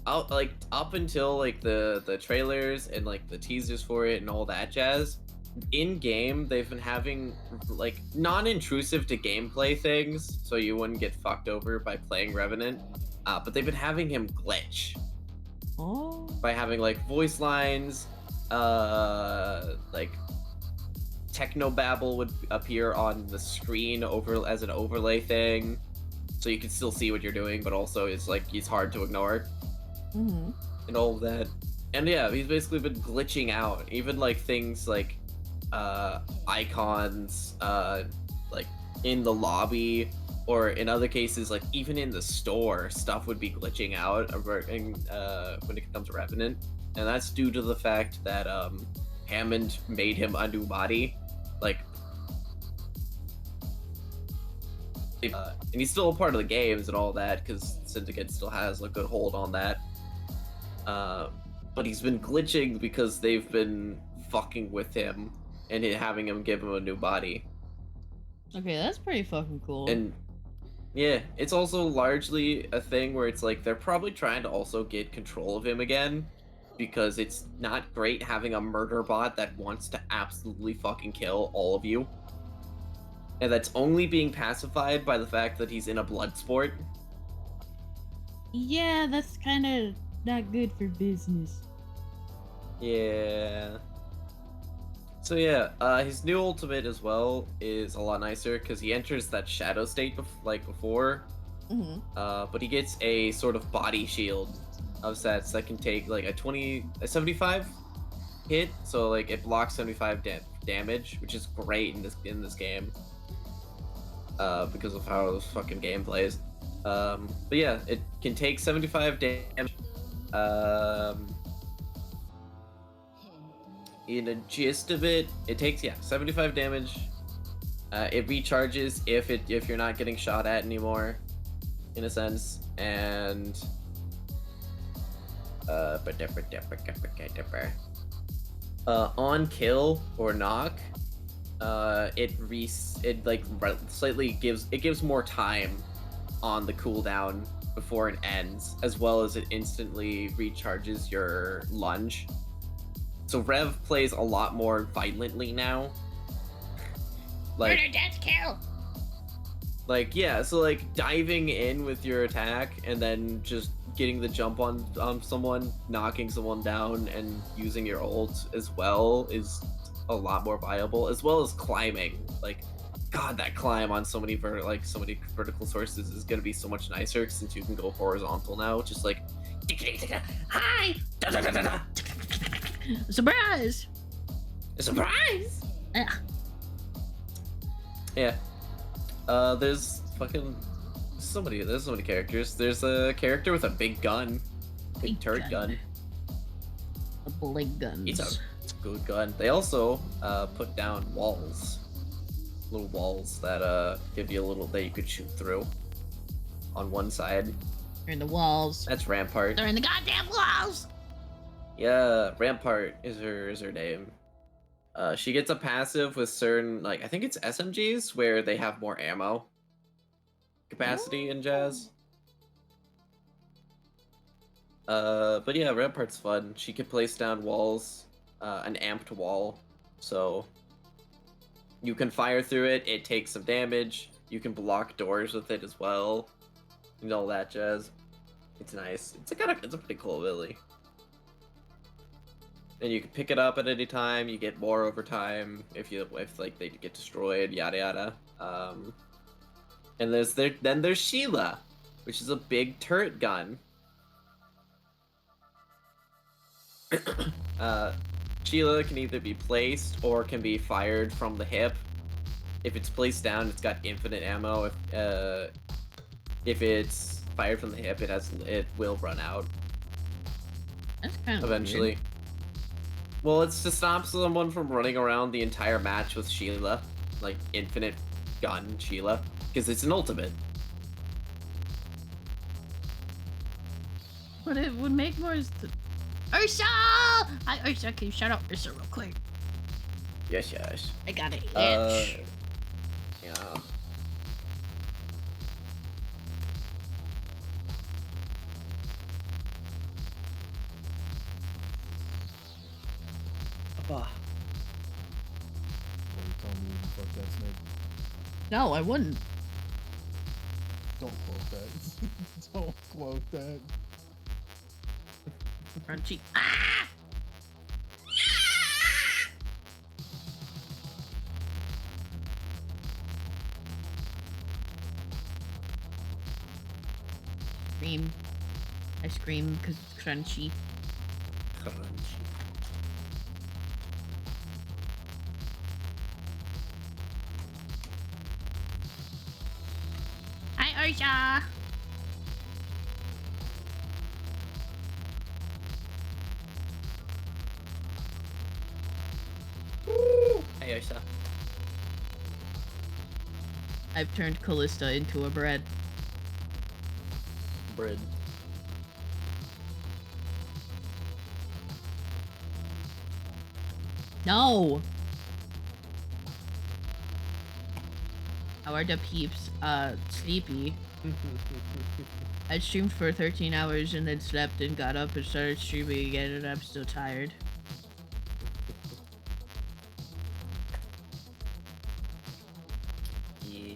up until the trailers and the teasers for it and all that jazz. In game, they've been having non-intrusive to gameplay things, so you wouldn't get fucked over by playing Revenant. But they've been having him glitch.
Oh.
By having voice lines, technobabble would appear on the screen as an overlay thing, so you can still see what you're doing, but also it's he's hard to ignore. And all of that. And yeah, he's basically been glitching out. Even things icons in the lobby, or in other cases even in the store, stuff would be glitching out when it comes to Revenant. And that's due to the fact that Hammond made him a new body. And he's still a part of the games and all that, because Syndicate still has a good hold on that. But he's been glitching because they've been fucking with him and having him give him a new body.
Okay, that's pretty fucking cool.
And yeah, it's also largely a thing where it's they're probably trying to also get control of him again. because it's not great having a murder bot that wants to absolutely fucking kill all of you. And that's only being pacified by the fact that he's in a blood sport.
Yeah, that's kind of not good for business.
Yeah. So yeah, his new ultimate as well is a lot nicer because he enters that shadow state like before.
Mm-hmm.
But he gets a sort of body shield of sets that can take like a 75 hit, so like it blocks 75 damage, which is great in this game. Because of how this fucking game plays. But yeah, it can take 75 damage. In a gist of it, it takes 75 damage. It recharges if you're not getting shot at anymore, in a sense, and on kill or knock, it like slightly gives more time on the cooldown before it ends, as well as it instantly recharges your lunge. So Rev plays a lot more violently now. Like,
Murder, death, kill.
like yeah, so like diving in with your attack and then just getting the jump on someone, knocking someone down, and using your ult as well is a lot more viable, as well as climbing. Like, God, that climb on so many vertical sources is gonna be so much nicer since you can go horizontal now. Just like, hi,
Surprise!
surprise.
Yeah.
Yeah. There's so many characters. There's a character with a big gun, big turret gun.
A big guns.
It's a good gun. They also put down walls, little walls that give you a little that you could shoot through on one side.
They're in the walls.
That's Rampart.
They're in the goddamn walls.
Yeah, Rampart is her name. She gets a passive with certain, like, I think it's SMGs where they have more ammo capacity in Jazz. But yeah, Rampart's fun. She can place down walls, an amped wall, so you can fire through it. It takes some damage. You can block doors with it as well, and all that jazz. It's nice. It's a pretty cool ability. And you can pick it up at any time. You get more over time if like they get destroyed, yada yada. And there's Sheila, which is a big turret gun. Sheila can either be placed or can be fired from the hip. If it's placed down, it's got infinite ammo. If it's fired from the hip, it will run out
That's kind of
eventually.
weird.
Well, it's to stop someone from running around the entire match with Sheila, like infinite gun Sheila, because it's an ultimate.
But it would make more sense. Ursha! Hi, Ursha, can you shut up, Ursha, real quick?
Yes, yes.
I got an itch.
Yeah. Ah.
Will you tell me you fuck that snake?
No, I wouldn't.
Don't quote that. Don't quote that.
Crunchy. Ah! Scream. I scream because it's crunchy.
Crunchy.
Hi, Ursha!
Hey, Osa.
I've turned Callista into a bread.
Bread.
No! How are the peeps, sleepy? I streamed for 13 hours and then slept and got up and started streaming again, and I'm still tired.
Yeah.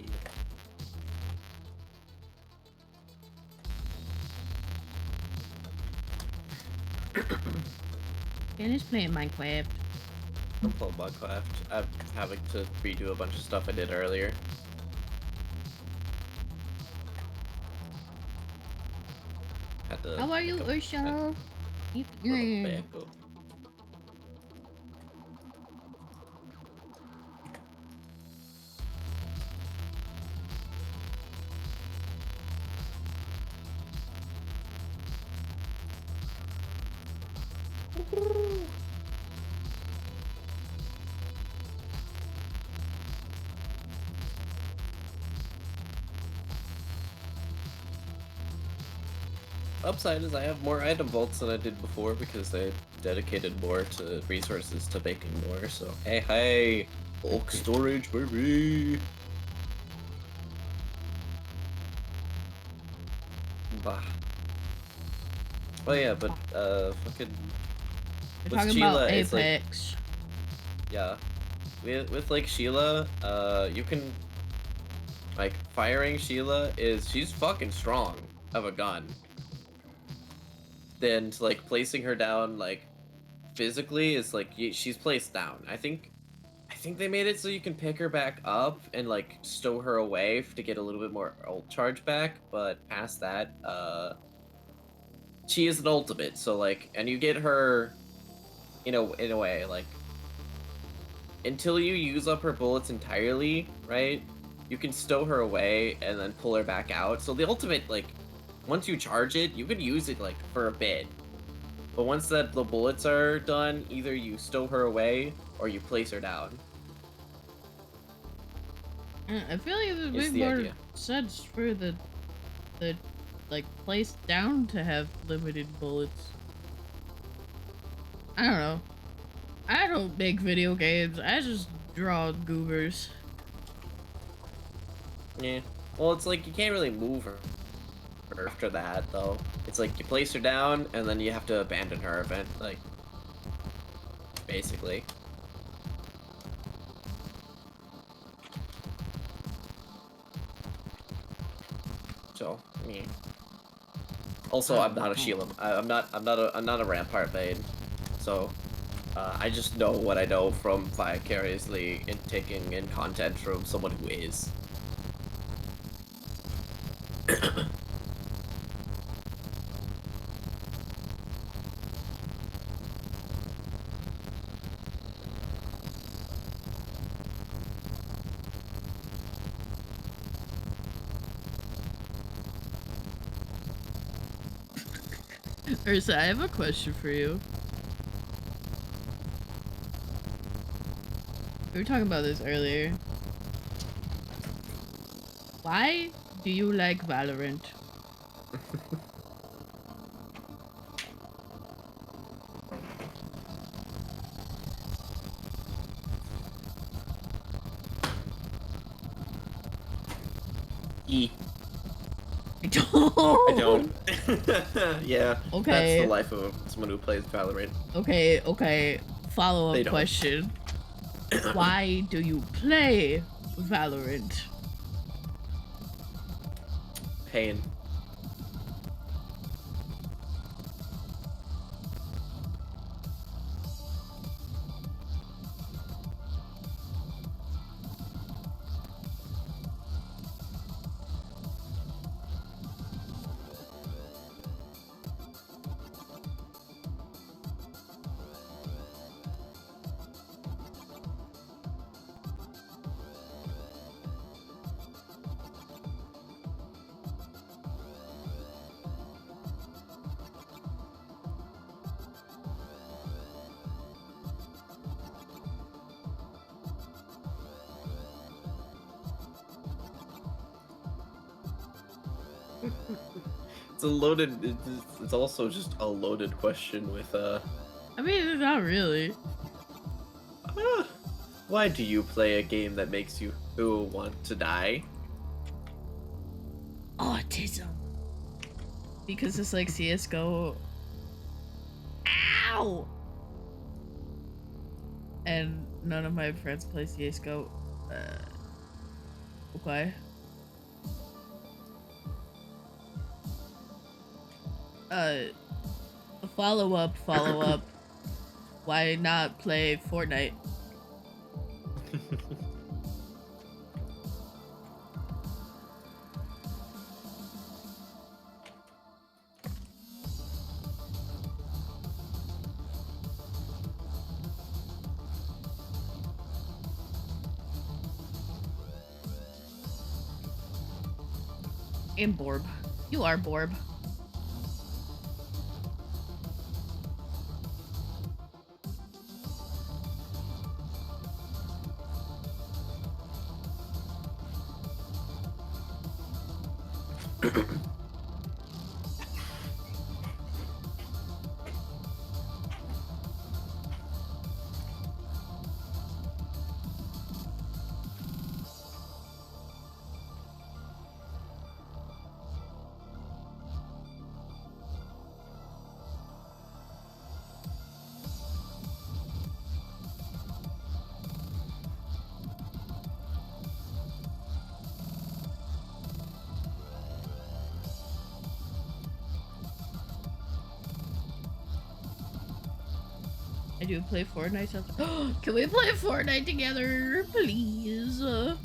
And he's playing Minecraft.
I'm playing Minecraft. I'm having to redo a bunch of stuff I did earlier. Had to
How are you, Ursula?
Upside is I have more item vaults than I did before because I dedicated more to resources to making more, so hey, bulk storage, baby! Bah. Oh yeah, but, fucking...
We're
with
talking
Sheila,
about
it's like...
Apex.
Yeah. With like, Sheila, you can... Like, firing Sheila she's fucking strong of a gun. Then, like, placing her down, like, physically is, like, she's placed down. I think they made it so you can pick her back up and, like, stow her away to get a little bit more ult charge back, but past that, she is an ultimate, so, like, and you get her, in a way, like, until you use up her bullets entirely, right, you can stow her away and then pull her back out. So the ultimate, like, once you charge it, you can use it, like, for a bit. But once the bullets are done, either you stow her away or you place her down.
I feel like it would make more sense for the like place down to have limited bullets. I don't know. I don't make video games. I just draw goobers.
Yeah. Well, it's like you can't really move her after that, though. It's like you place her down and then you have to abandon her event, like, basically. So, yeah. Also, I'm not a Sheila. I'm not a Rampart main. So, I just know what I know from vicariously in taking in content from someone who is.
Ursa, I have a question for you. We were talking about this earlier. Why do you like Valorant? I don't.
Yeah.
Okay.
That's the life of someone who plays Valorant.
Okay. Follow-up question. Why do you play Valorant?
Pain. It's a loaded. It's also just a loaded question with
I mean, not really.
Why do you play a game that makes you want to die?
autism. Because it's like CSGO. Ow! And none of my friends play CSGO. Okay. Follow up. Why not play Fortnite? And Borb. You are Borb. I do play Fortnite sometimes. Can we play Fortnite together, please? I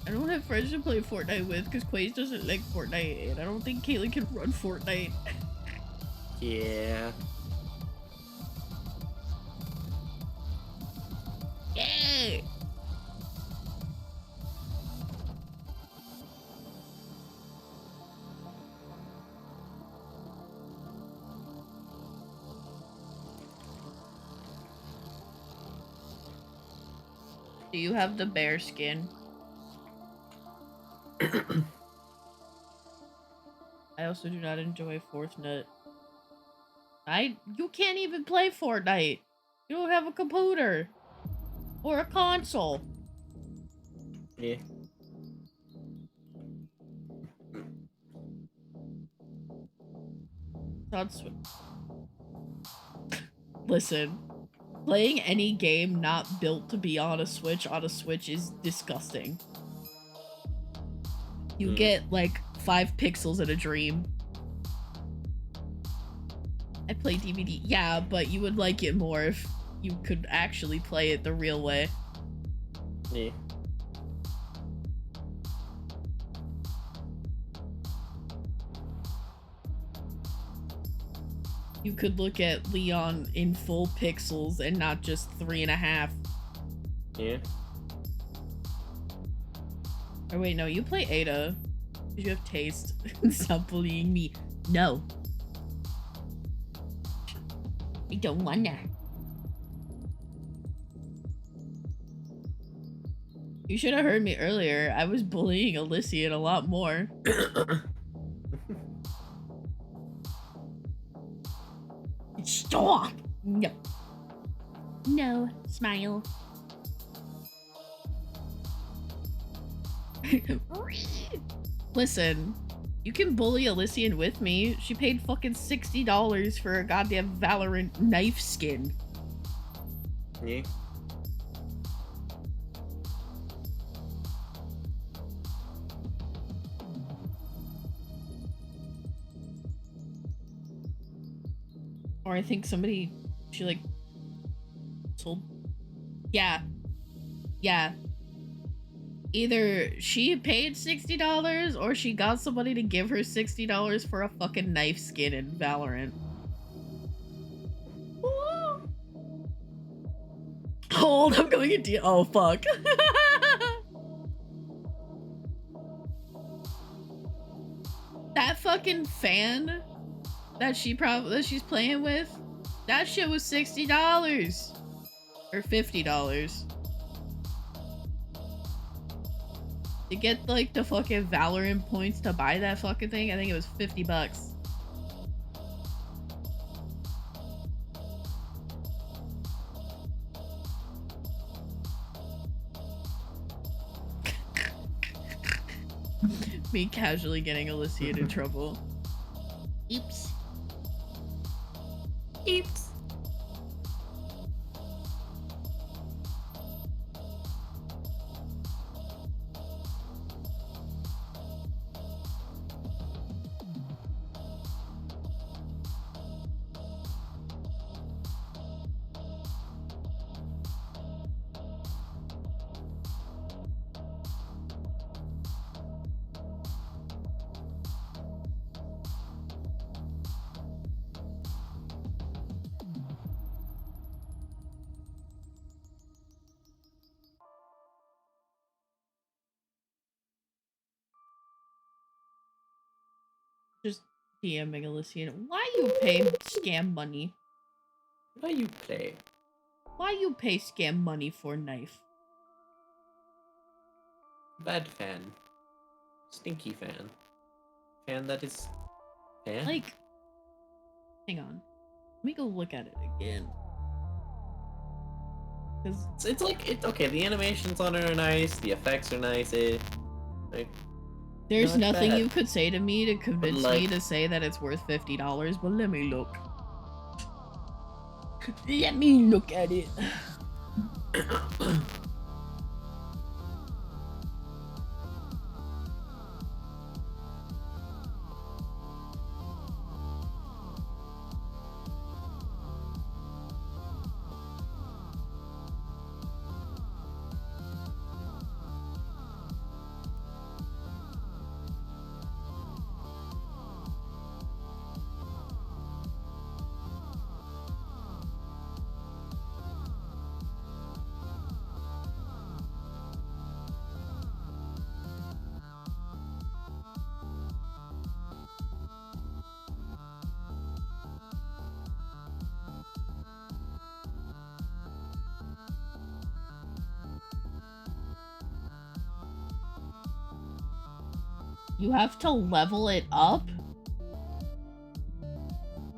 don't have friends to play Fortnite with because Quaze doesn't like Fortnite, and I don't think Caitlyn can run Fortnite.
Yeah.
Yay! Do you have the bear skin? I also do not enjoy Fortnite. You can't even play Fortnite. You don't have a computer or a console.
Yeah.
Listen, playing any game not built to be on a Switch is disgusting. You get like 5 pixels in a dream. I play DVD. Yeah, but you would like it more if you could actually play it the real way.
Yeah.
You could look at Leon in full pixels and not just 3.5.
Yeah.
Or wait, no, you play Ada. You have taste. Stop bullying me. No. I don't wanna. You should have heard me earlier. I was bullying Elysian a lot more. Stop! No. No. Smile. Listen, you can bully Elysian with me. She paid fucking $60 for a goddamn Valorant knife skin.
Yeah.
Or I think somebody, she like sold. Yeah. Yeah. Either she paid $60 or she got somebody to give her $60 for a fucking knife skin in Valorant. Hold, I'm going to oh fuck. That fucking fan that she's playing with, that shit was $60 or $50. To get like the fucking Valorant points to buy that fucking thing, I think it was $50. Me casually getting Alicia into trouble.
Oops.
Oops.
Just DMing Alicia. Why you pay scam money?
Why you play?
Why you pay scam money for knife?
Bad fan. Stinky fan. Fan that is fan?
Like, hang on. Let me go look at it again. Cause
It's like okay, the animations on it are nice, the effects are nice, like
there's
not
nothing
bad.
you could say to me to convince
like-
me to say that it's worth $50, but let me look. Let me look at it. You have to level it up?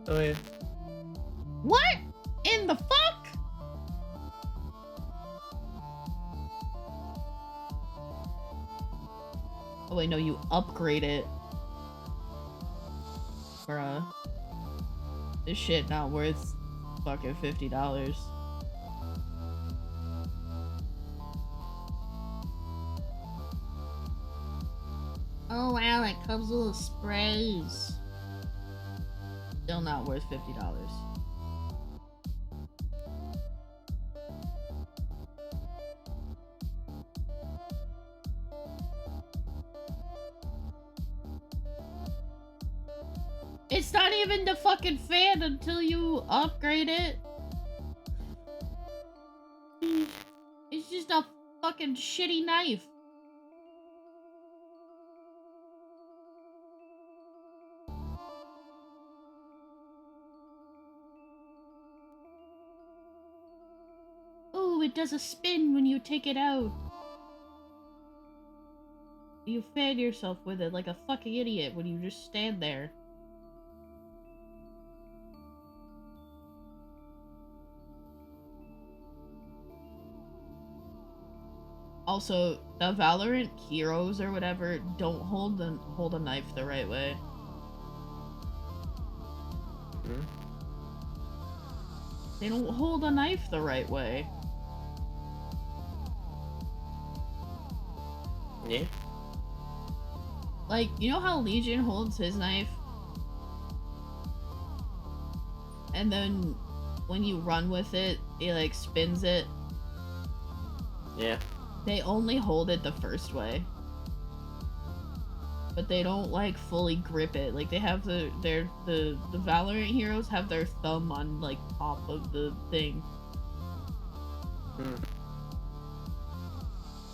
Oh yeah.
What in the fuck? Oh wait, no, you upgrade it. Bruh. This shit not worth fucking $50. Oh wow, it comes with sprays. Still not worth $50. It's not even the fucking fan until you upgrade it. It's just a fucking shitty knife. Ooh, it does a spin when you take it out. You fan yourself with it like a fucking idiot when you just stand there. Also, the Valorant heroes or whatever don't hold a knife the right way.
Hmm?
They don't hold a knife the right way.
Yeah.
Like, you know how Legion holds his knife? And then when you run with it, it like spins it.
Yeah.
They only hold it the first way. But they don't like fully grip it. Like they have the Valorant heroes have their thumb on like top of the thing.
Hmm.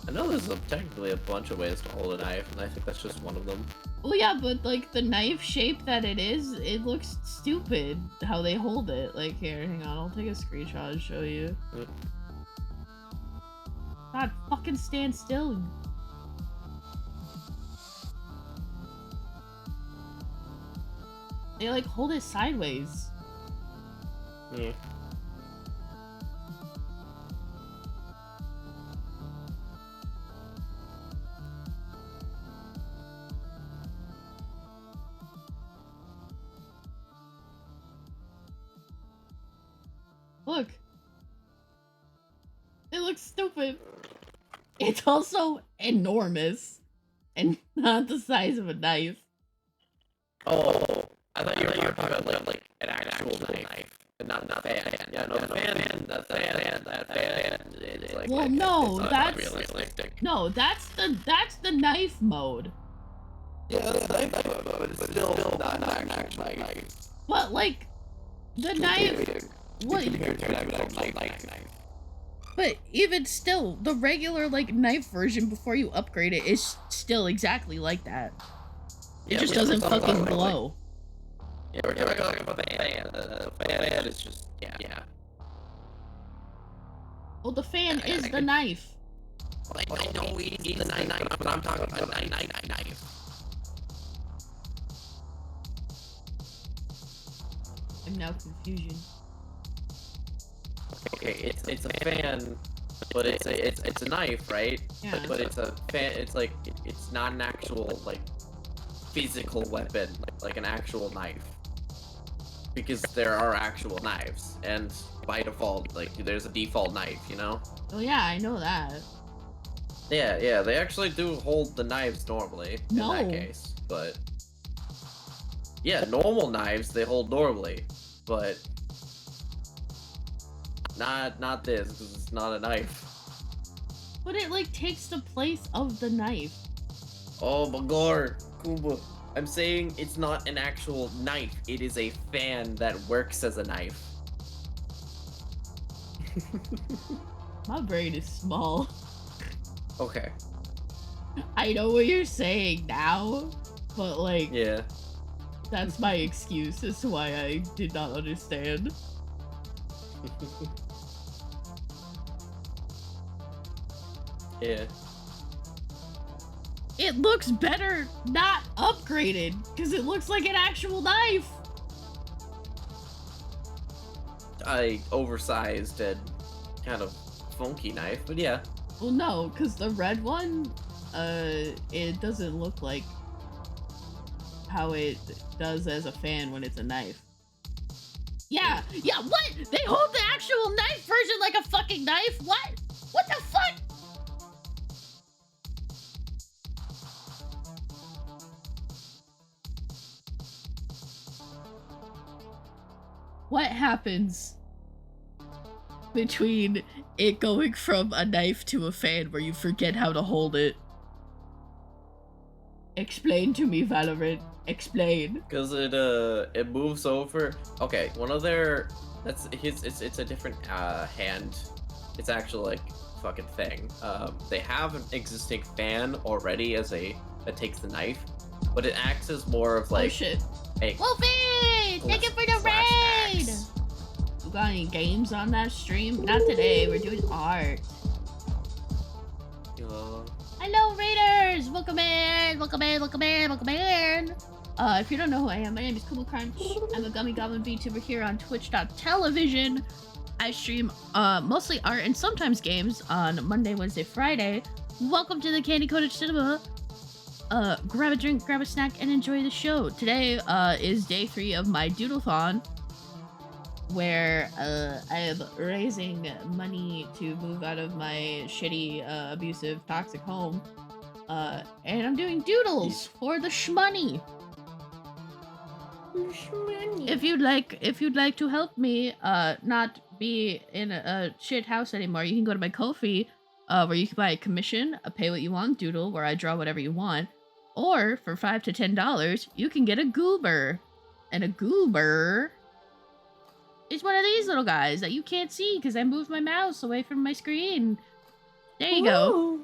I know there's technically a bunch of ways to hold a knife, and I think that's just one of them.
Well, yeah, but like the knife shape that it is, it looks stupid how they hold it. Like here, hang on, I'll take a screenshot and show you.
Mm.
God, fucking stand still. They like hold it sideways.
Yeah.
looks stupid. It's also enormous and not the size of a knife.
Oh, I thought you were talking about like an actual knife, and not a fan. Yeah, no, the fan. It's like,
Well,
like,
no,
it's
that's
realistic.
no, that's the knife mode.
Yeah, that's knife mode, but it's still not an actual knife.
But like, the knife. What?
Compared to an actual knife.
But even still, the regular like knife version before you upgrade it is still exactly like that. It just doesn't fucking glow.
Yeah, we're talking about the fan. The fan is just yeah.
Well, the fan is the knife.
Well, I know it's the knife, but I'm talking about a knife.
I'm now confusion.
Okay, it's a fan, but it's a knife, right?
Yeah.
But it's a fan. It's like it's not an actual like physical weapon, like an actual knife. Because there are actual knives, and by default, like there's a default knife, you know?
Oh yeah, I know that.
Yeah, they actually do hold the knives normally in
No.
that case, but yeah, normal knives they hold normally, but not this because it's not a knife.
But it like takes the place of the knife.
Oh my god, Kumba. I'm saying it's not an actual knife. It is a fan that works as a knife.
My brain is small.
Okay.
I know what you're saying now, but like,
Yeah.
that's my excuse as to why I did not understand.
Yeah.
It looks better not upgraded, because it looks like an actual knife.
Oversized and kind of funky knife, but yeah.
Well, no, because the red one, it doesn't look like how it does as a fan when it's a knife. Yeah, what? They hold the actual knife version like a fucking knife? What? What the fuck? What happens between it going from a knife to a fan where you forget how to hold it? Explain to me, Valorant. Explain.
Because it moves over. Okay, one of their it's a different hand. It's actually like fucking thing. They have an existing fan already that takes the knife, but it acts as more of like
Oh shit.
a
Wolfie! Thank you for the
slash
raid!
axe.
You got any games on that stream? Not today, we're doing art. Hello, raiders! Welcome in! Welcome in! Welcome in! Welcome in! If you don't know who I am, my name is Kumu Crunch. I'm a Gummy Goblin VTuber here on Twitch.television. I stream mostly art and sometimes games on Monday, Wednesday, Friday. Welcome to the Candy Coated Cinema. Grab a drink, grab a snack, and enjoy the show. Today is day 3 of my Doodlethon, where I am raising money to move out of my shitty, abusive, toxic home. And I'm doing doodles for the shmoney. If you'd like to help me not be in a shit house anymore, you can go to my Kofi, where you can buy a commission, a pay what you want doodle, where I draw whatever you want, or for $5 to $10, you can get a goober. And a goober is one of these little guys that you can't see because I moved my mouse away from my screen. There you go.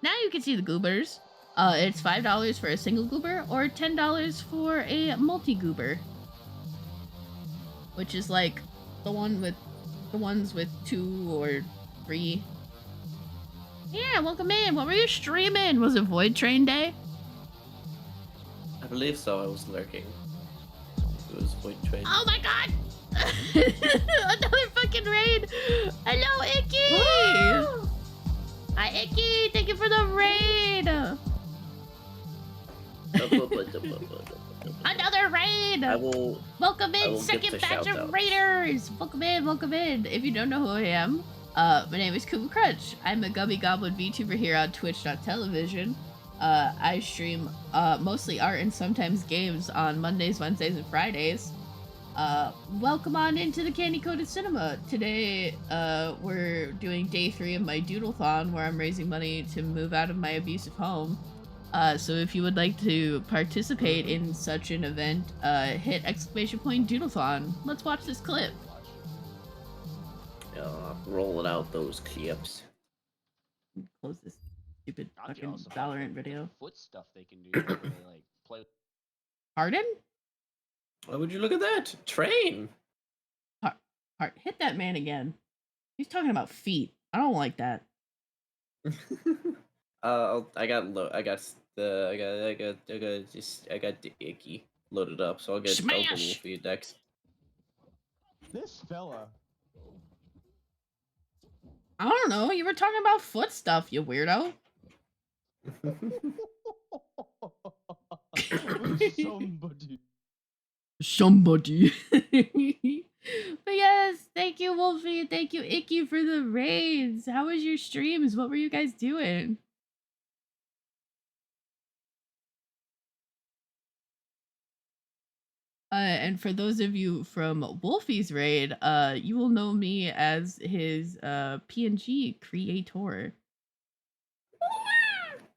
Now you can see the goobers. It's $5 for a single goober or $10 for a multi-goober. Which is like the ones with 2 or 3. Yeah, welcome in. What were you streaming? Was it Void Train Day?
I believe so. I was lurking. It was Void Train.
Oh my god! Another fucking raid! Hello, Icky! Hi, Icky! Thank you for the raid! Another raid!
I will.
Welcome
I
in,
will
second
give the
batch of
shout-outs.
raiders! Welcome in, welcome in. If you don't know who I am, My name is Kuba Crunch. I'm a Gummy Goblin VTuber here on Twitch.television. I stream mostly art and sometimes games on Mondays, Wednesdays, and Fridays. Welcome on into the Candy Coated Cinema. Today, we're doing day 3 of my Doodlethon, where I'm raising money to move out of my abusive home. So if you would like to participate in such an event, hit ! Doodlethon. Let's watch this clip.
Rolling out those clips.
Close this stupid
Not to
fucking
also have
Valorant
the
video.
foot stuff they can do where they like play.
Pardon?
Why would you look at that? Train!
Hit that man again. He's talking about feet. I don't like that.
I got the icky loaded up, so I'll get
Smash!
Wolfie next.
This fella.
I don't know. You were talking about foot stuff, you weirdo.
Somebody.
But yes, thank you, Wolfie, and thank you, Icky, for the raids. How was your streams? What were you guys doing? And for those of you from Wolfie's raid, you will know me as his PNG creator.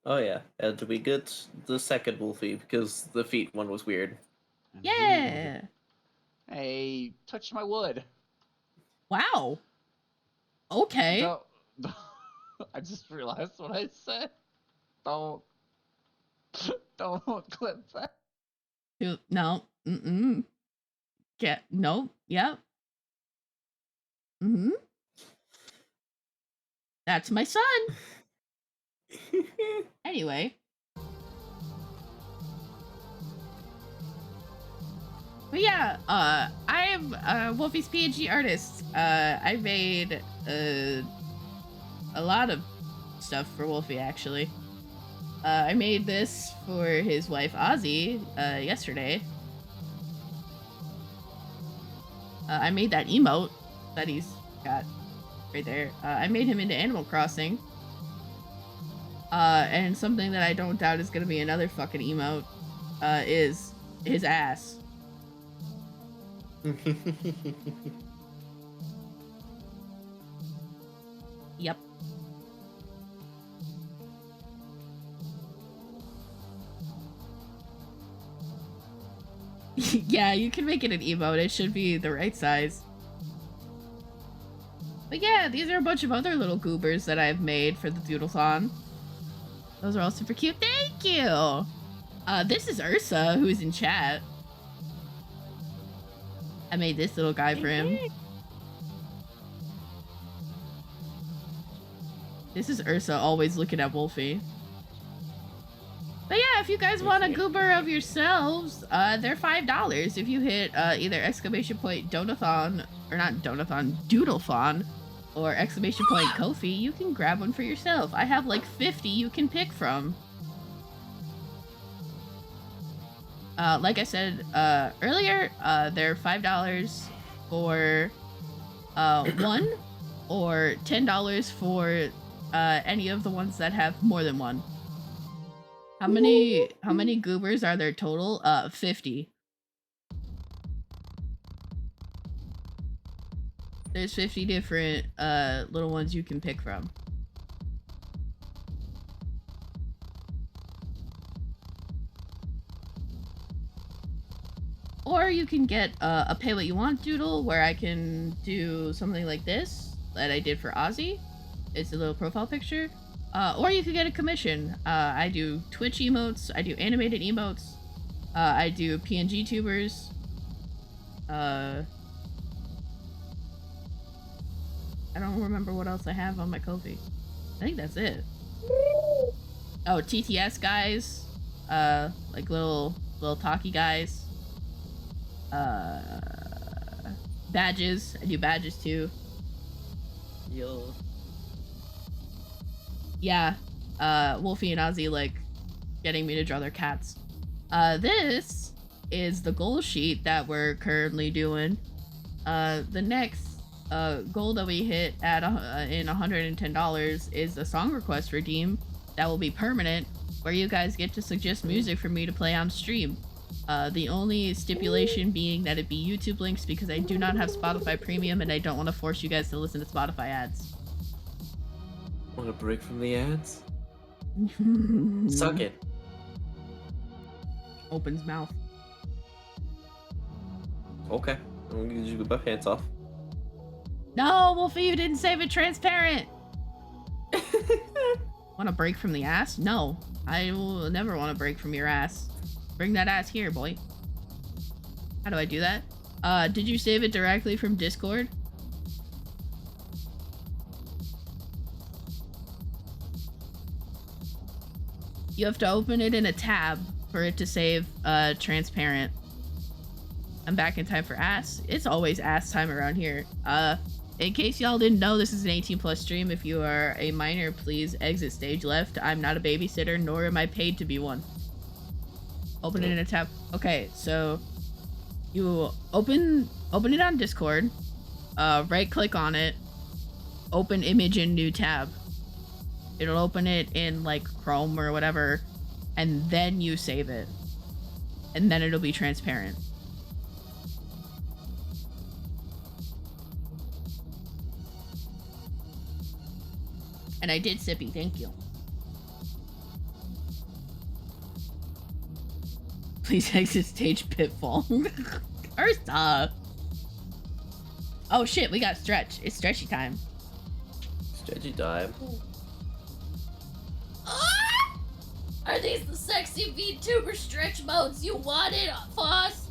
Oh yeah, and we get the second Wolfie because the feet one was weird.
Yeah.
Hey, touch my wood.
Wow. Okay.
Don't, I just realized what I said. Don't clip that.
No. Get no. Yep. That's my son. Anyway. But yeah, I'm Wolfie's PNG artist. I made a lot of stuff for Wolfie, actually. I made this for his wife Ozzy yesterday. I made that emote that he's got right there. I made him into Animal Crossing. And something that I don't doubt is gonna be another fucking emote is his ass. Yep. Yeah, you can make it an emote. It should be the right size. But yeah, these are a bunch of other little goobers that I've made for the Doodlethon. Those are all super cute. Thank you! This is Ursa, who's in chat. I made this little guy for him. This is Ursa, always looking at Wolfie. But yeah, if you guys want a goober of yourselves, they're $5. If you hit either ! Donathon, or not Donathon, Doodlethon, or ! Kofi, you can grab one for yourself. I have like 50 you can pick from. Like I said earlier, they're $5 for one, or $10 for any of the ones that have more than one. How many goobers are there total? 50. There's 50 different little ones you can pick from. Or you can get a pay what you want doodle, where I can do something like this that I did for Ozzy. It's a little profile picture. Or you could get a commission. I do Twitch emotes, I do animated emotes, I do PNG tubers. I don't remember what else I have on my Kofi. I think that's it. Oh, TTS guys. Like little talkie guys. Badges. I do badges too.
Yo.
Yeah. Wolfie and Ozzy like getting me to draw their cats. This is the goal sheet that we're currently doing. The next goal that we hit at in $110 is a song request redeem that will be permanent, where you guys get to suggest music for me to play on stream. The only stipulation being that it be YouTube links, because I do not have Spotify Premium and I don't want to force you guys to listen to Spotify ads.
Want a break from the ads? Suck it.
Opens mouth.
Okay. I'm gonna get my pants off.
No, Wolfie, you didn't save it transparent. Want a break from the ass? No, I will never want a break from your ass. Bring that ass here, boy. How do I do that? Did you save it directly from Discord? You have to open it in a tab for it to save transparent. I'm back in time for ass. It's always ass time around here. In case y'all didn't know, this is an 18+ stream. If you are a minor, please exit stage left. I'm not a babysitter, nor am I paid to be one. Open it in a tab. Okay, so you open it on Discord. Right click on it. Open image in new tab. It'll open it in like Chrome or whatever, and then you save it. And then it'll be transparent. And I did sippy, thank you. Please exit stage pitfall. Ursa! Oh shit, we got stretch. It's stretchy time.
Stretchy time.
Are these the sexy VTuber stretch modes you wanted, Foss?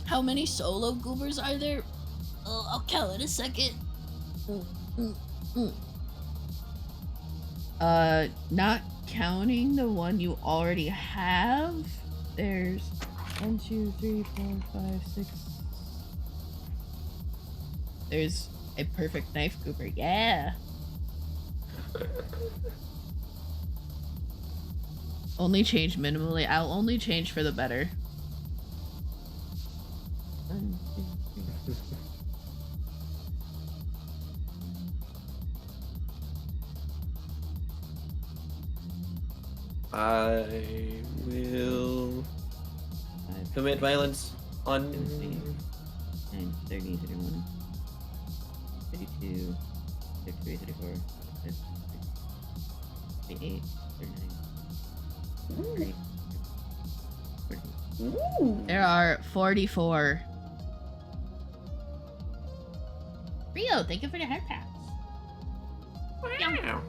How many solo goobers are there? I'll count in a second. Not counting the one you already have, there's 1, 2, 3, 4, 5, 6. There's a perfect knife goober, yeah. Only change minimally. I'll only change for the better. 1, 2, 3.
I will commit violence on
9, 30, 31, 32, 33, 34, 35, 38, 39, 40. There are 44. Rio, thank you for the head pats.
Wow.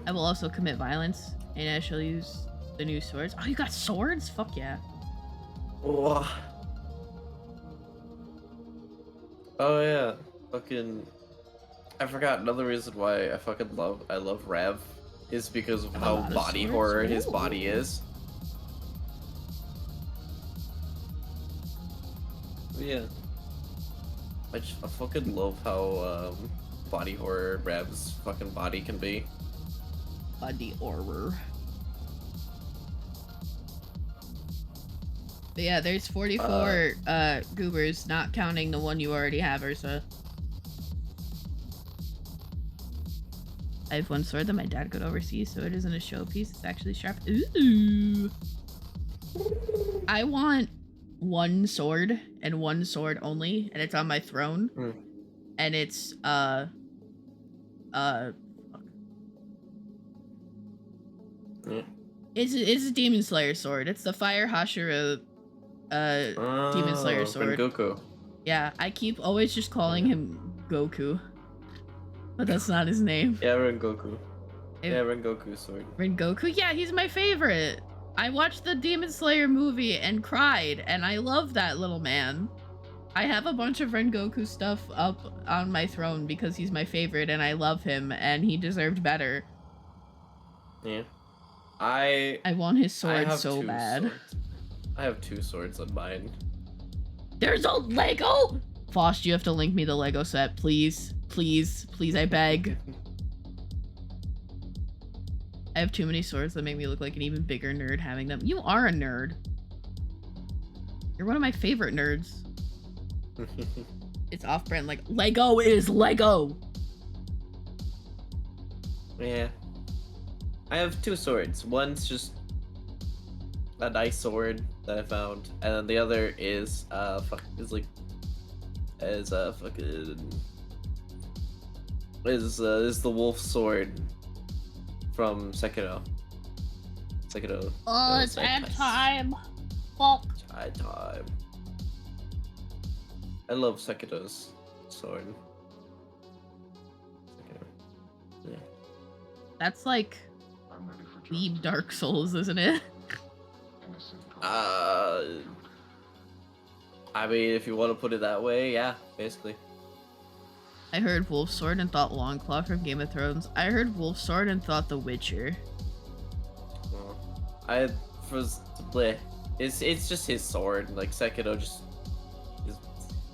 I will also commit violence, and I shall use the new swords. Oh, you got swords? Fuck yeah.
Oh, oh yeah. Fucking. I forgot another reason why I love Rev is because of how body horror his body is. Yeah. I fucking love how body horror Rev's fucking body can be.
Body horror. But yeah, there's 44 goobers, not counting the one you already have, Ursa. I have one sword that my dad got overseas, so it isn't a showpiece. It's actually sharp. Ooh. I want one sword and one sword only, and it's on my throne. And it's fuck. It's a Demon Slayer sword. It's the Fire Hashira Demon Slayer sword.
Goku.
Yeah, I keep always just calling him Goku. But that's not his name.
Yeah, Rengoku. Rengoku sword.
Rengoku? Yeah, he's my favorite. I watched the Demon Slayer movie and cried, and I love that little man. I have a bunch of Rengoku stuff up on my throne because he's my favorite and I love him and he deserved better.
Yeah. I
want his sword so bad.
Swords. I have 2 swords on mine.
There's a Lego! Foss, you have to link me the Lego set, please. Please, please, I beg. I have too many swords that make me look like an even bigger nerd having them. You are a nerd. You're one of my favorite nerds. It's off-brand, like, Lego is Lego!
Yeah. I have 2 swords. One's just a nice sword that I found, and then the other is is the wolf sword from Sekiro.
Oh, it's ad time. Fuck.
Ad time. I love Sekiro's sword. Sekiro. Yeah.
That's like Leave Dark Souls, isn't it?
I mean, if you want to put it that way, yeah, basically.
I heard Wolf Sword and thought Longclaw from Game of Thrones. I heard Wolf Sword and thought The Witcher.
Well, it's just his sword. Like Sekiro, just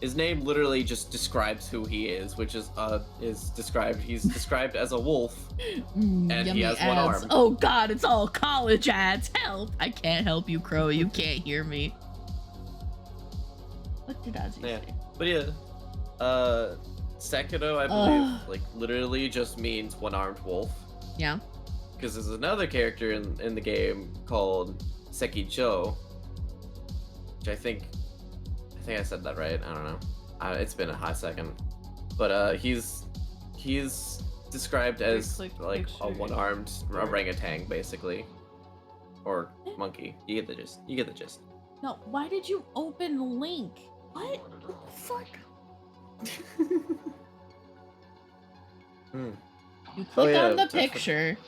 his name literally just describes who he is, which is described. He's described as a wolf, and he has one arm.
Oh God, it's all college ads. Help! I can't help you, Crow. You can't hear me. What did Ozzy say?
But yeah, Sekiro, I believe, like literally just means one-armed wolf.
Yeah.
Because there's another character in the game called Sekicho, which I think I said that right. I don't know. It's been a hot second, but he's described as like a one-armed orangutan, basically, or monkey. You get the gist. You get the gist.
No, why did you open Link? What the fuck? You click on the picture,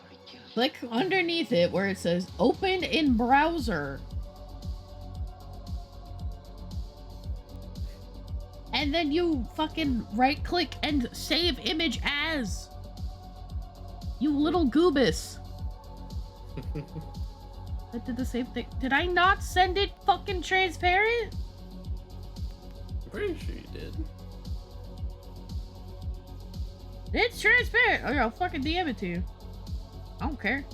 click underneath it where it says open in browser. And then you fucking right click and save image as. You little goobus. I did the same thing. Did I not send it fucking transparent?
I'm pretty sure you did.
It's transparent. Okay, I'll fucking DM it to you. I don't care.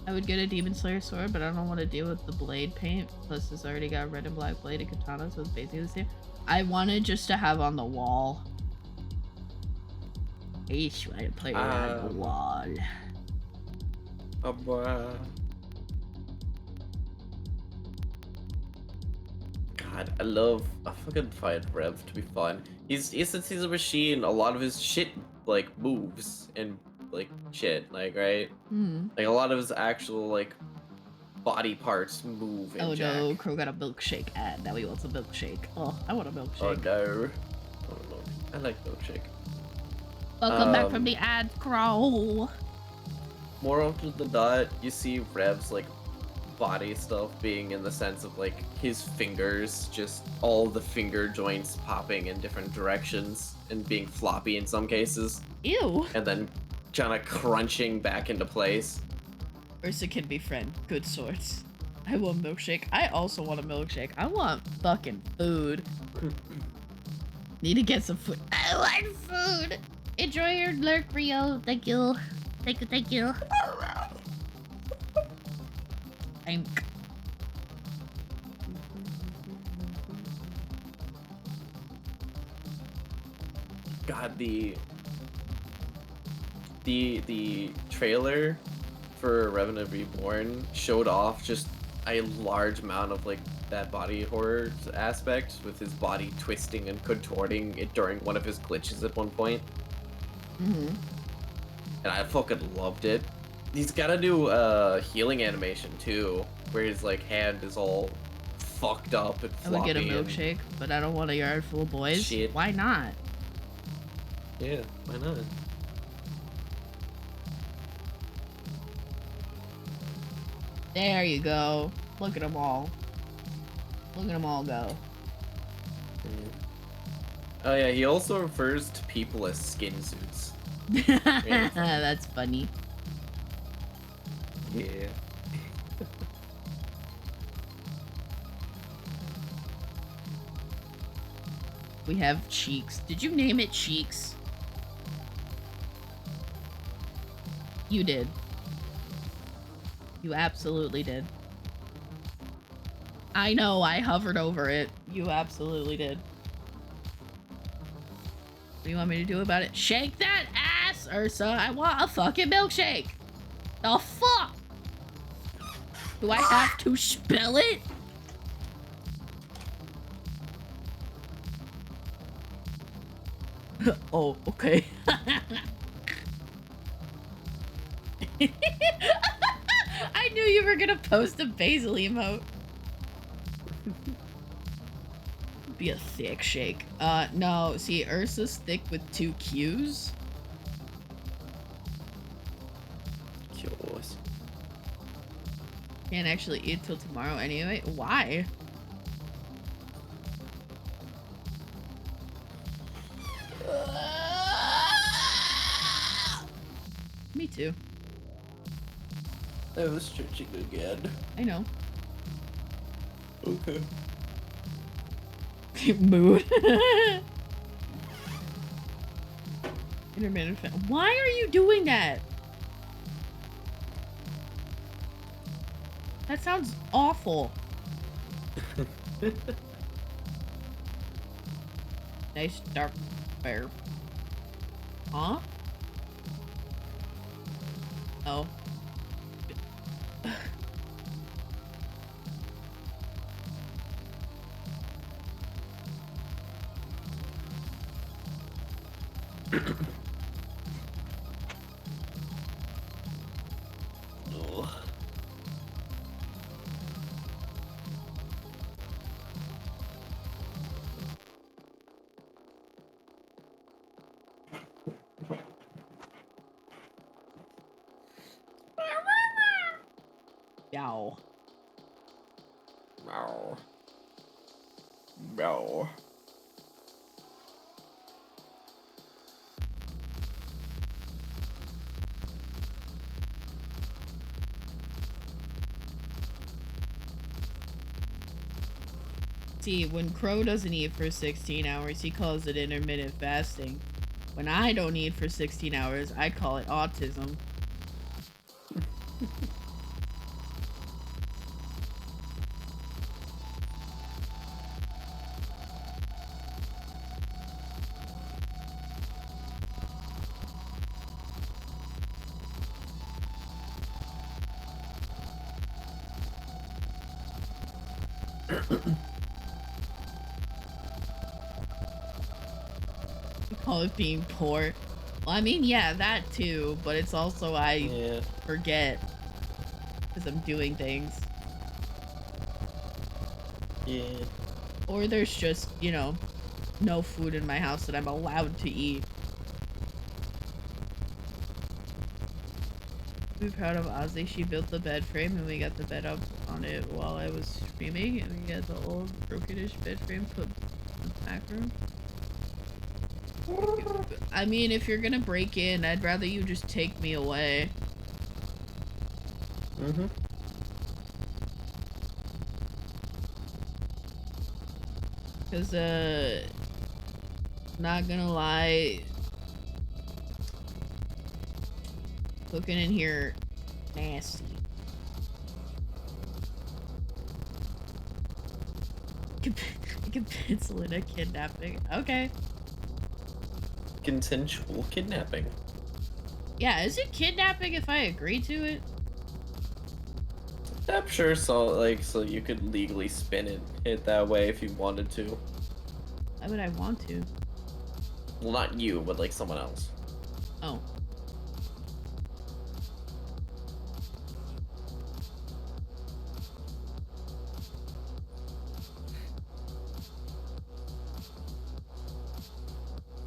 I would get a Demon Slayer sword, but I don't want to deal with the blade paint. Plus, it's already got red and black blade and katana, so it's basically the same. I wanted just to have on the wall. I just want to play it on the wall.
God, I fucking find Rev to be fun. Since he's a machine, a lot of his shit like moves and like shit, like right? Like a lot of his actual like body parts move and jack.
No, Crow got a milkshake ad. Now he wants a milkshake. Oh, I want a milkshake.
Oh no. Oh no. I like milkshake.
Welcome back from the ad, Crow.
More often than not, you see Rev's like body stuff being in the sense of like his fingers, just all the finger joints popping in different directions and being floppy in some cases.
Ew.
And then kind of crunching back into place.
Ursa can be friend. Good sorts. I want milkshake. I also want a milkshake. I want fucking food. Need to get some food. I want food. Enjoy your lurk, Rio. Thank you. Thank you, thank you. Thank.
God, the trailer for Revenant Reborn showed off just a large amount of like that body horror aspect with his body twisting and contorting it during one of his glitches at one point. And I fucking loved it. He's got a new healing animation too, where his like hand is all fucked up and floppy.
I would get a milkshake, but I don't want a yard full of boys.
Shit.
Why not?
Yeah, why not?
There you go. Look at them all. Look at them all go.
Oh yeah, he also refers to people as skin suits.
That's funny.
Yeah.
We have Cheeks. Did you name it Cheeks? You did. You absolutely did. I know, I hovered over it. You absolutely did. What do you want me to do about it? Shake that ass, Ursa! I want a fucking milkshake! The fuck? Do I have to spell it? Oh, okay. I knew you were gonna post a basil emote. Be a thick shake. No, see, Ursa's thick with 2 Q's.
Curious.
Can't actually eat till tomorrow anyway. Why? Me too.
I was stretching again.
I know.
Okay.
Mood. Intermittent why are you doing that? That sounds awful. Nice dark bear. Huh? Oh.
Oh.
Yow.
Meow. Meow.
See, when Crow doesn't eat for 16 hours, he calls it intermittent fasting. When I don't eat for 16 hours, I call it autism. Call it being poor. Well, I mean, yeah, that too, but it's also I forget because I'm doing things.
Yeah.
Or there's just, you know, no food in my house that I'm allowed to eat. I'm proud of Ozzy. She built the bed frame and we got the bed up on it while I was streaming, and we got the old brokenish bed frame put in the back room. I mean, if you're gonna break in, I'd rather you just take me away.
Mm-hmm.
Cause, not gonna lie, cooking in here, nasty. I can pencil in a kidnapping. Okay.
Consensual kidnapping.
Yeah, is it kidnapping if I agree to it?
I'm sure so you could legally spin it that way if you wanted to.
Why would I want to?
Well, not you, but like someone else.
Oh.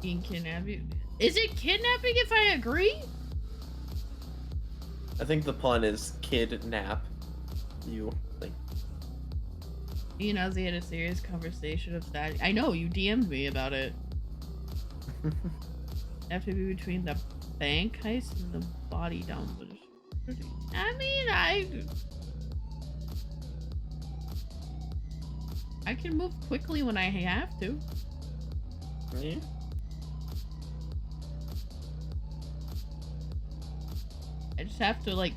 Being kidnapped? Is it kidnapping if I agree?
I think the pun is kidnap you. Like,
Me and Ozzy had a serious conversation of that. I know, you DM'd me about it. Have to be between the bank heist and the body demolition. I mean, I can move quickly when I have to.
Yeah.
I just have to like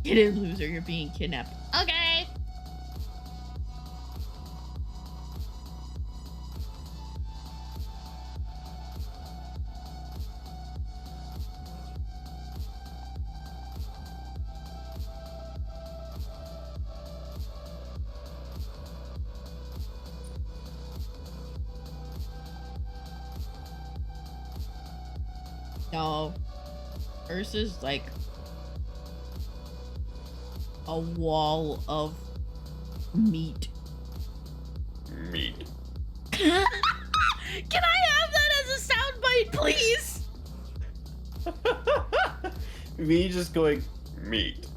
get in, loser, you're being kidnapped. Okay. No. Hers is like a wall of meat.
Meat.
Can I have that as a soundbite, please?
Me just going meat.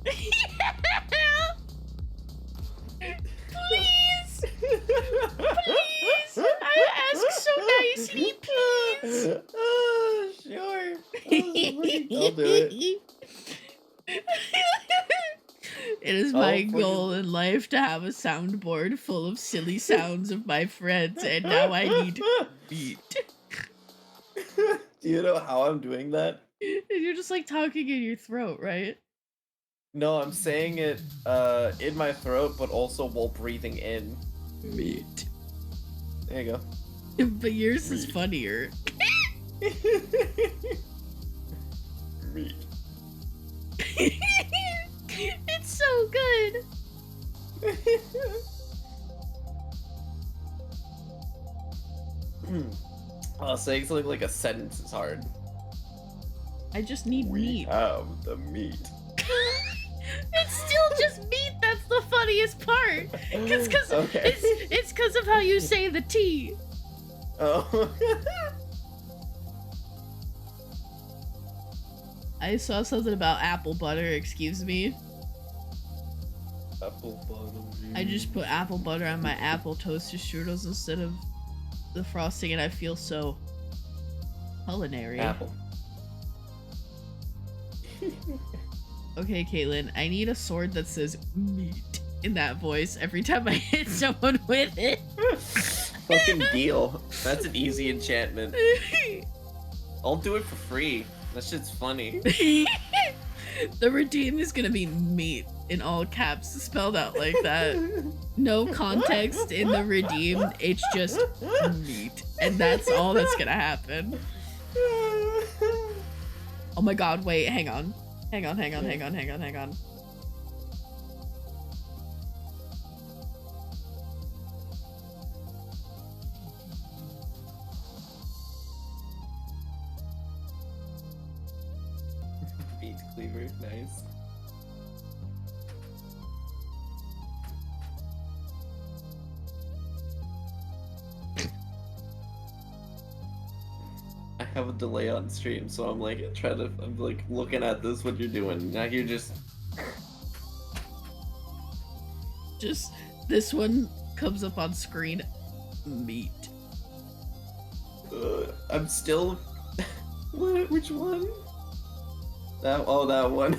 Please! Please! I ask so nicely, please!
Sure. I'll do it.
It is my goal in life to have a soundboard full of silly sounds of my friends, and now I need meat.
Do you know how I'm doing that?
And you're just like talking in your throat, right?
No, I'm saying it in my throat, but also while breathing in.
Meat.
There you
go. But yours is funnier.
Meat.
It's so good.
Saying something like a sentence is hard.
I just need meat.
We have the meat.
It's still just meat. That's the funniest part. It's because of how you say the T.
Oh.
I saw something about apple butter. Excuse me.
Apple butter.
I just put apple butter on my apple toaster strudels instead of the frosting, and I feel so culinary.
Apple.
Okay, Caitlin, I need a sword that says meat in that voice every time I hit someone with it.
Fucking deal. That's an easy enchantment. I'll do it for free. That shit's funny.
The redeem is gonna be meat in all caps, spelled out like that. No context in the redeem, it's just meat. And that's all that's gonna happen. Oh my god, wait, hang on. Hang on.
Beat cleaver, nice. I have a delay on stream, so I'm like I'm like looking at this what you're doing. Now you're just
this one comes up on screen. Meat.
I'm still what? Which one? That one.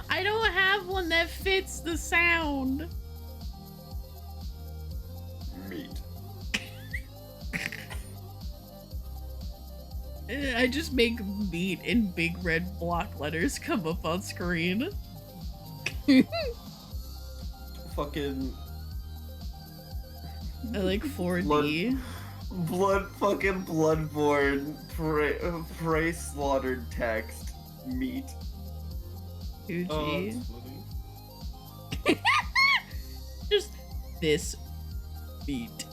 I don't have one that fits the sound.
Meat.
I just make meat in big red block letters come up on screen.
Fucking.
I like 4D.
Fucking Bloodborne. Prey slaughtered text. Meat.
2G.
Oh,
Just this meat.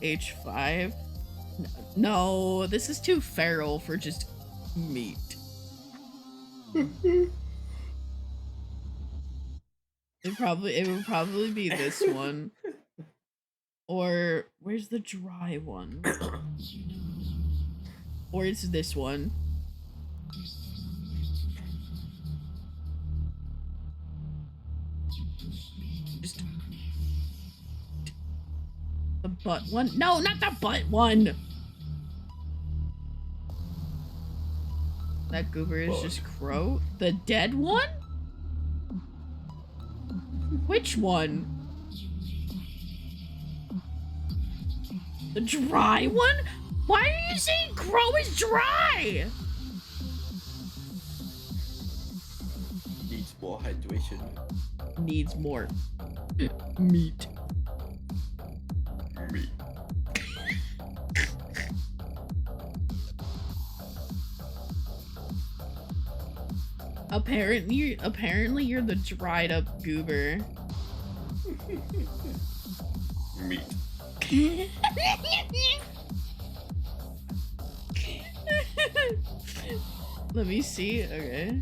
H5? No, this is too feral for just meat. It would probably be this one. Or where's the dry one? Or it's this one. Just the butt one. No, not the butt one. That goober is just Crow. The dead one? Which one? The dry one? Why are you saying Crow is dry?
Needs more hydration.
Needs more meat.
Meat.
Apparently you're the dried up goober.
Meat.
Let me see. Okay.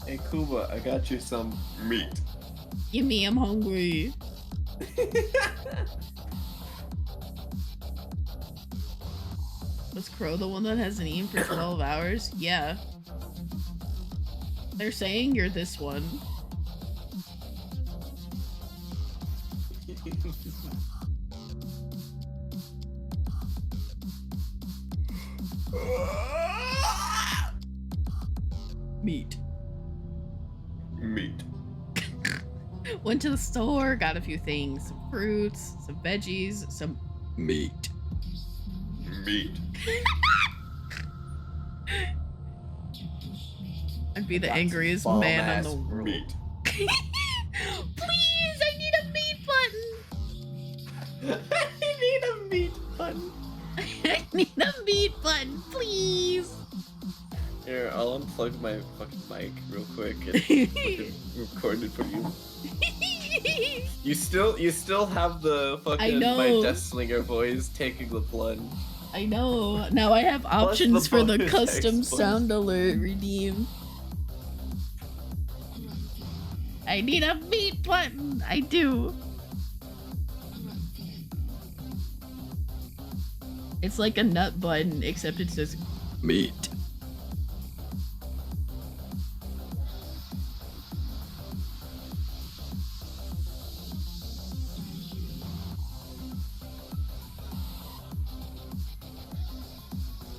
Hey Kuba, I got you some meat.
Gimme, I'm hungry. Was Crow the one that hasn't eaten for 12 hours? Yeah. They're saying you're this one. Meat.
Meat.
Went to the store, got a few things. Some fruits, some veggies, some meat.
Meat.
I'd be the angriest man in the world.
Meat.
Please, I need a meat button.
I need a meat button.
I need a meat button, please.
Here, I'll unplug my fucking mic real quick and fucking record it for you. You still have the fucking my Death Slinger voice taking the plunge.
I know. Now I have options for the
bonus
custom
X
sound alert redeem. I need a meat button. I do. It's like a nut button, except it says meat.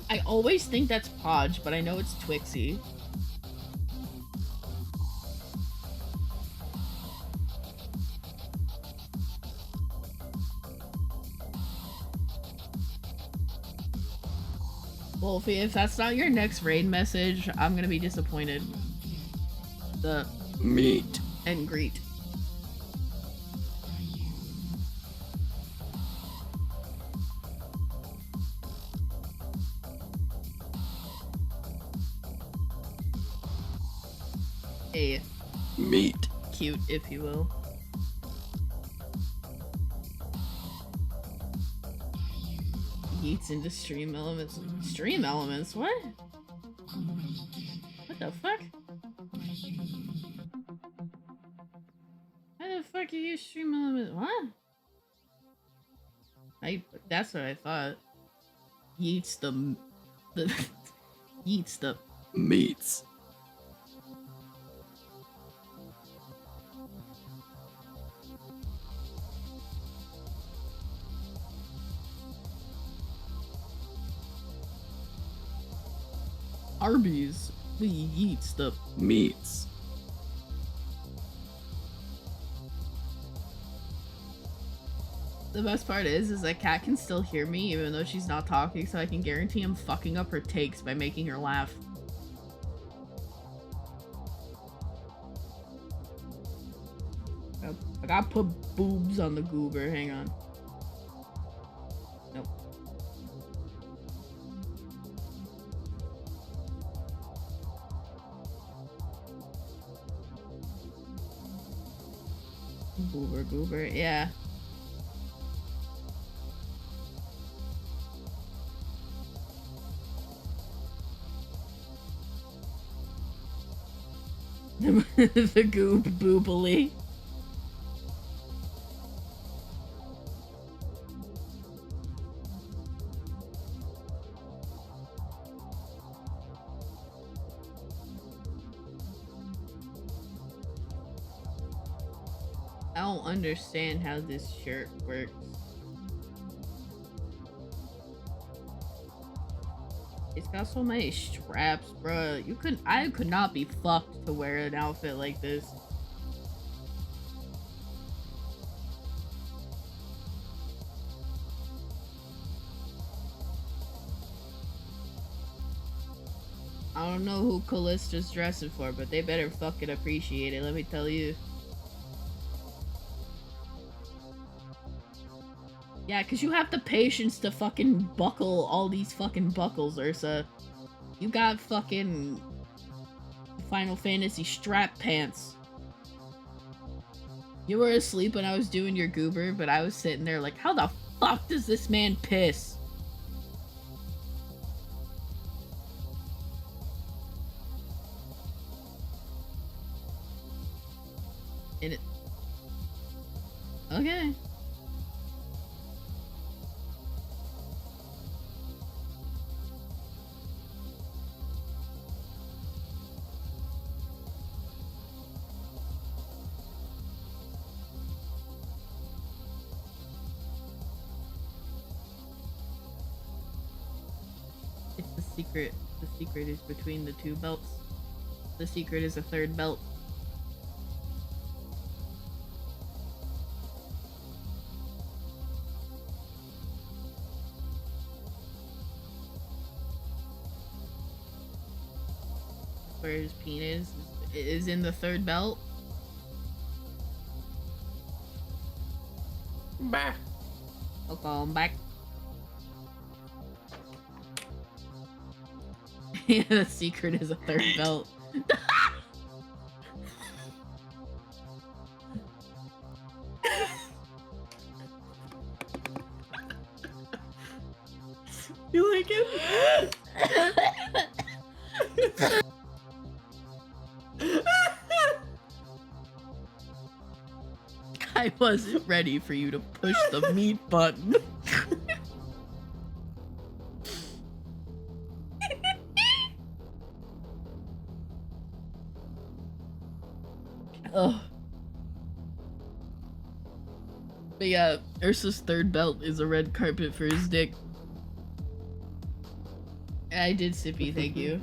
I always think that's Podge, but I know it's Twixie. Wolfie, if that's not your next raid message, I'm gonna be disappointed. The meet and greet. A meat cute, if you will. Yeets into stream elements. Stream elements? What? What the fuck? Why the fuck do you stream elements? What? That's what I thought. Yeets the yeets the meats. Arby's, we eats the meats. The best part is that Cat can still hear me even though she's not talking, so I can guarantee I'm fucking up her takes by making her laugh. I gotta put boobs on the goober, hang on. Nope. Goober, yeah. The goob boobily. I don't understand how this shirt works. It's got so many straps, bruh. I could not be fucked to wear an outfit like this. I don't know who Callista's dressing for, but they better fucking appreciate it, let me tell you. Yeah, cause you have the patience to fucking buckle all these fucking buckles, Ursa. You got fucking Final Fantasy strap pants. You were asleep when I was doing your goober, but I was sitting there like, how the fuck does this man piss? And it... Okay. It's the secret. The secret is between the two belts. The secret is a third belt. Where his penis is in the third belt.
Bah.
Welcome back. Yeah, the secret is a third belt.
You like it?
I wasn't ready for you to push the meat button. Oh. But yeah, Ursa's third belt is a red carpet for his dick. I did sippy, thank you.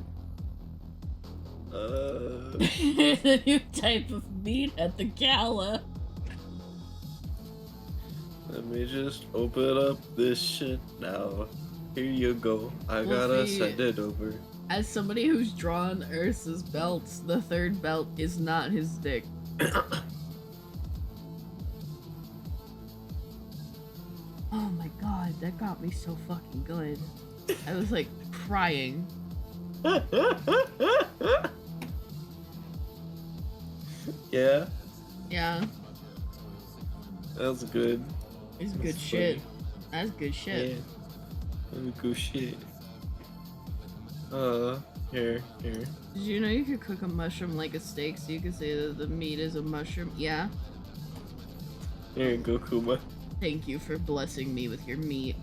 There's a new type of meat at the gala.
Let me just open up this shit now. Here you go. I gotta send it over.
As somebody who's drawn Ursa's belts, the third belt is not his dick. Oh my god, that got me so fucking good. I was like crying.
Yeah?
Yeah.
That's good.
It's
That's
good
funny.
shit. That's good shit.
Yeah. That's good shit. Here.
Did you know you could cook a mushroom like a steak so you could say that the meat is a mushroom? Yeah.
Here you go, Kuma.
Thank you for blessing me with your meat.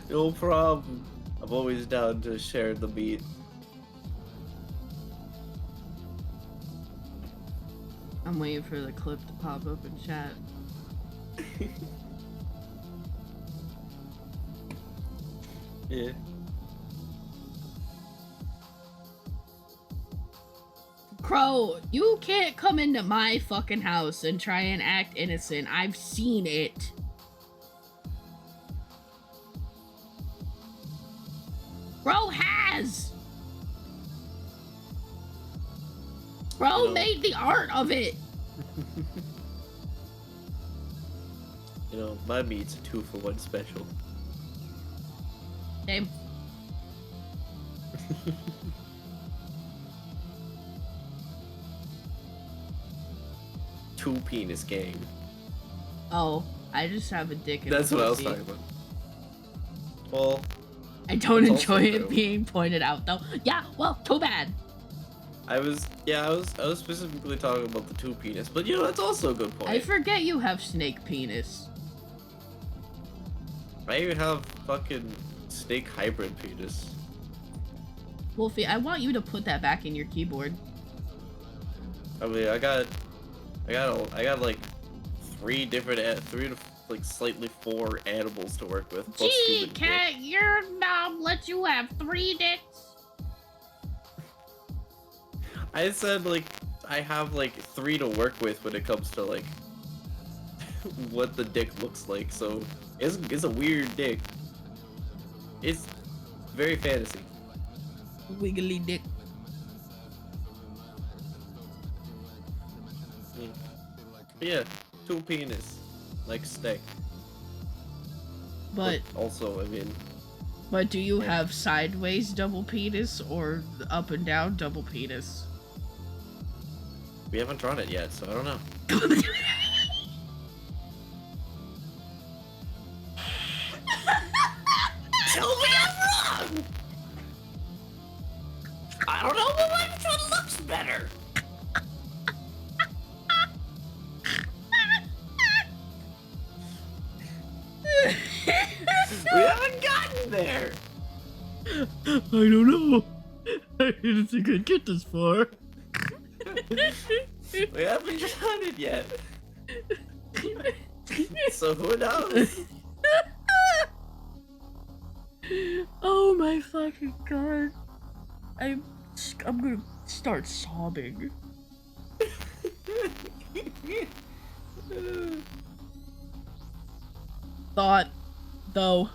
No problem. I'm always down to share the meat.
I'm waiting for the clip to pop up in chat.
Yeah.
Crow, you can't come into my fucking house and try and act innocent. I've seen it. Crow has. Crow made the art of it.
You know, my meat's a 2-for-1 special.
Same.
Two penis gang.
Oh, I just have a dick and
That's
a
what I was
pussy.
talking about. Well,
I don't
That's
enjoy
also
it
true.
being pointed out though. Yeah, well, too bad.
I was specifically talking about the two penis, but you know that's also a good point.
I forget you have snake penis.
I even have fucking snake hybrid penis.
Wolfie, I want you to put that back in your keyboard.
I mean, I got I got like three to like slightly 4 animals to work with. Plus
Gee,
human
cat, your mom lets you have 3 dicks?
I said like I have like 3 to work with when it comes to like what the dick looks like. So it's a weird dick. It's very fantasy.
Wiggly dick.
Yeah, 2 penis, like steak.
But
also, I mean,
but do you
yeah.
have sideways double penis or up and down double penis?
We haven't drawn it yet, so I don't know. Tell me I'm wrong! I don't know which one looks better. We haven't gotten there.
I don't know. I didn't think I'd get this far.
We haven't drawn it yet. So who knows?
Oh my fucking god. I'm gonna start sobbing. Thought. Though.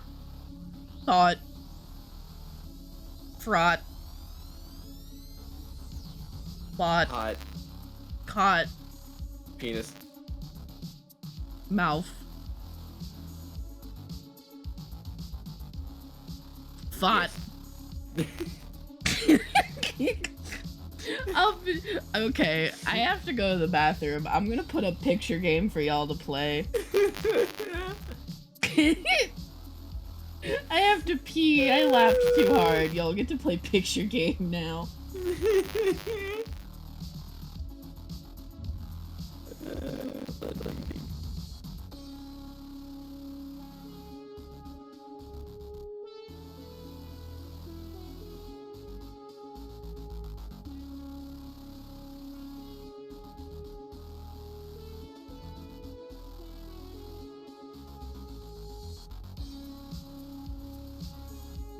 Thought. Fraught. Plot.
Hot
Caught.
penis.
Mouth. Thought. Okay, I have to go to the bathroom. I'm gonna put a picture game for y'all to play. I have to pee. I laughed too hard. Y'all get to play picture game now.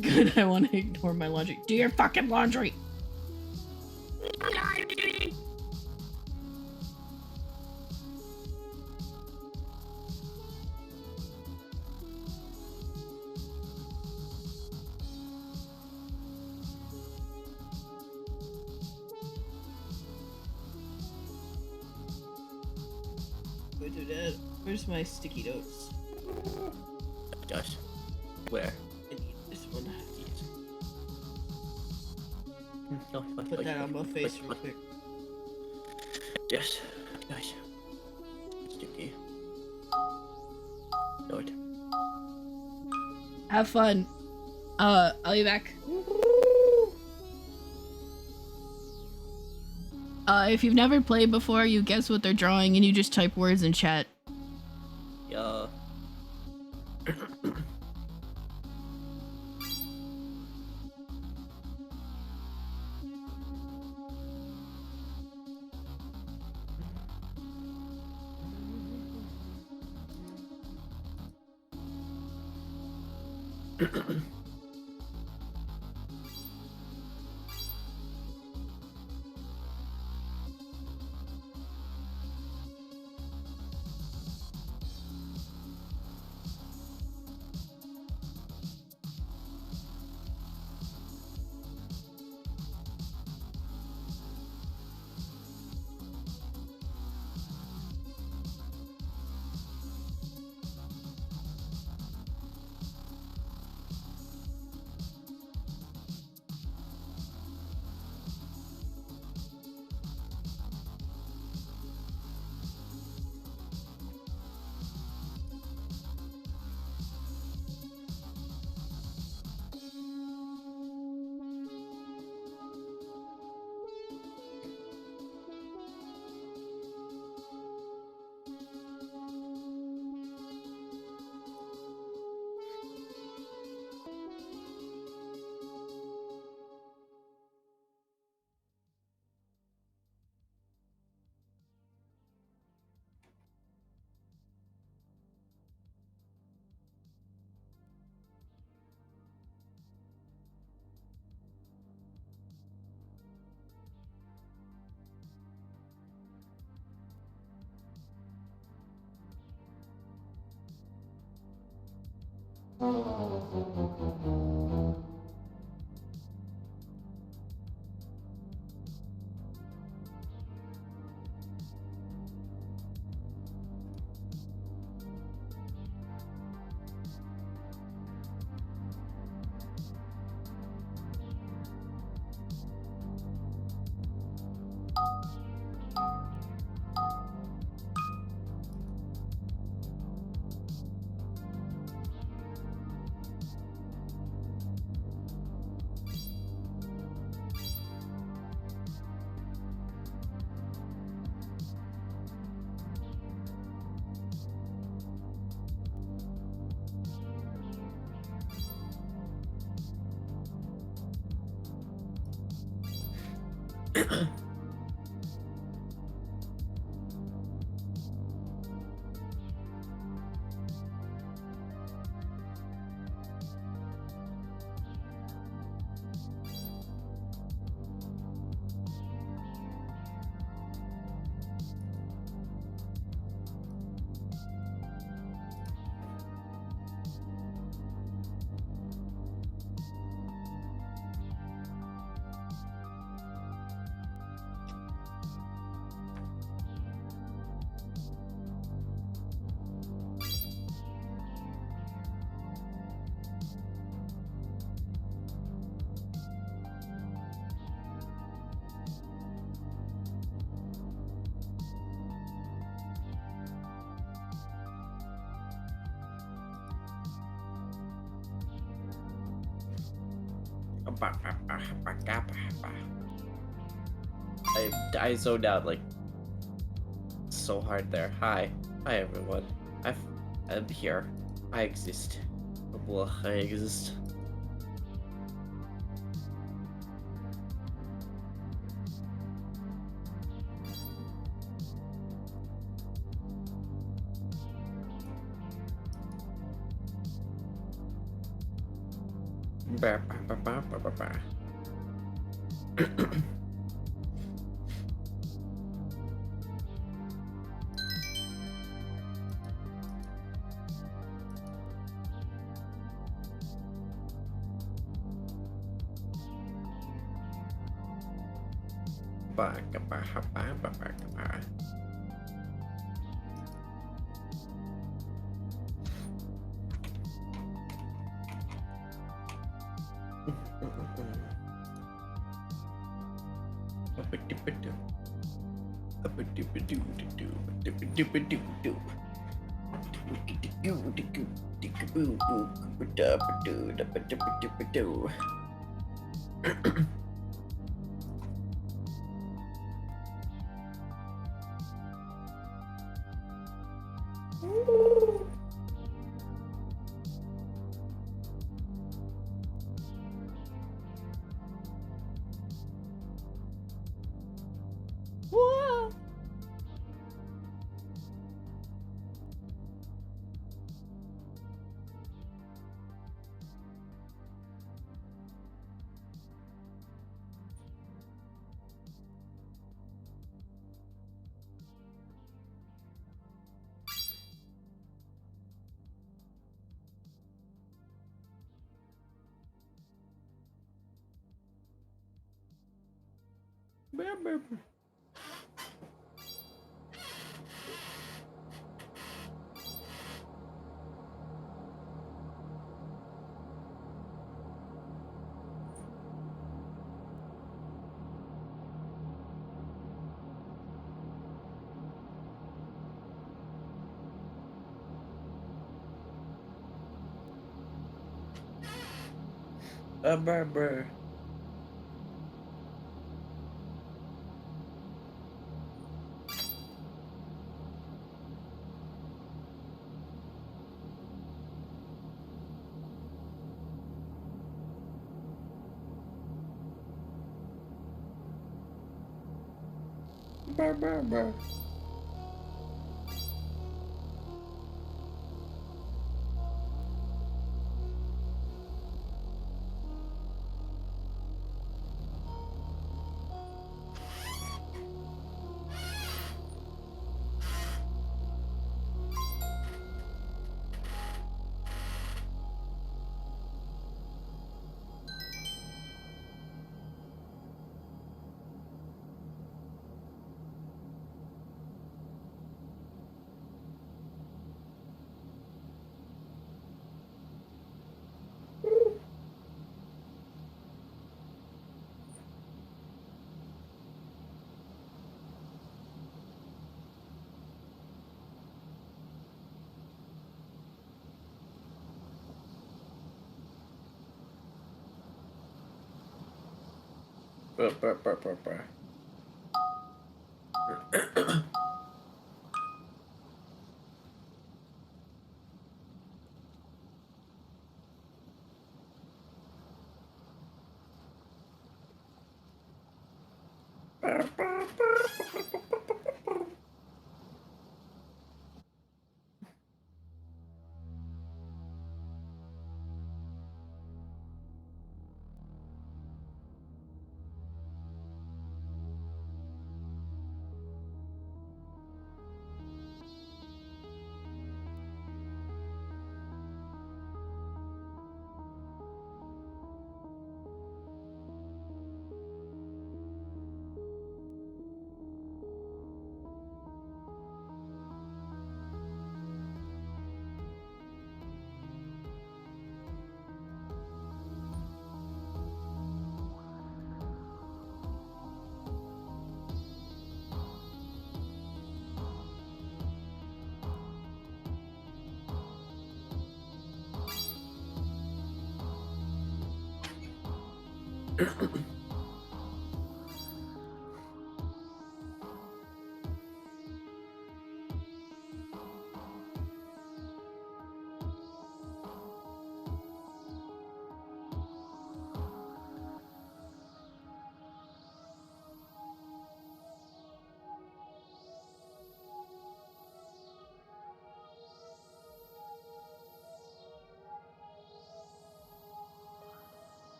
Good, I want to ignore my laundry. Do your fucking laundry! Where's my sticky notes?
Gosh. Where?
I need this one.
No,
Put that on my face real quick.
Yes. Nice. Sticky. Good.
Have fun. I'll be back. If you've never played before, you guess what they're drawing and you just type words in chat.
Yeah. I zoned out like so hard there. Hi everyone. I'm here. I exist. Well, I exist. Bah, bah, bah, bah, bah, bah, bah. Bah, bah, bah, bah, bah, bah, bah.
Whoa!
A barber. Barber.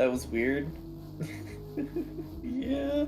That was weird. Yeah.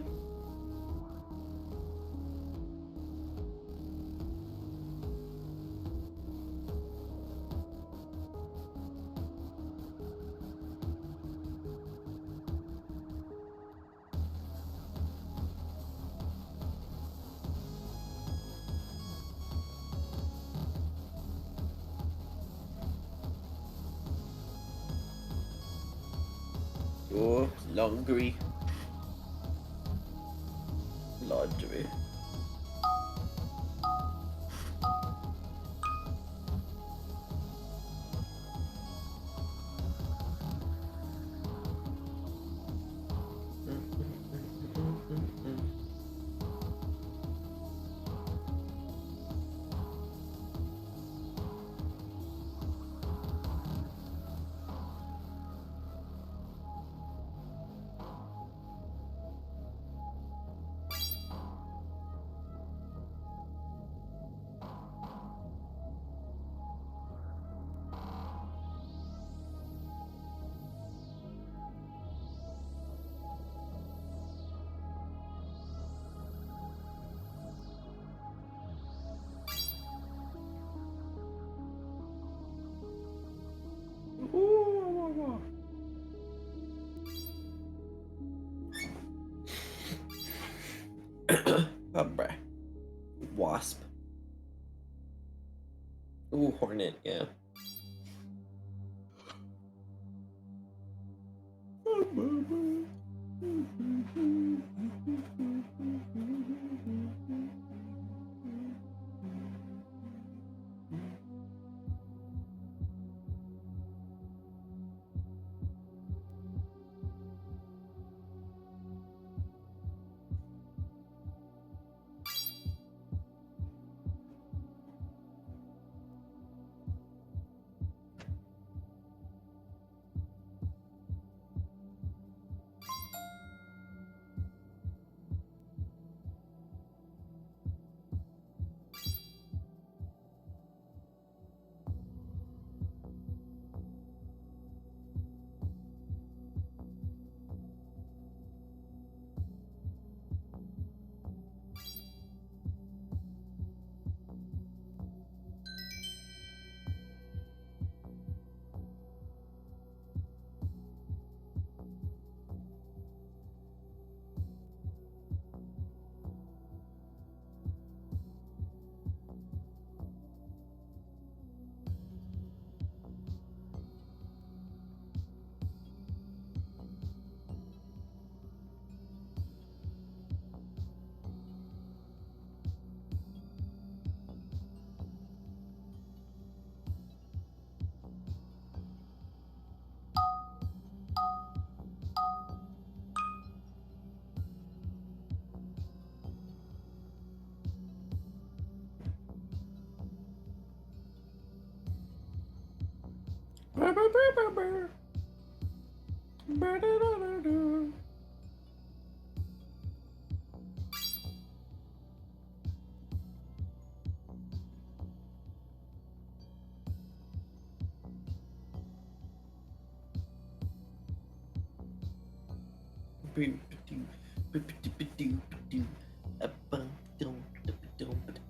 Oh, laundry. Laundry. Bruh. Wasp. Ooh, hornet, yeah.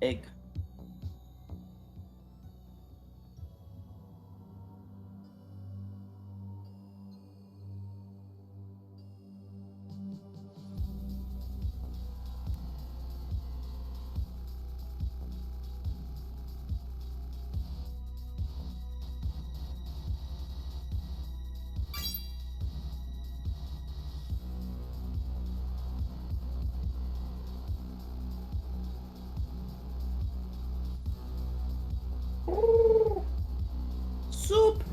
Egg. Soup.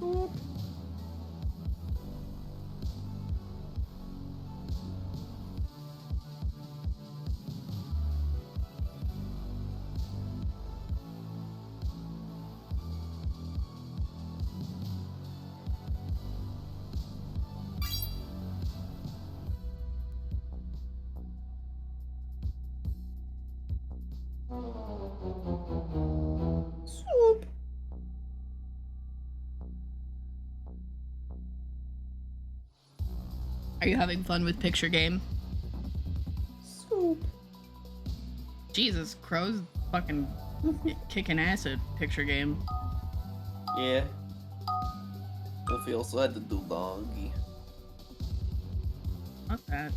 Soup. Soup.
Are you having fun with picture game?
Soup.
Jesus, Crow's fucking kicking ass at picture game.
Yeah. Kofi also had to do doggy.
Not that.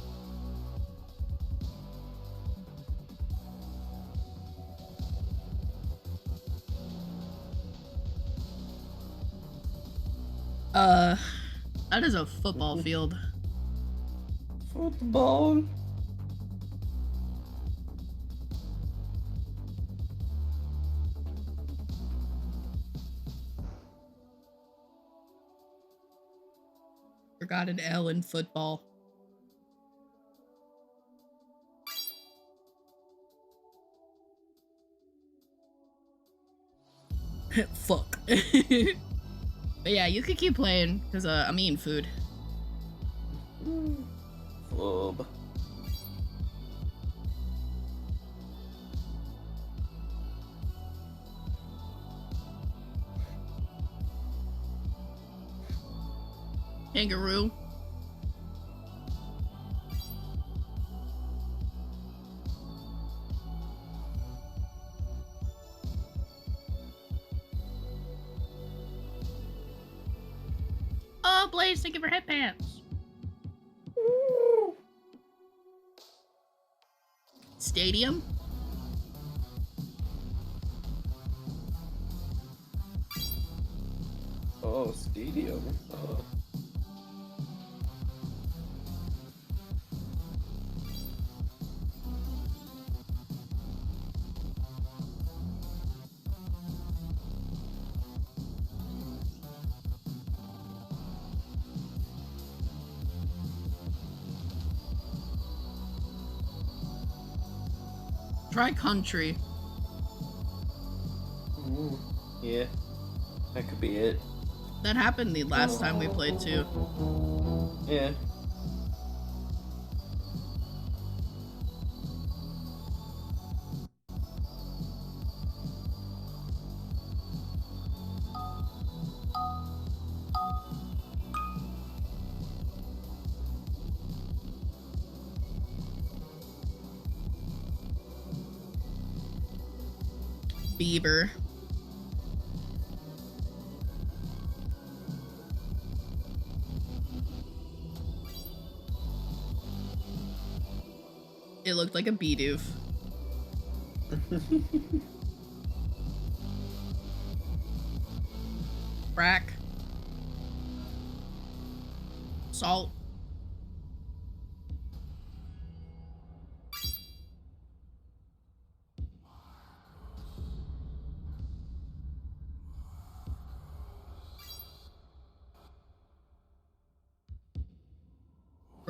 That is a football field.
Football.
Forgot an L in football. Fuck. But yeah, you could keep playing, because I'm eating food.
Flub.
Kangaroo. Oh, Blaze, thank you for headpants. Stadium?
Oh, stadium. Oh.
Try country.
Yeah, that could be it.
That happened the last time we played too.
Yeah.
Beaver. It looked like a bee-doof. Crack. Salt.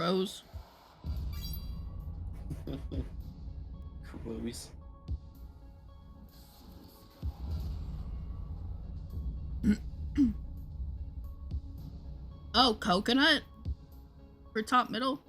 Crows.
Crows.
Oh, coconut? For top middle?